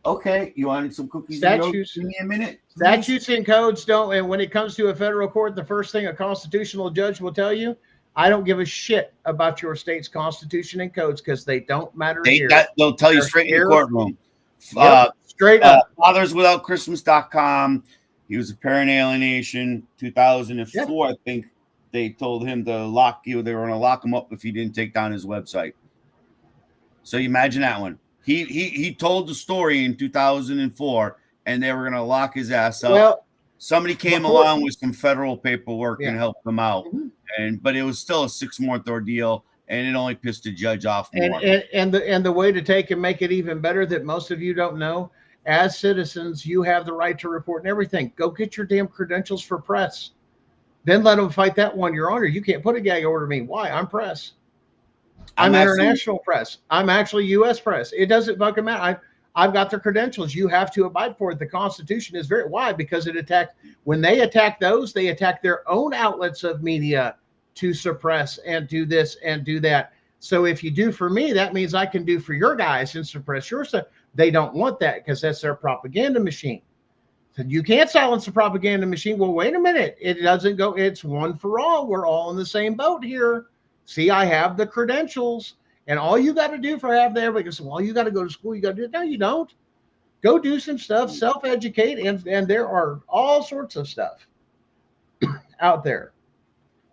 okay. You wanted some cookies? Statutes. Give me a minute. Statutes and codes don't. And when it comes to a federal court, the first thing a constitutional judge will tell you, I don't give a shit about your state's constitution and codes because they don't matter here. They'll tell you straight in the courtroom. Straight up. FathersWithoutChristmas.com. He was a parent alienation. 2004, I think they told him to lock you. They were going to lock him up if he didn't take down his website. So you imagine that one. He told the story in 2004, and they were going to lock his ass up. Well, somebody came along with some federal paperwork and helped him out, but it was still a 6-month ordeal, and it only pissed the judge off more. And the way to take and make it even better that most of you don't know. As citizens, you have the right to report and everything. Go get your damn credentials for press. Then let them fight that one, Your Honor. You can't put a gag order me. Why? I'm press. I'm international press. I'm actually U.S. press. It doesn't fucking matter. I've got their credentials. You have to abide for it. The Constitution is why? Because it attacked, when they attack those, they attack their own outlets of media to suppress and do this and do that. So if you do for me, that means I can do for your guys and suppress your stuff. They don't want that because that's their propaganda machine. So you can't silence the propaganda machine. Well, wait a minute. It doesn't go. It's one for all. We're all in the same boat here. See, I have the credentials. And all you got to do for half the everybody goes, well, you got to go to school. You got to do it. No, you don't. Go do some stuff, self-educate. And there are all sorts of stuff out there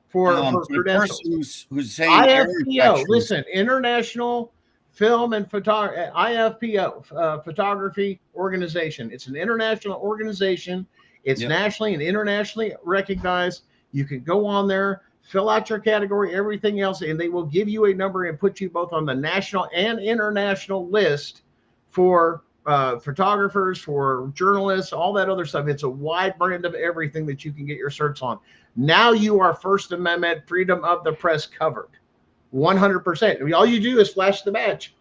for credentials. Who's saying IFPO, listen, International Film and Photography, IFPO, Photography Organization. It's an international organization. It's nationally and internationally recognized. You can go on there, fill out your category, everything else, and they will give you a number and put you both on the national and international list for photographers, for journalists, all that other stuff. It's a wide brand of everything that you can get your certs on. Now you are First Amendment freedom of the press covered. 100%. All you do is flash the badge.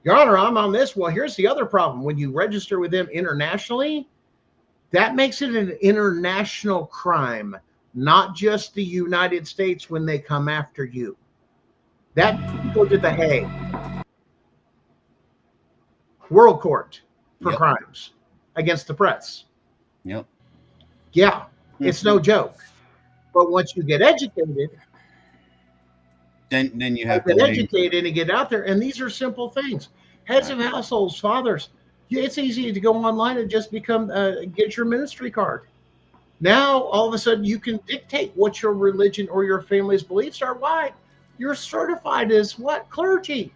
Your Honor, I'm on this. Well, here's the other problem. When you register with them internationally, that makes it an international crime, not just the United States when they come after you. That go to the Hague. World Court for crimes against the press. Yep. Yeah, it's no joke. But once you get educated, then you have to to get educated and get out there. And these are simple things. Heads of households, fathers. It's easy to go online and just become get your ministry card. Now all of a sudden you can dictate what your religion or your family's beliefs are. Why? You're certified as what? Clergy.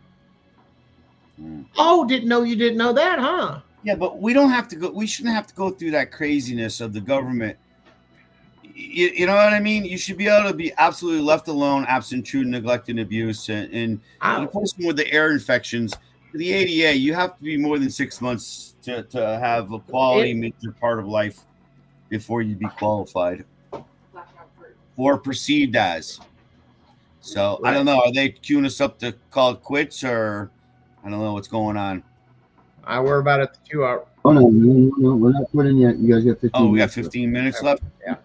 Oh, didn't know you didn't know that, huh? Yeah, but we don't have to go. We shouldn't have to go through that craziness of the government. You know what I mean? You should be able to be absolutely left alone, absent true neglect and abuse. And the person with the air infections, the ADA, you have to be more than 6 months to have a quality major part of life before you be qualified or perceived as. So I don't know. Are they queuing us up to call it quits, or I don't know what's going on? We're about at the 2 hour. Oh no, we're not quitting yet. You guys got 15. Oh, we got 15 minutes left. Yeah.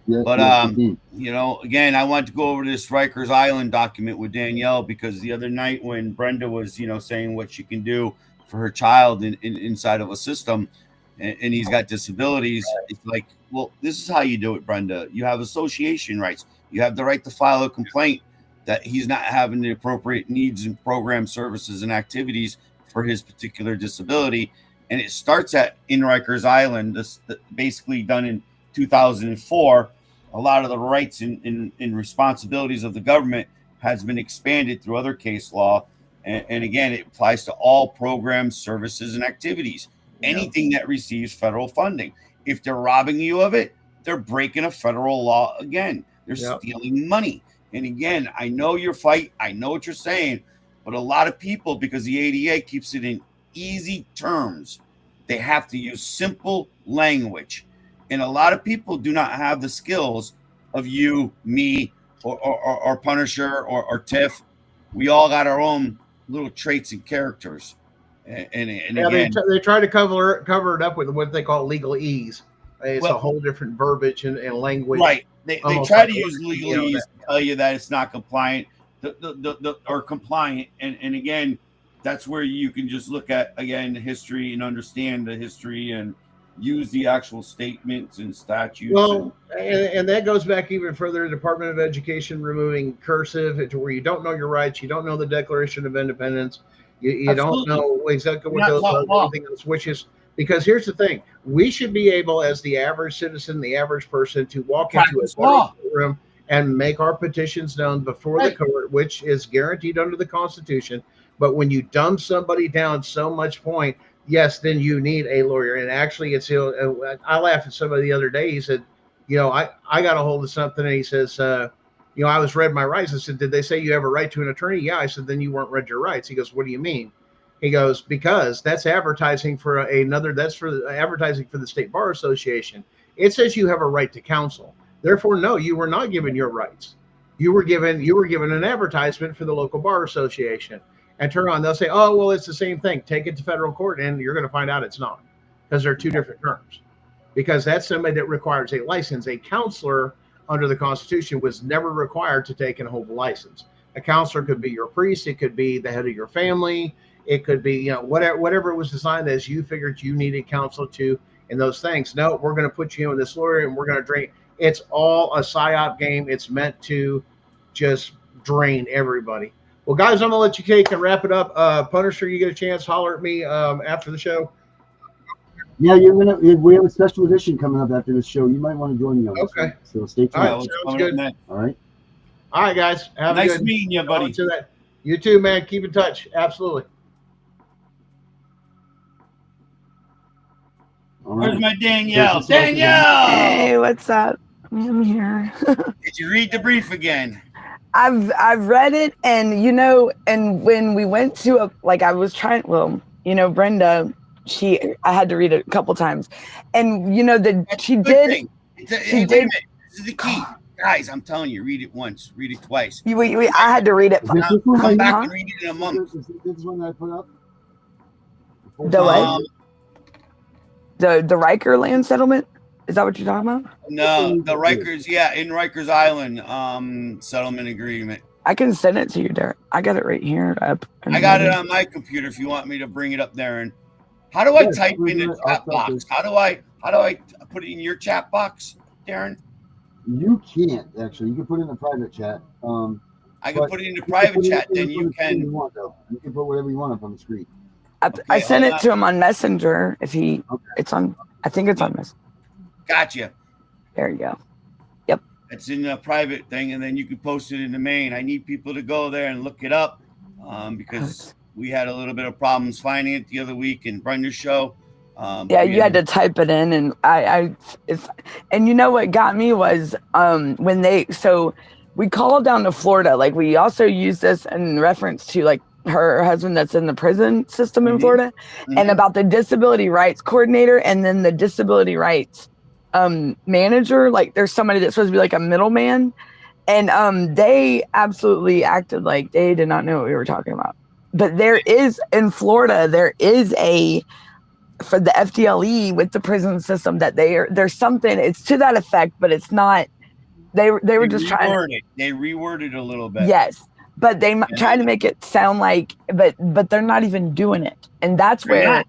But you know, again, I wanted to go over this Rikers Island document with Danielle because the other night when Brenda was, saying what she can do for her child inside of a system, and he's got disabilities, it's like, well, this is how you do it, Brenda. You have association rights. You have the right to file a complaint that he's not having the appropriate needs and program services and activities for his particular disability. And it starts in Rikers Island, this basically done in 2004. A lot of the rights and responsibilities of the government has been expanded through other case law. And again, it applies to all programs, services, and activities. Anything that receives federal funding. If they're robbing you of it, they're breaking a federal law again. They're stealing money. And again, I know your fight. I know what you're saying. But a lot of people, because the ADA keeps it in easy terms, they have to use simple language. And a lot of people do not have the skills of you, me, or Punisher, or Tiff. We all got our own little traits and characters. And again, they try to cover it up with what they call legalese. It's a whole different verbiage and language. Right. They try to use legalese to tell you that it's not compliant or compliant. And again, that's where you can just look at, again, the history and understand the history and use the actual statements and statutes. Well, and that goes back even further. Department of Education removing cursive to where you don't know your rights. You don't know the Declaration of Independence. You don't know exactly what those are, anything else, which is because here's the thing. We should be able, as the average citizen, the average person, to walk into a courtroom and make our petitions known before the court, which is guaranteed under the Constitution. But when you dumb somebody down so much point, yes, then you need a lawyer. And actually, I laughed at somebody the other day. He said, I got a hold of something, and he says, I was read my rights. I said, did they say you have a right to an attorney? Yeah. I said, then you weren't read your rights. He goes, what do you mean? He goes, because that's advertising for advertising for the State Bar Association. It says you have a right to counsel. Therefore, no, you were not given your rights. You were given an advertisement for the local bar association. And turn on, they'll say, oh, well, it's the same thing. Take it to federal court, and you're going to find out it's not, because they're two different terms. Because that's somebody that requires a license. A counselor under the Constitution was never required to take and hold a license. A counselor could be your priest. It could be the head of your family. It could be, whatever it was designed as. You figured you needed counsel to, and those things. No, we're going to put you in this lawyer, and we're going to drain. It's all a psyop game. It's meant to just drain everybody. Well, guys, I'm going to let you take and wrap it up. Punisher, you get a chance, holler at me after the show. Yeah, we have a special edition coming up after this show. You might want to join me on this one. So stay tuned. All right, sounds good. All right. All right, guys. Have nice a good meeting you, buddy. You too, man. Keep in touch. Absolutely. All right. Where's my Danielle? Danielle! Hey, what's up? I'm here. Did you read the brief again? I've read it, and and when we went to I was trying, Brenda, I had to read it a couple times, and she did. Wait a minute. This is the key, guys. I'm telling you, read it once, read it twice. I had to read it. Come back and read it in a month. Is this one that I put up? The what? Um, The Riker land settlement? Is that what you're talking about? no, the Rikers, in Rikers Island settlement agreement. I can send it to you, Derek. I got it right here. I got it on my computer if you want me to bring it up there. And how do I type in the chat box? How do I put it in your chat box, Darren? You can't actually. You can put it in a private chat. I can put it in the private chat. Then you can. You can put whatever you want up on the screen. I sent it to him on Messenger. If he, it's on. I think it's on Messenger. Gotcha. There you go. Yep. It's in a private thing, and then you can post it in the main. I need people to go there and look it up because we had a little bit of problems finding it the other week in Brenda's show. You had to type it in, and and you know what got me was when we called down to Florida. Like, we also use this in reference to like her husband that's in the prison system in Florida, and about the disability rights coordinator, and then the disability rights manager. Like, there's somebody that's supposed to be like a middleman, and they absolutely acted like they did not know what we were talking about. But there is, in Florida, there is for the FDLE with the prison system, that there's something, it's to that effect, but it's not. They were just trying to, they reworded a little bit. Yes, but they try to make it sound like, but they're not even doing it, and that's where.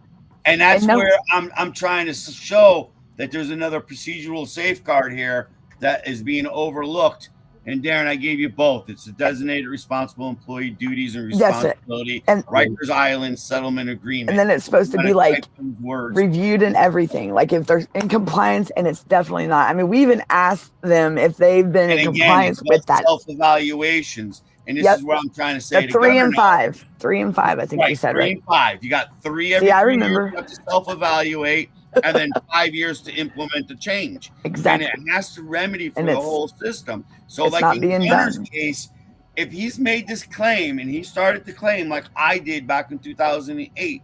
And that's where I'm trying to show that there's another procedural safeguard here that is being overlooked. And Darren, I gave you both. It's the designated responsible employee duties and responsibility, and Rikers Island settlement agreement. And then it's supposed to be like reviewed and everything, like if they're in compliance, and it's definitely not. I mean, we even asked them if they've been in compliance with that. Self-evaluations. And this is what I'm trying to say. 3 and 5. 3 and 5, I think you said, right? 3 and 5. You got 3 every 3 years you have to self-evaluate, and then 5 years to implement the change. Exactly. And it has to remedy for the whole system. So like in Gunner's case, if he's made this claim and he started to claim like I did back in 2008,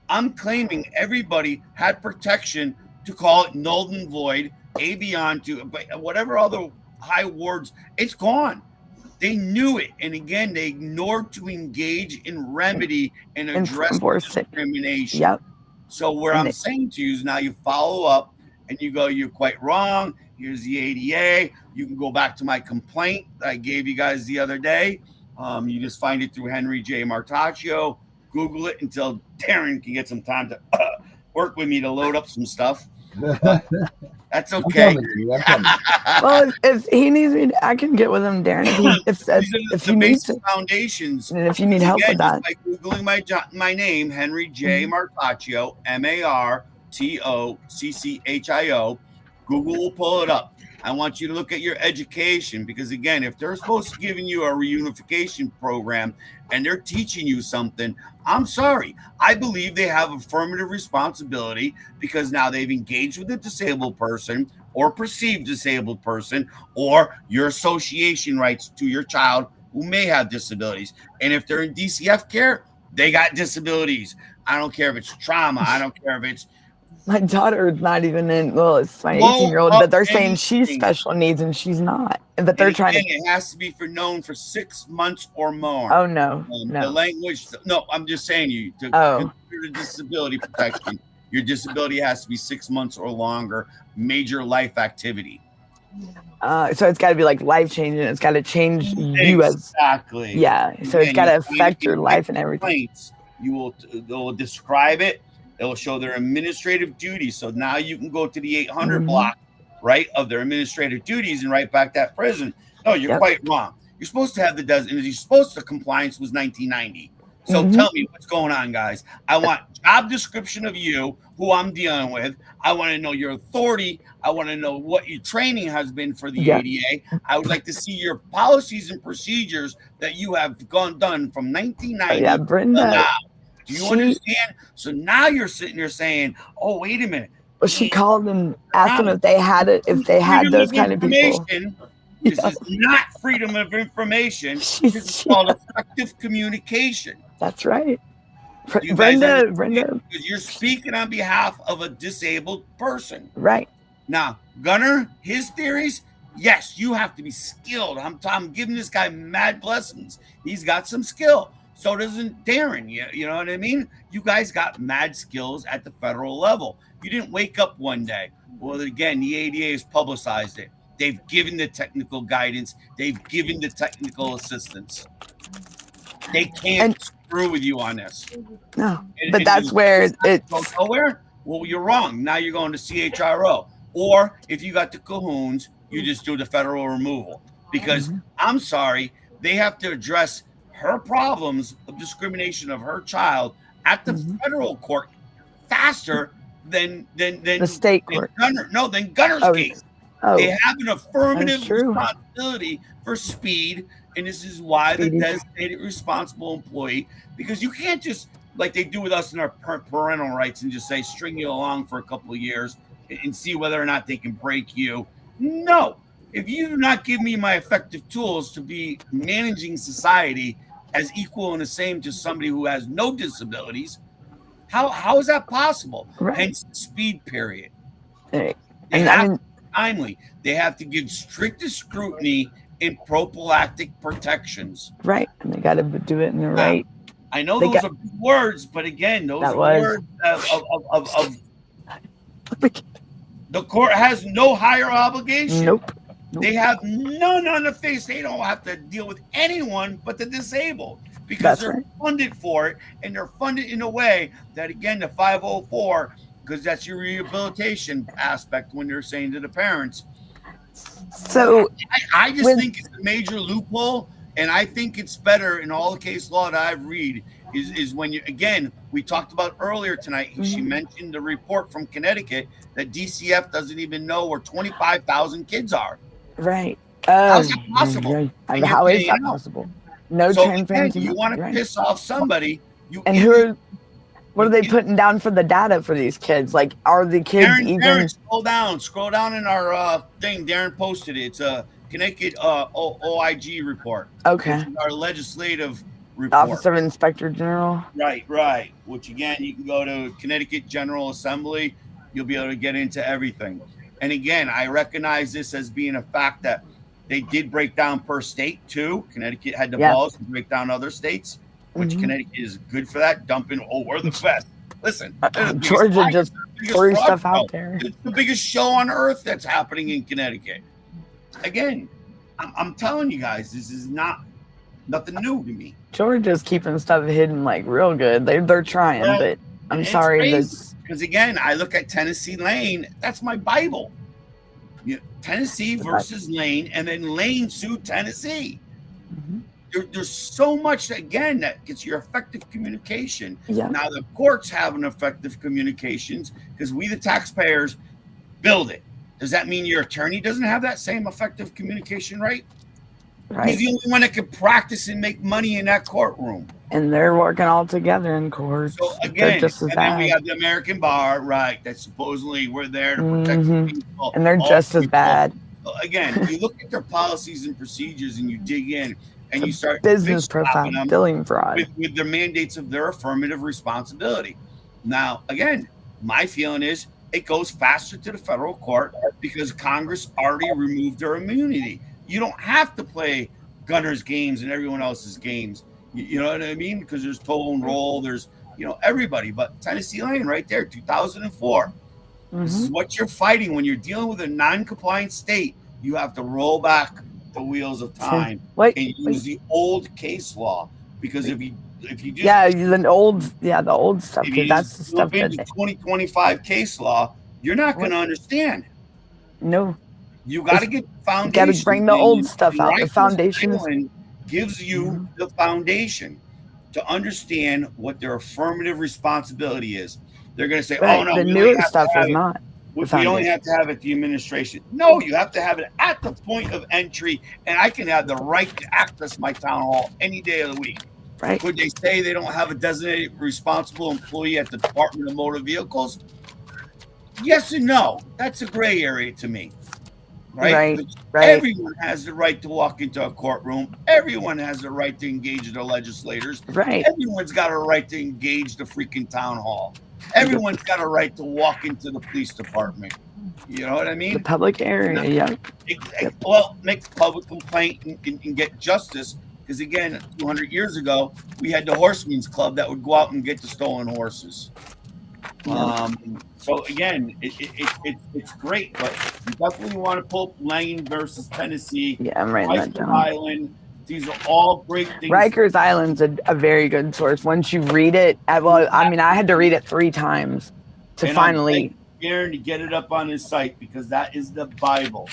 I'm claiming everybody had protection to call it null and void, beyond to whatever other high words. It's gone. They knew it, and again, they ignored to engage in remedy and address discrimination. Yep. So where I'm saying to you is now you follow up and you go, you're quite wrong. Here's the ADA. You can go back to my complaint that I gave you guys the other day. You just find it through Henry J. Martaccio. Google it until Darren can get some time to work with me to load up some stuff. That's okay. Well, if he needs me, I can get with him, Darren. If he needs foundations, and if you need help with that, by googling my name, Henry J. Martaccio, Martoccio. Google will pull it up. I want you to look at your education, because again, if they're supposed to giving you a reunification program and they're teaching you something, I'm sorry. I believe they have affirmative responsibility, because now they've engaged with a disabled person or perceived disabled person, or your association rights to your child who may have disabilities. And if they're in DCF care, they got disabilities. I don't care if it's trauma. I don't care if it's. My daughter's not even in. Well, it's my 18-year-old, but they're saying she's special needs and she's not. But they're trying to. It has to be known for 6 months or more. Oh no, The language. No, I'm just saying to consider disability protection. Your disability has to be 6 months or longer. Major life activity. So it's got to be like life changing. It's got to change you as exactly. Yeah. So it's got to affect your life and everything. They'll describe it. It will show their administrative duties. So now you can go to the 800 block, right, of their administrative duties and write back that prison. No, you're quite wrong. You're supposed to have compliance was 1990. So tell me what's going on, guys. I want job description of you, who I'm dealing with. I want to know your authority. I want to know what your training has been for the ADA. I would like to see your policies and procedures that you have done from 1990 Brenda. to now. Do you understand? So now you're sitting there saying, "Oh, wait a minute." Well, she called and asked them if they had it, if they had those kind of people. This is not freedom of information. This is called effective communication. That's right. Brenda. Because you're speaking on behalf of a disabled person. Right. Now, Gunner, his theories, yes, you have to be skilled. I'm giving this guy mad blessings. He's got some skill. So doesn't Darren. You know what I mean? You guys got mad skills at the federal level. You didn't wake up one day. Well, again, the ADA has publicized it. They've given the technical guidance. They've given the technical assistance. They can't screw with you on this. No, but that's where it's nowhere. Well, you're wrong. Now you're going to CHRO. Or if you got the cahoons, you just do the federal removal. Because I'm sorry, they have to address her problems of discrimination of her child at the federal court faster than the state court. Than Gunner's case. They have an affirmative responsibility for speed, and this is why the designated responsible employee, because you can't just, like they do with us in our parental rights, and just say string you along for a couple of years and see whether or not they can break you. No. If you do not give me my effective tools to be managing society as equal and the same to somebody who has no disabilities, how is that possible? Right. Hence the speed period. Timely. They have to give strictest scrutiny and prophylactic protections. Right. And they got to do it in the right. I know those are big words, but again, those are words of the court has no higher obligation. Nope. They have none on the face. They don't have to deal with anyone but the disabled because they're funded for it, and they're funded in a way that, again, the 504, because that's your rehabilitation aspect when you're saying to the parents. So I just think it's a major loophole, and I think it's better in all the case law that I've read is when you, again, we talked about earlier tonight, she mentioned the report from Connecticut that DCF doesn't even know where 25,000 kids are. Right. How's that possible? How is that possible? No transparency. You want to piss off somebody. What are they putting down for the data for these kids? Like, are the kids Darren, scroll down in our thing. Darren posted it. It's a Connecticut OIG report. Okay. Our legislative report. Office of Inspector General. Right. Which, again, you can go to Connecticut General Assembly. You'll be able to get into everything. And again, I recognize this as being a fact that they did break down per state too. Connecticut had the balls to break down other states, which Connecticut is good for that. Dumping, we're the best. Listen, Georgia just threw stuff out there. It's the biggest show on earth that's happening in Connecticut. Again, I'm telling you guys, this is nothing new to me. Georgia's keeping stuff hidden like real good. They're trying, but I'm sorry. Because again, I look at Tennessee Lane. That's my Bible. Tennessee versus Lane, and then Lane sued Tennessee. There's so much, again, that gets your effective communication. Yeah. Now the courts have an effective communications because we, the taxpayers, build it. Does that mean your attorney doesn't have that same effective communication right? He's the only one that can practice and make money in that courtroom. And they're working all together in court. So again, then we have the American Bar, right? That supposedly we're there to protect people. And they're just as bad. So again, you look at their policies and procedures and you dig in and you start business profile, billing fraud. With the mandates of their affirmative responsibility. Now, again, my feeling is it goes faster to the federal court because Congress already removed their immunity. You don't have to play Gunner's games and everyone else's games. You know what I mean? Because there's toll and roll, there's everybody. But Tennessee Lane right there, 2004. This is what you're fighting when you're dealing with a non-compliant state. You have to roll back the wheels of time and use the old case law. Because if you just the old stuff. Because that's the stuff that 2025 case law, you're not going to understand. No. You got to get the foundation. You got to bring the old stuff out. The foundation gives you the foundation to understand what their affirmative responsibility is. They're going to say, "Oh no, the newer stuff is not." We only have to have it at the administration. No, you have to have it at the point of entry, and I can have the right to access my town hall any day of the week. Right? Could they say they don't have a designated responsible employee at the Department of Motor Vehicles? Yes and no. That's a gray area to me. Right. Everyone has the right to walk into a courtroom. Everyone has the right to engage the legislators. Right. Everyone's got a right to engage the freaking town hall. Everyone's got a right to walk into the police department. You know what I mean? The public area, Well, make a public complaint and get justice Because again, 200 years ago, we had the Horsemen's Club that would go out and get the stolen horses. So again, it's great, but you definitely want to pull Lane versus Tennessee. Yeah, I'm writing that down. Island. These are all great things. Rikers Island's a very good source. Once you read it, well, I mean, I had to read it 3 times to finally. Aaron to get it up on his site because that is the Bible.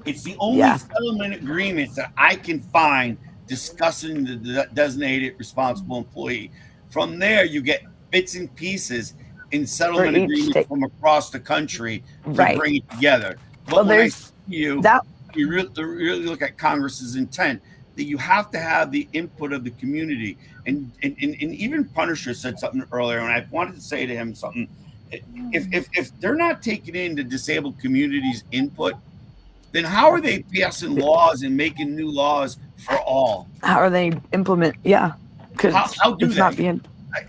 It's the only settlement agreement that I can find discussing the designated responsible employee. From there, you get bits and pieces in settlement agreements from across the country to bring it together. But well, there's you really look at Congress's intent that you have to have the input of the community. And even Punisher said something earlier, and I wanted to say to him something. If they're not taking in the disabled community's input, then how are they passing laws and making new laws for all? How are they implement? Yeah, because how do it's they? Not being.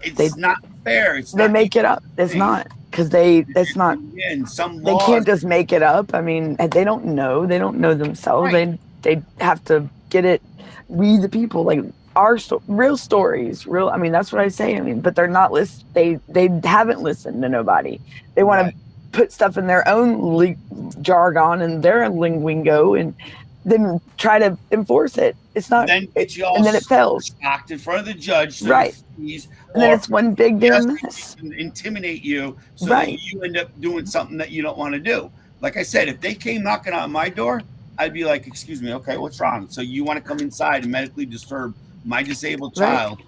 It's not fair. They make it up. It's not because it's not. Again, some they laws, can't just make it up. I mean, they don't know. They don't know themselves. Right. They have to get it. We the people like our real stories. Real. I mean, that's what I say. I mean, but they're not they haven't listened to nobody. They want to put stuff in their own jargon and their linguingo and then try to enforce it. It's not. Then get you all and then it fails. Knocked in front of the judge. So right. And then it's one big damn mess. Intimidate you so that you end up doing something that you don't want to do. Like I said, if they came knocking on my door, I'd be like, excuse me, okay, what's wrong? So you want to come inside and medically disturb my disabled child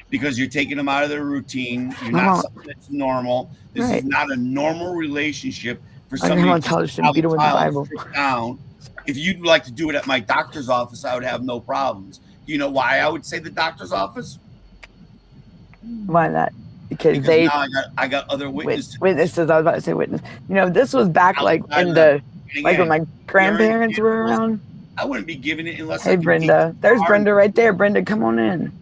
because you're taking them out of their routine. You're not something that's normal. This is not a normal relationship for somebody to have a child sit down. If you'd like to do it at my doctor's office, I would have no problems. You know why I would say the doctor's office? Why not? Because now I got other witnesses. Witnesses. I was about to say witness. You know, this was back like in the like when my grandparents were around. I wouldn't be giving it unless. Hey, Brenda. There's Brenda right there. Brenda, come on in.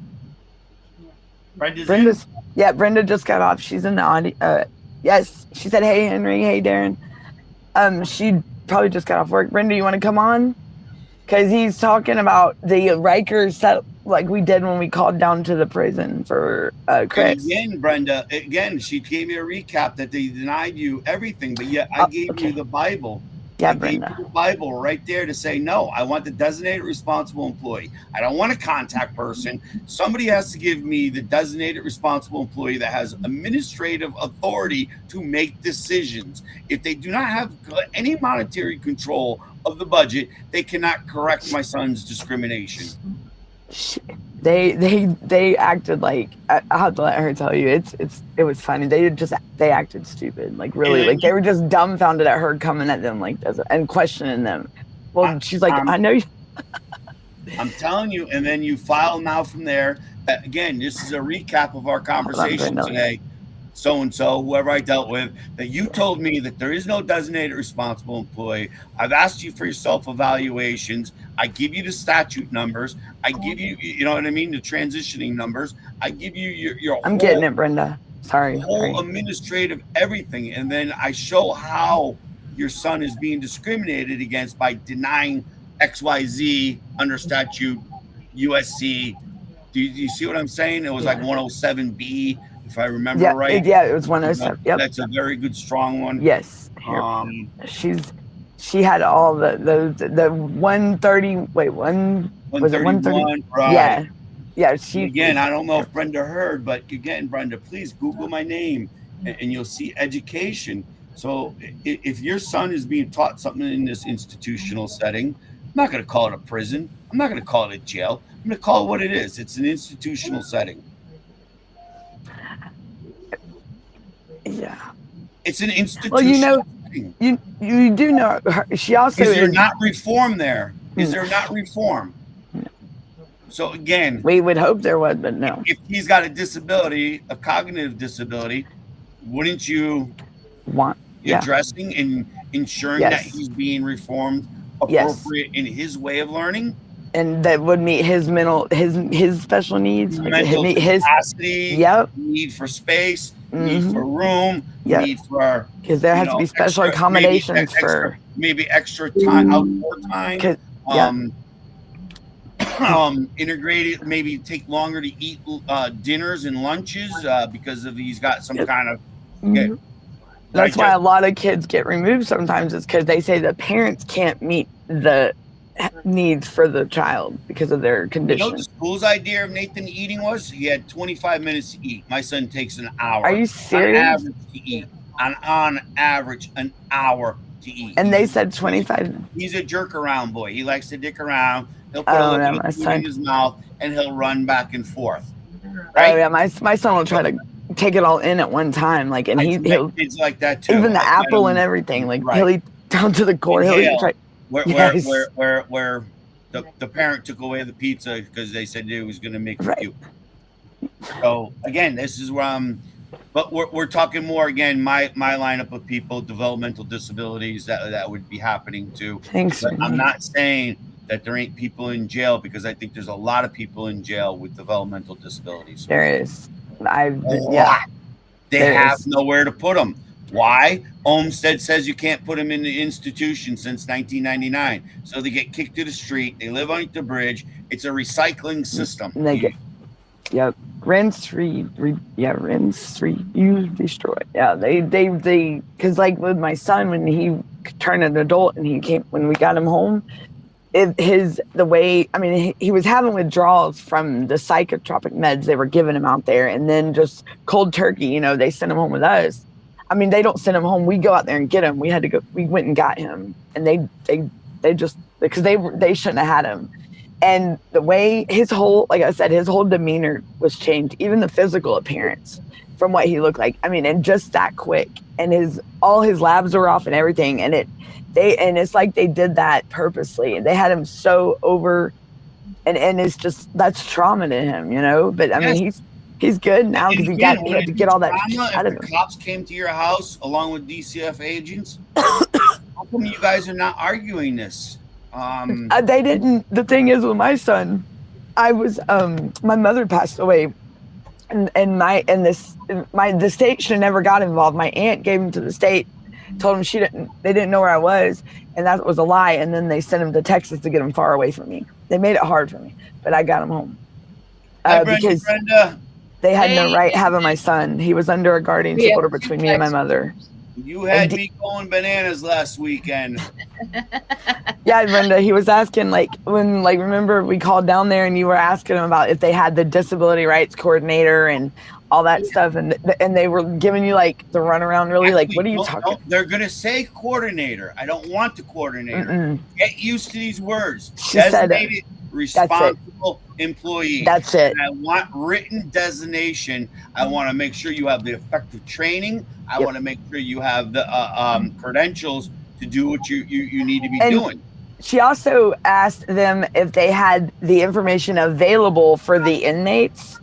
Brenda's yeah. Brenda just got off. She's in the audio. Yes, she said, "Hey, Henry. Hey, Darren." She probably just got off work. Brenda, you want to come on? Because he's talking about the Rikers set like we did when we called down to the prison for Chris. And again, Brenda, she gave me a recap that they denied you everything, but yet I gave you the Bible. Yeah, Brenda. Gave you the Bible right there to say, no, I want the designated responsible employee. I don't want a contact person. Somebody has to give me the designated responsible employee that has administrative authority to make decisions. If they do not have any monetary control of the budget, they cannot correct my son's discrimination. They acted like I have to let her tell you it was funny. They acted stupid, like really, like they were just dumbfounded at her coming at them like this and questioning them. Well, she's like, I know you. I'm telling you, and then you file now from there. Again, this is a recap of our conversation today. So-and-so, whoever I dealt with, that you told me that there is no designated responsible employee. I've asked you for your self-evaluations. I give you the statute numbers. I give you, you know what I mean, the transitioning numbers. I give you your I'm getting it, Brenda. Sorry. Whole administrative everything. And then I show how your son is being discriminated against by denying XYZ under statute USC. Do you see what I'm saying? It was like 107B. If I remember right. Yeah, it was 107. Yep. That's a very good, strong one. Yes. She had all the 130. Wait, 131. Right. Yeah. Yeah. Again, I don't know if Brenda heard, but again, Brenda, please Google my name and you'll see education. So if your son is being taught something in this institutional setting, I'm not going to call it a prison. I'm not going to call it a jail. I'm going to call it what it is. It's an institutional setting. Yeah, it's an institution. Well, you know, you do know her. She also is there not reform there? Is there not reform? So again, we would hope there was, but no. If he's got a disability, a cognitive disability, wouldn't you want addressing and ensuring that he's being reformed appropriate in his way of learning? And that would meet his his special needs, mental capacity, need for space, need for room, need for because there has to be special accommodations for maybe extra time, outdoor time. integrated, maybe take longer to eat dinners and lunches because of he's got some kind of. Mhm. That's why a lot of kids get removed sometimes, is because they say the parents can't meet the needs for the child because of their You condition. know what the school's idea of Nathan eating was? He had 25 minutes to eat. My son takes an hour. Are you serious? On average to eat. On average, an hour to eat. And they said 25. He's a jerk around boy. He likes to dick around. He'll put a little bit of food in his mouth and he'll run back and forth. Right? Oh yeah, my son will try to take it all in at one time, like, and he'll kids like that too. even the apple and everything, like he'll eat down to the core. He'll eat, where the parent took away the pizza because they said it was going to make you puke. So again, this is where but we're talking more again. My lineup of people, developmental disabilities, that would be happening too. Thanks. But I'm not saying that there ain't people in jail, because I think there's a lot of people in jail with developmental disabilities. There is. They have nowhere to put them. Why? Olmsted says you can't put them in the institution since 1999. So they get kicked to the street. They live under the bridge. It's a recycling system. And they get, rinse, rinse, reuse, destroy. Yeah, they, because like with my son, when he turned an adult and when we got him home, he was having withdrawals from the psychotropic meds they were giving him out there, and then just cold turkey, they sent him home with us. I mean, they don't send him home. We go out there and get him. We went and got him, and they just, because they shouldn't have had him. And the way his whole demeanor was changed, even the physical appearance from what he looked like. I mean, and just that quick, and all his labs were off and everything. And it's like they did that purposely, and they had him so over, and it's just, that's trauma to him, But I mean, he's good now because he had to get all that out of him. The cops came to your house along with DCF agents. How come you guys are not arguing this? They didn't. The thing is, with my son, my mother passed away, and the state should have never got involved. My aunt gave him to the state, told him they didn't know where I was, and that was a lie. And then they sent him to Texas to get him far away from me. They made it hard for me, but I got him home. Because Brenda. They had no right having my son. He was under a guardianship order between me and my mother. You had me going bananas last weekend. Yeah, Brenda, he was asking, remember we called down there and you were asking him about if they had the disability rights coordinator and all that stuff, and they were giving you the runaround, really. Actually, what are you talking? They're gonna say coordinator. I don't want the coordinator. Mm-mm. Get used to these words. She said Designated responsible employee. That's it. And I want written designation. I want to make sure you have the effective training. I want to make sure you have the credentials to do what you need to be doing. She also asked them if they had the information available for the inmates,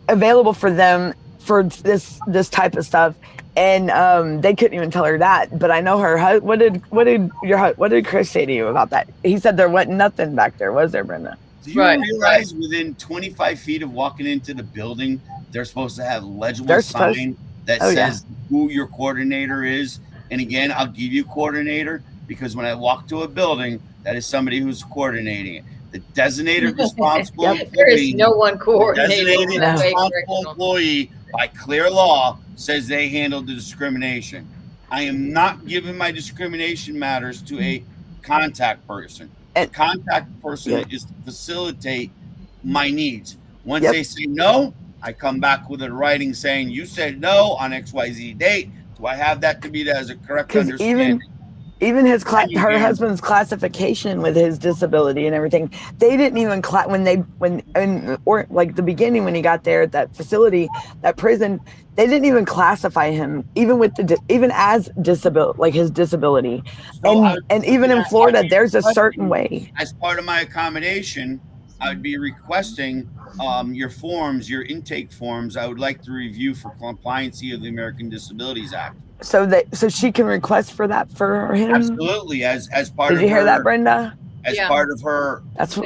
available for them for this type of stuff, and they couldn't even tell her that. But I know her. What did Chris say to you about that? He said there wasn't nothing back there, was there, Brenda? Do you realize within 25 feet of walking into the building, they're supposed to have legible sign that says who your coordinator is? And again, I'll give you coordinator because when I walk to a building, that is somebody who's coordinating it. The designated responsible employee. There is no one coordinating. Designated responsible employee by clear law says they handle the discrimination. I am not giving my discrimination matters to a contact person. The contact person is to facilitate my needs. Once they say no, I come back with a writing saying you said no on XYZ date. Do I have that to be as a correct understanding? Even her husband's classification with his disability and everything, they didn't even the beginning when he got there at that facility, that prison, they didn't even classify him even as disability, his disability. And even in Florida, there's a certain way. As part of my accommodation, I would be requesting your forms, your intake forms. I would like to review for compliancy of the American Disabilities Act. So she can request for that for him? Absolutely. As part of her. Did you hear that, Brenda? As part of her. That's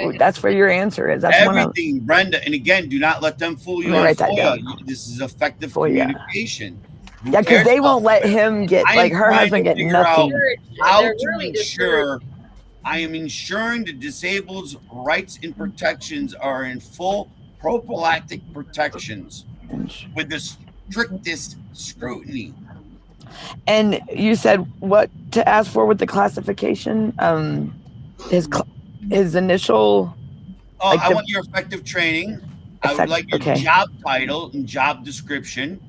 where your answer is. That's everything, Brenda. And again, do not let them fool you on FOIA. This is effective communication. Yeah, because they won't let him get, her husband get nothing. How to ensure I am ensuring the disabled's rights and protections are in full prophylactic protections with the strictest scrutiny. And you said what to ask for with the classification? His initial. Oh, Like I want your effective training. I would like your job title and job description,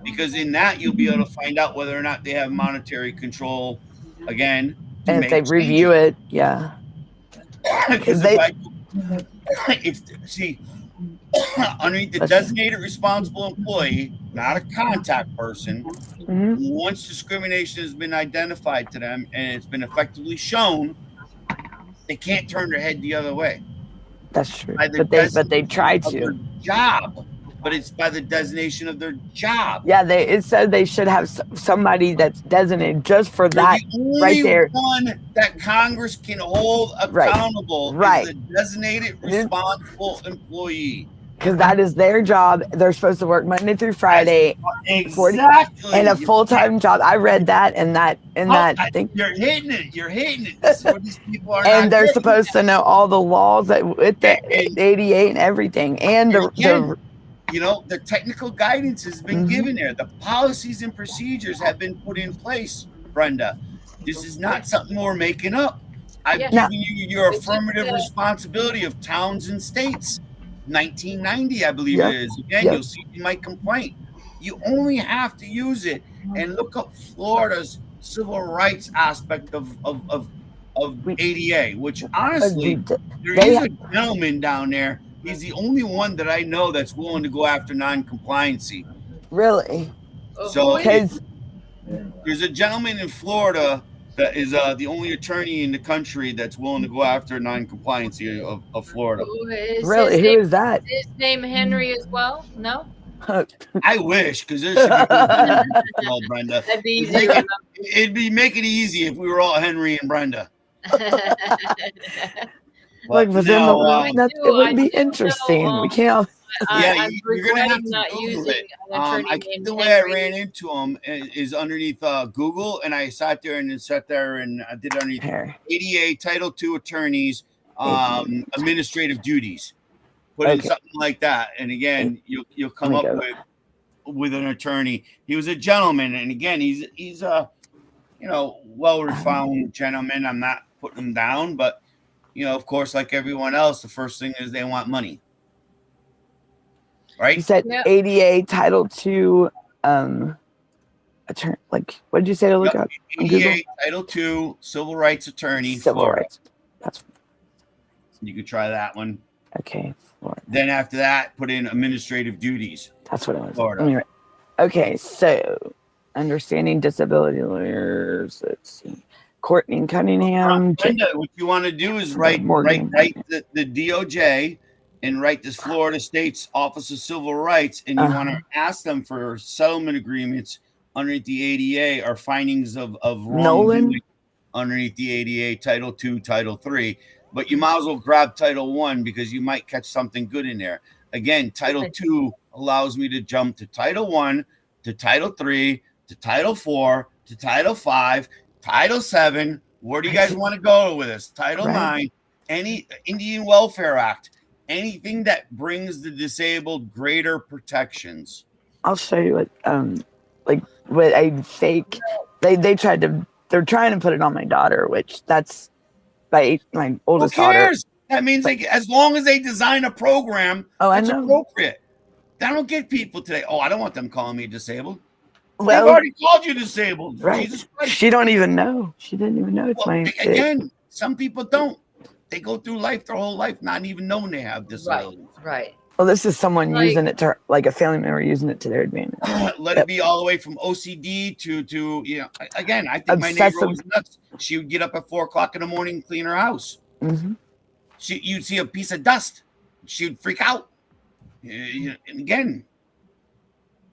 because in that you'll be able to find out whether or not they have monetary control again to and make if they review it, yeah. Because see, underneath the designated responsible employee, not a contact person, once discrimination has been identified to them and it's been effectively shown, they can't turn their head the other way. That's true. But they try to. Their job, but it's by the designation of their job. Yeah, it said they should have somebody that's designated just for that the right there. One that Congress can hold accountable is the designated responsible employee. Because that is their job. They're supposed to work Monday through Friday. Exactly. And a full-time job. I read that and that thing. You're hitting it. You're hitting it. This is what these people are. And they're supposed to know all the laws with the 88 and everything. And the technical guidance has been given there. The policies and procedures have been put in place, Brenda. This is not something we're making up. I've given you your affirmative responsibility of towns and states. 1990, I believe it is. Again, you'll see in my complaint. You only have to use it and look up Florida's civil rights aspect of ADA, which honestly, there is a gentleman down there. He's the only one that I know that's willing to go after non-compliancy. Really? So there's a gentleman in Florida that is the only attorney in the country that's willing to go after non-compliancy of Florida. Really? Who is that? Is his name Henry as well? No? I wish, because there should be all Brenda. That'd be easy. It'd be making it easy if we were all Henry and Brenda. It would be interesting. We can't. I'm regretting not using an attorney I think the way I ran into him is underneath Google, and I sat there and I did underneath ADA Title II attorneys administrative duties. Put in something like that, and again, you'll come up with an attorney. He was a gentleman, and again, he's a well-refined gentleman. I'm not putting him down, but of course, like everyone else, the first thing is they want money. Right? You said ADA Title II attorney. Like, what did you say to look up? ADA Title II civil rights attorney. Civil rights. You could try that one. Okay. Florida. Then after that, put in administrative duties. That's what it was. Florida. Okay, so understanding disability lawyers. Let's see. Courtney Cunningham. Brenda, what you want to do is write the DOJ and write this Florida State's Office of Civil Rights, and you want to ask them for settlement agreements underneath the ADA or findings of wrongdoing underneath the ADA Title II, Title III. But you might as well grab Title I because you might catch something good in there. Again, Title II allows me to jump to Title I, to Title III, to Title IV, to Title V, Title VII. Where do you guys want to go with this? Title IX, any Indian Welfare Act, anything that brings the disabled greater protections. I'll show you what a fake. They're trying to put it on my daughter, which that's my oldest daughter. Who cares? That means as long as they design a program that's appropriate. They don't get people today. Oh, I don't want them calling me disabled. They've already called you disabled. Right. Jesus Christ. She don't even know. She didn't even know it's my again. Some people don't. They go through life their whole life not even knowing they have disabilities. Right. Well, this is someone using it to, like a family member using it to their advantage. Let it be all the way from OCD to again, I think my neighbor was nuts. She would get up at 4:00 in the morning and clean her house. Mm-hmm. You'd see a piece of dust. She would freak out. And again,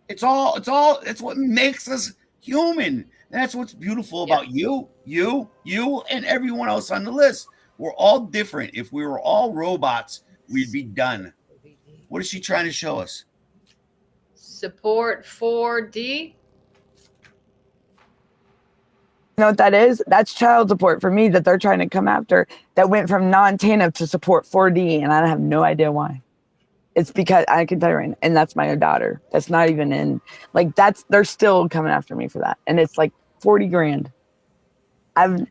it's what makes us human. That's what's beautiful about you, and everyone else on the list. We're all different. If we were all robots, we'd be done. What is she trying to show us? Support 4D. know what that is? That's child support for me that they're trying to come after, that went from non-TANF to support 4D, and I have no idea why. It's because I can tell you right now, and that's my daughter. That's not even in, like, they're still coming after me for that. And it's like 40 grand. So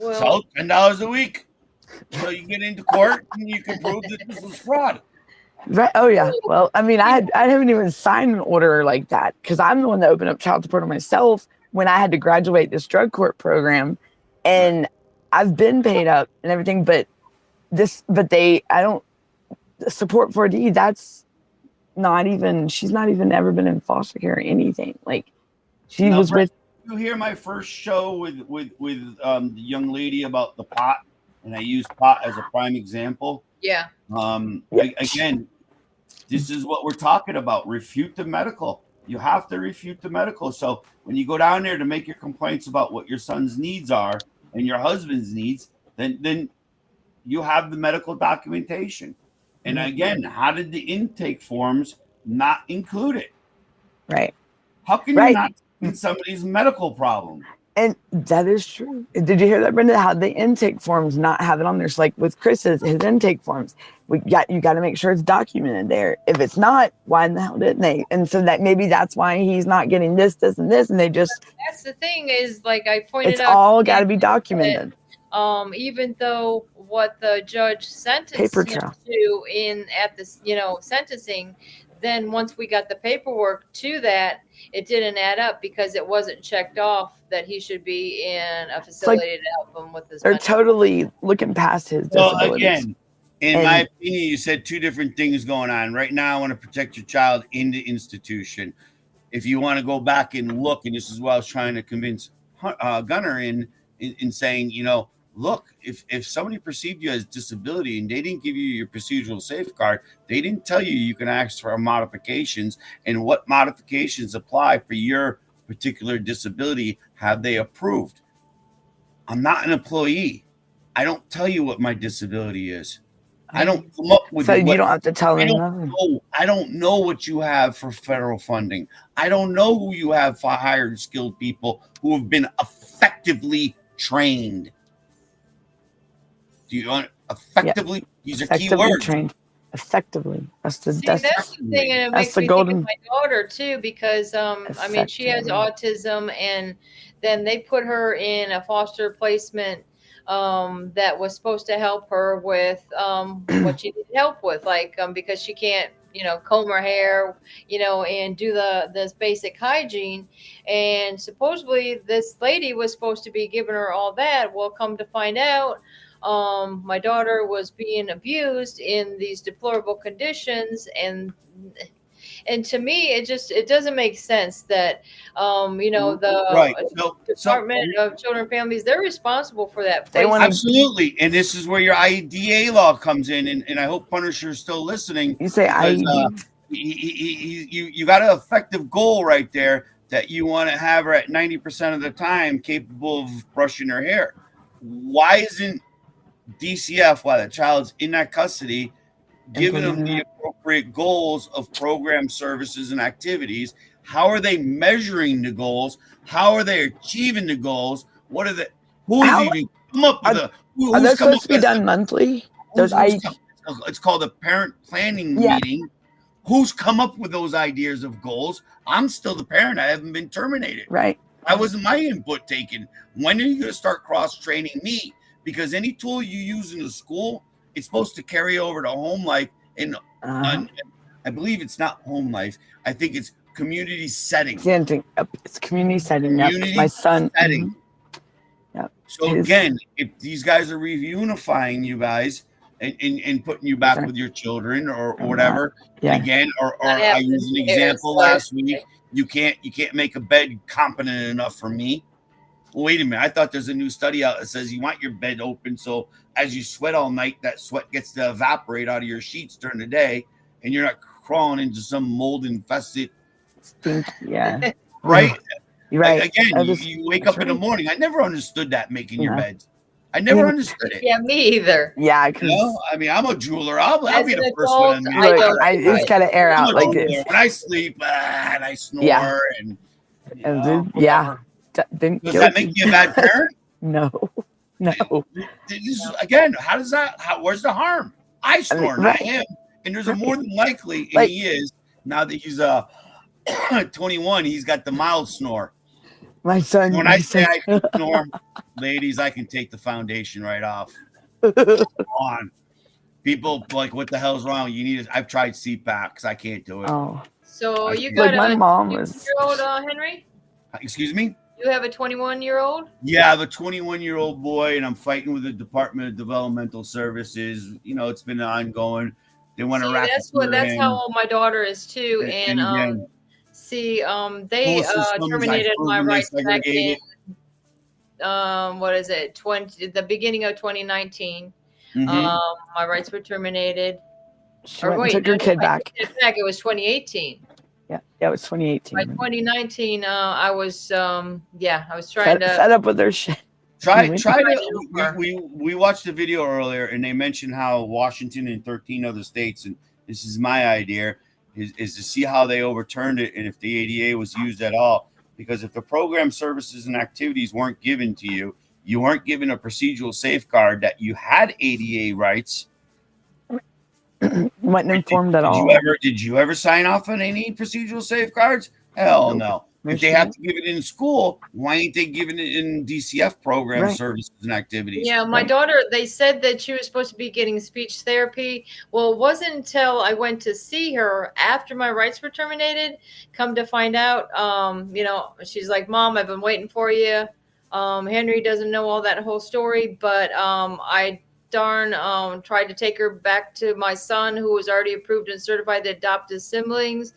$10 a week. So you get into court and you can prove that this was fraud. Right. Oh yeah. Well, I mean, I haven't even signed an order like that because I'm the one that opened up child support on myself when I had to graduate this drug court program, and I've been paid up and everything, but I don't support 4D. That's not even. She's not even ever been in foster care or anything. Like she was with. You hear my first show with the young lady about the pot, and I use pot as a prime example. Yeah. Again, this is what we're talking about. Refute the medical. You have to refute the medical. So when you go down there to make your complaints about what your son's needs are and your husband's needs, then you have the medical documentation. And again, how did the intake forms not include it? Right. How can you not see somebody's medical problem? And that is true. Did you hear that, Brenda? How the intake forms not have it on there? So like with Chris's, his intake forms, you got to make sure it's documented there. If it's not, why in the hell didn't they? And so that maybe that's why he's not getting this, and this, and they just. That's the thing is, like I pointed out. It's all got to be documented. Even though what the judge sentenced him to at this, sentencing, then once we got the paperwork to that, it didn't add up because it wasn't checked off that he should be in a facility to help him with his. They're totally looking past his disabilities. Well, again, in my opinion, you said two different things going on. Right now, I want to protect your child in the institution. If you want to go back and look, and this is what I was trying to convince Gunner in saying, look, if somebody perceived you as disability and they didn't give you your procedural safeguard, they didn't tell you can ask for modifications and what modifications apply for your particular disability, have they approved? I'm not an employee. I don't tell you what my disability is. I don't come up with. So you don't have to tell them nothing. I don't know what you have for federal funding. I don't know who you have for hired skilled people who have been effectively trained. Do you want effectively? These are key words. Trained. Effectively. That's the thing, and it makes me think of my daughter too, because she has autism, and then they put her in a foster placement that was supposed to help her with what she needed help with, because she can't comb her hair, and do this basic hygiene. And supposedly this lady was supposed to be giving her all that. Well, come to find out, my daughter was being abused in these deplorable conditions, and to me it doesn't make sense that the Department of Children and Families, they're responsible for that. Absolutely. And this is where your IDA law comes in, and I hope Punisher's still listening. You say IDA. You got an effective goal right there that you want to have her at 90% of the time capable of brushing her hair. Why isn't DCF, while the child's in that custody, giving them the appropriate goals of program services and activities? How are they measuring the goals? How are they achieving the goals? What are the? Who's even come up with a? Are those supposed to be done monthly? It's called a parent planning meeting. Who's come up with those ideas of goals? I'm still the parent. I haven't been terminated. Right. I wasn't my input taken. When are you going to start cross training me? Because any tool you use in the school, it's supposed to carry over to home life. And I believe it's not home life. I think it's community setting. It's community setting. My son. Setting. Yep. So again, if these guys are reunifying you guys and putting you back with your children or whatever, again, or I used an example last week. You can't make a bed competent enough for me. Wait a minute. I thought there's a new study out that says you want your bed open so as you sweat all night, that sweat gets to evaporate out of your sheets during the day, and you're not crawling into some mold infested. Yeah. Right? You're right. Again, you wake up in the morning. I never understood that, making your beds. I never understood it. Yeah, me either. Yeah, I'm a jeweler. I'll be the first one. It's got to air out like this. When I sleep and I snore and been Does that guilty. make me a bad parent? No. Again, how does that? Where's the harm? I snore, not him. And there's a more than likely, and he is now that he's 21. He's got the mild snore. My son. When I say I can snore, ladies, I can take the foundation right off. Come on, people like, what the hell's wrong? You need. I've tried CPAP because I can't do it. Oh. So you got my mom was. Year-old Henry? Excuse me? You have a 21-year-old? Yeah, I have a 21-year-old boy, and I'm fighting with the Department of Developmental Services. You know, it's been ongoing. They want to wrap. That's how old my daughter is too. And they terminated my rights back in the beginning of 2019. My rights were terminated. Took your kid back. It was 2018. Yeah, it was 2018. By 2019, I was trying to fed up with their shit. We watched the video earlier, and they mentioned how Washington and 13 other states, and this is my idea, is to see how they overturned it and if the ADA was used at all. Because if the program, services, and activities weren't given to you, you weren't given a procedural safeguard that you had ADA rights. Wasn't informed at all. Did you ever sign off on any procedural safeguards? Hell no. If they have to give it in school, why ain't they giving it in DCF program, services, and activities? Yeah, my daughter, they said that she was supposed to be getting speech therapy. Well, it wasn't until I went to see her after my rights were terminated, come to find out, she's like, Mom, I've been waiting for you. Henry doesn't know all that whole story, but I tried to take her back to my son, who was already approved and certified to adopt his siblings.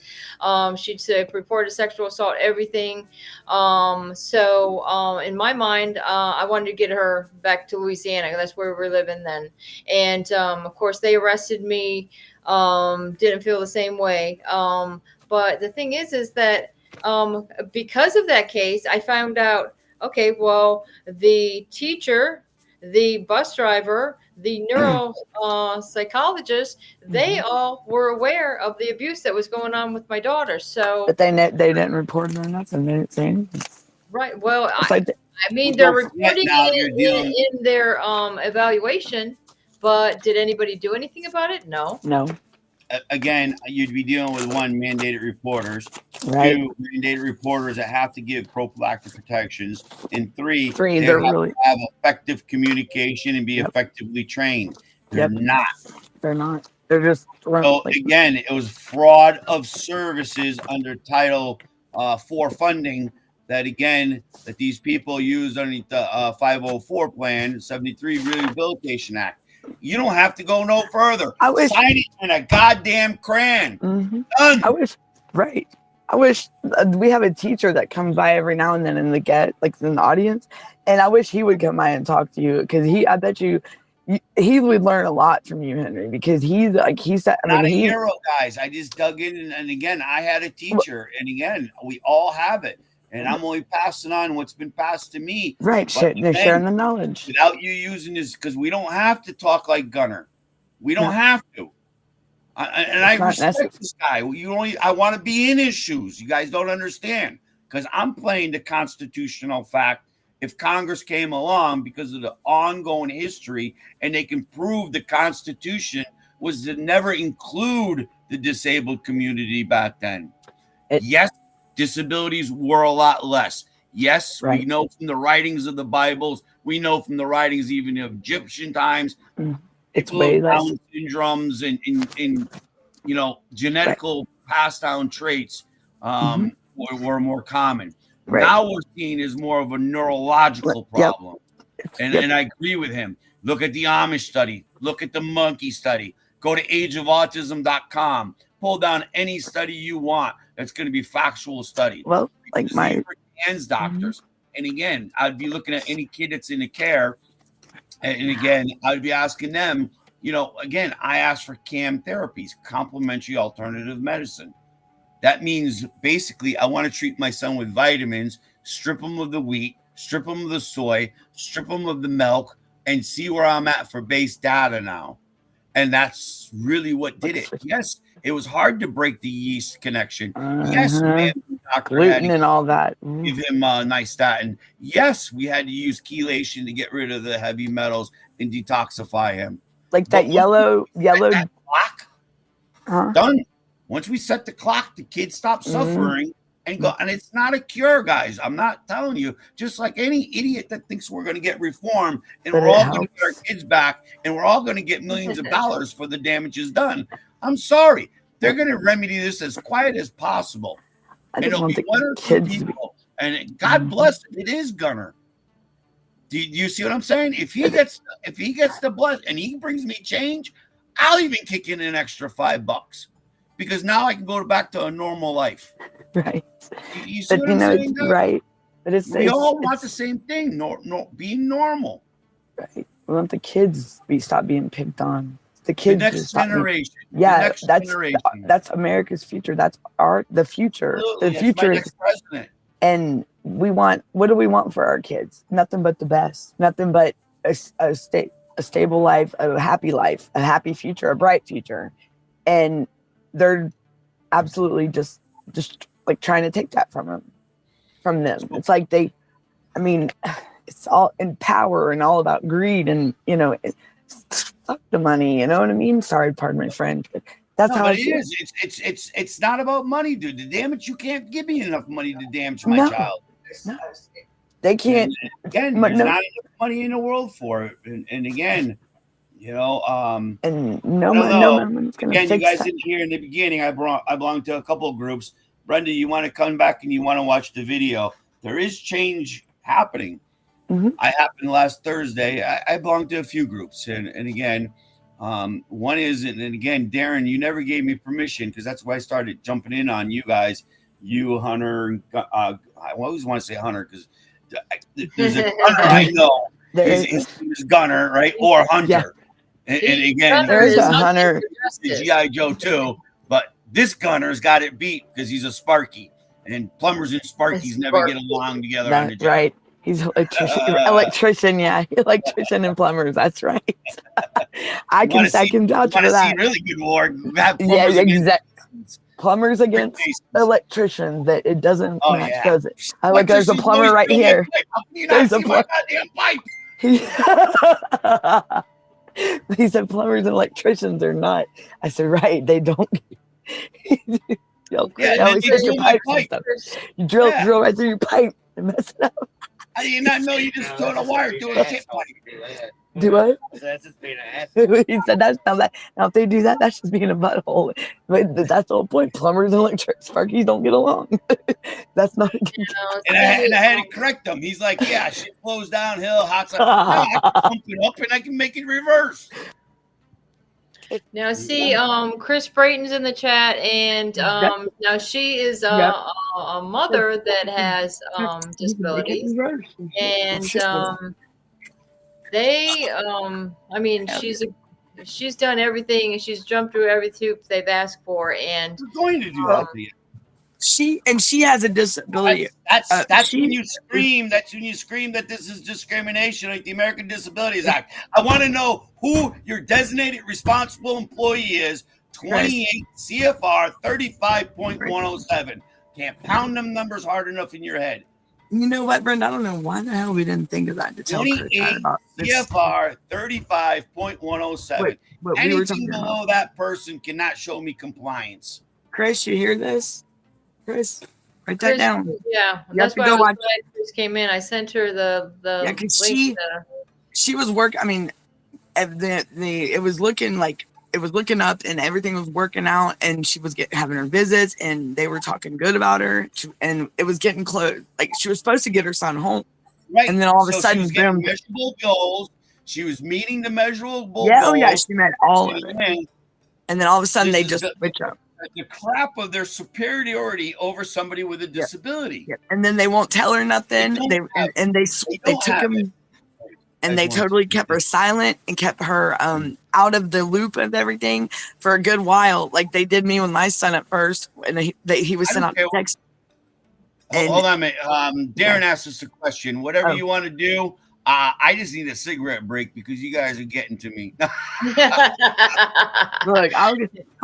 She'd reported sexual assault, everything. So in my mind, I wanted to get her back to Louisiana. That's where we were living then. And of course, they arrested me. Didn't feel the same way. But the thing is that because of that case, I found out, okay, well, the teacher, the bus driver, the neuro psychologist, they all were aware of the abuse that was going on with my daughter. So, but they didn't report it or nothing. They didn't say anything. Right. Well, I mean, they're reporting it in their evaluation, but did anybody do anything about it? No. Again, you'd be dealing with one, mandated reporters, right? Two, mandated reporters that have to give prophylactic protections, and three they have to have effective communication and be effectively trained. They're not. They're not. They're just. So again, it was fraud of services under Title 4 funding that these people used underneath the 504 plan, 73 Rehabilitation Act. You don't have to go no further. Sign it in a goddamn crayon. Done. I wish we have a teacher that comes by every now and then in the audience, and I wish he would come by and talk to you, because I bet you he would learn a lot from you, Henry, because he's a hero, guys. I just dug in, and again, I had a teacher, and again, we all have it. And I'm only passing on what's been passed to me. Right. They're sharing the knowledge. Without you using this, because we don't have to talk like Gunner. We don't have to. I respect this guy. I want to be in his shoes. You guys don't understand. Because I'm playing the constitutional fact. If Congress came along, because of the ongoing history, and they can prove the Constitution was to never include the disabled community back then. Yes. Disabilities were a lot less. Yes, we know from the writings of the Bibles. We know from the writings even of Egyptian times. It's way less. Down syndromes and genetical passed down traits were more common. Now we're seeing is more of a neurological problem. And I agree with him. Look at the Amish study. Look at the monkey study. Go to ageofautism.com. Pull down any study you want. That's going to be factual study. Well, like my hands doctors. And again, I'd be looking at any kid that's in the care. And again, I'd be asking them, again, I ask for CAM therapies, complementary alternative medicine. That means basically I want to treat my son with vitamins, strip him of the wheat, strip him of the soy, strip him of the milk, and see where I'm at for base data now. And that's really what did it. Yes, it was hard to break the yeast connection. Yes, we may have gluten and all that. Give him nystatin. Yes, we had to use chelation to get rid of the heavy metals and detoxify him. Like that yellow that clock. Huh? Done. Once we set the clock, the kids stop suffering and go. And it's not a cure, guys. I'm not telling you. Just like any idiot that thinks we're going to get reform and we're all going to get our kids back and we're all going to get millions of dollars for the damages done. I'm sorry. They're going to remedy this as quiet as possible. And it'll be one or two people. And God bless if it is Gunner. Do you see what I'm saying? If he gets the bless and he brings me change, I'll even kick in an extra $5 because now I can go back to a normal life. Right. You see what I'm saying? Right. But we all want the same thing. Being normal. Right. We want the kids to stop being picked on. The kids. The next generation. That's America's future. That's the future. Absolutely. The future is president. And what do we want for our kids? Nothing but the best. Nothing but a stable life, a happy future, a bright future. And they're absolutely just like trying to take that from them. It's like it's all in power and all about greed and, fuck the money. You know what I mean? Sorry, pardon my French, but that's how it is. It's not about money, dude. The damage, you can't give me enough money to damage my child. No. They can't. And again, there's not enough money in the world for it. And again, and no one's gonna again, fix you guys that. didn't hear in the beginning. I belong to a couple of groups. Brenda, you want to come back and you want to watch the video? There is change happening. I happened last Thursday. I belong to a few groups, and again, one is, and again, Darren, you never gave me permission because that's why I started jumping in on you guys, you, Hunter. I always want to say Hunter because there's a Hunter I know. His name is Gunner, right? Or Hunter. Yeah. And again, there's a Hunter. G.I. Joe too, but this Gunner's got it beat because he's a Sparky, and plumbers and Sparkies never get along together on the job. Right. He's electrician, yeah. Electrician and plumbers. That's right. I can vouch for that. Really good war. Yeah, exactly. Plumbers against electricians. That it doesn't match, does it? There's a plumber right here. There's a plumber. He said plumbers and electricians are not. I said, right, they don't. You drill right through your pipe and mess it up. I did not know you just throw the wire through a tip pipe. Do what? That's just being an asshole. He said that's now if they do that, that's just being a butthole. But that's the whole point. Plumbers and electric Sparkies don't get along. That's not a good and I had to correct him. He's like, yeah, shit flows downhill, hot no, I can pump it up and I can make it reverse. Now see, Chris Brayton's in the chat, and now she is a mother that has disabilities, and they, I mean, she's done everything, and she's jumped through every hoop they've asked for, and we're going to do that to you. She has a disability. That's when you scream. That's when you scream that this is discrimination, like the American Disabilities Act. I want to know who your designated responsible employee is. 28 CFR 35.107. Can't pound them numbers hard enough in your head. You know what, Brenda? I don't know why the hell we didn't think of that to tell 28 CFR 35.107. Anything below that person cannot show me compliance. Chris, you hear this? Chris, write that down. Yeah, that's why Chris came in. I sent her the link. She was working. I mean, it was looking like it was looking up, and everything was working out, and she was having her visits, and they were talking good about her, and it was getting close. Like she was supposed to get her son home, right? And then all of a sudden, she was measurable goals. She was meeting the measurable goals. Yeah, she met all of it. And then all of a sudden, they just switch up. The crap of their superiority over somebody with a disability. Yeah. And then they won't tell her nothing. They took him and they totally kept her silent and kept her out of the loop of everything for a good while. Like they did me with my son at first, and he was sent out to text. Hold on a minute. Darren asked us a question. Whatever you want to do, I just need a cigarette break because you guys are getting to me. Look, I'll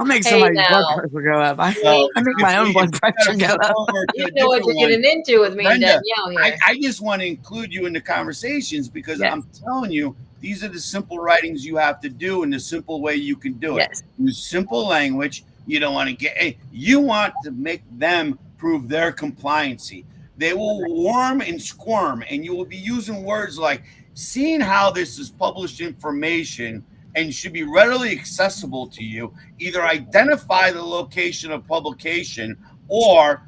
make Hey, somebody's blood now. pressure go up. I So make my own blood pressure go up. You know what you're getting into with me and Brenda, Danielle here. I just want to include you in the conversations because Yes. I'm telling you, these are the simple writings you have to do and the simple way you can do it. Yes. Use simple language. You don't want to you want to make them prove their compliancy. They will worm and squirm, and you will be using words like, seeing how this is published information and should be readily accessible to you, either identify the location of publication or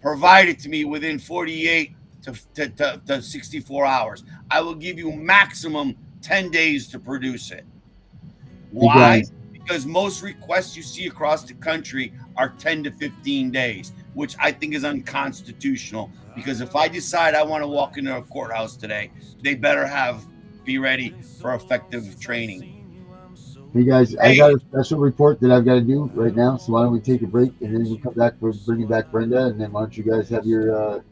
provide it to me within 48 to 64 hours. I will give you maximum 10 days to produce it. Why? Because most requests you see across the country are 10 to 15 days, which I think is unconstitutional. Because if I decide I want to walk into a courthouse today, they better be ready for effective training. Hey guys, I got a special report that I've got to do right now. So why don't we take a break and then we'll come back. We're bringing back Brenda, and then why don't you guys have your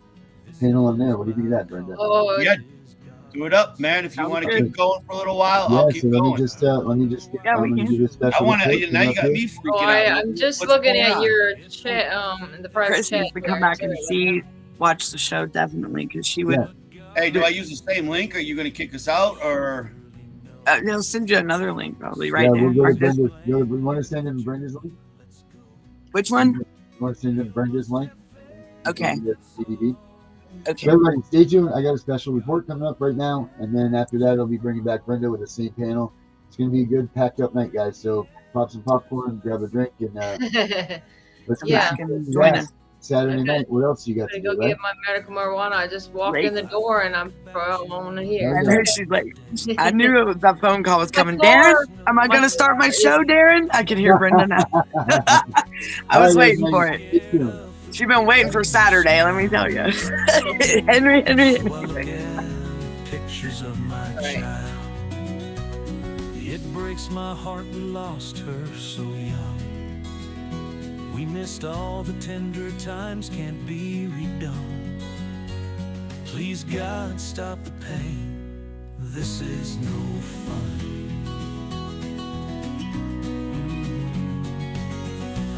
panel on there? What do you think of that, Brenda? Oh, yeah, do it up, man. If you want to keep going for a little while, yeah, I'll keep going. Let me just yeah, we can. do a special. I want to. Now you got me freaking out. I'm just looking at your chat, the private Chris chat. needs to come back and watch the show definitely because she would. Hey, do I use the same link? Are you going to kick us out or? They'll send you another link probably right Yeah, now. we'll go to Brenda's. We want to send him Brenda's link. Which one? You want to send him Brenda's link? Okay. CDB. Okay. So everybody, stay tuned. I got a special report coming up right now, and then after that, I'll be bringing back Brenda with the same panel. It's going to be a good packed up night, guys. So pop some popcorn, grab a drink, and let's join us. Saturday night. What else you got to Go do? get my medical marijuana. I just walked in the door and I'm on here. I knew she's like, I knew that phone call was coming. Darren, am I going to start my show, Darren? I can hear Brenda now. I was waiting for it. She's been waiting for Saturday, let me tell you. Henry. Pictures of my child. It breaks my heart we lost her so young. We missed all the tender times, can't be redone. Please God, stop the pain. This is no fun.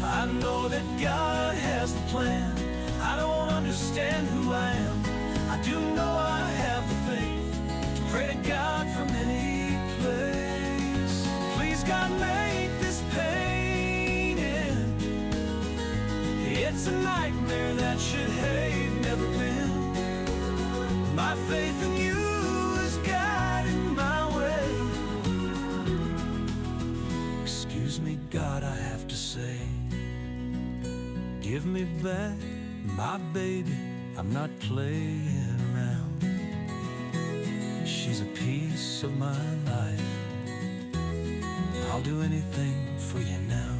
I know that God has the plan. I don't understand who I am. I do know I have the faith to pray to God from any place. Please God, make this pain end. It's a nightmare that should have never been. My faith in you is guiding my way. Excuse me, God, I have to say, give me back my baby, I'm not playing around. She's a piece of my life. I'll do anything for you now.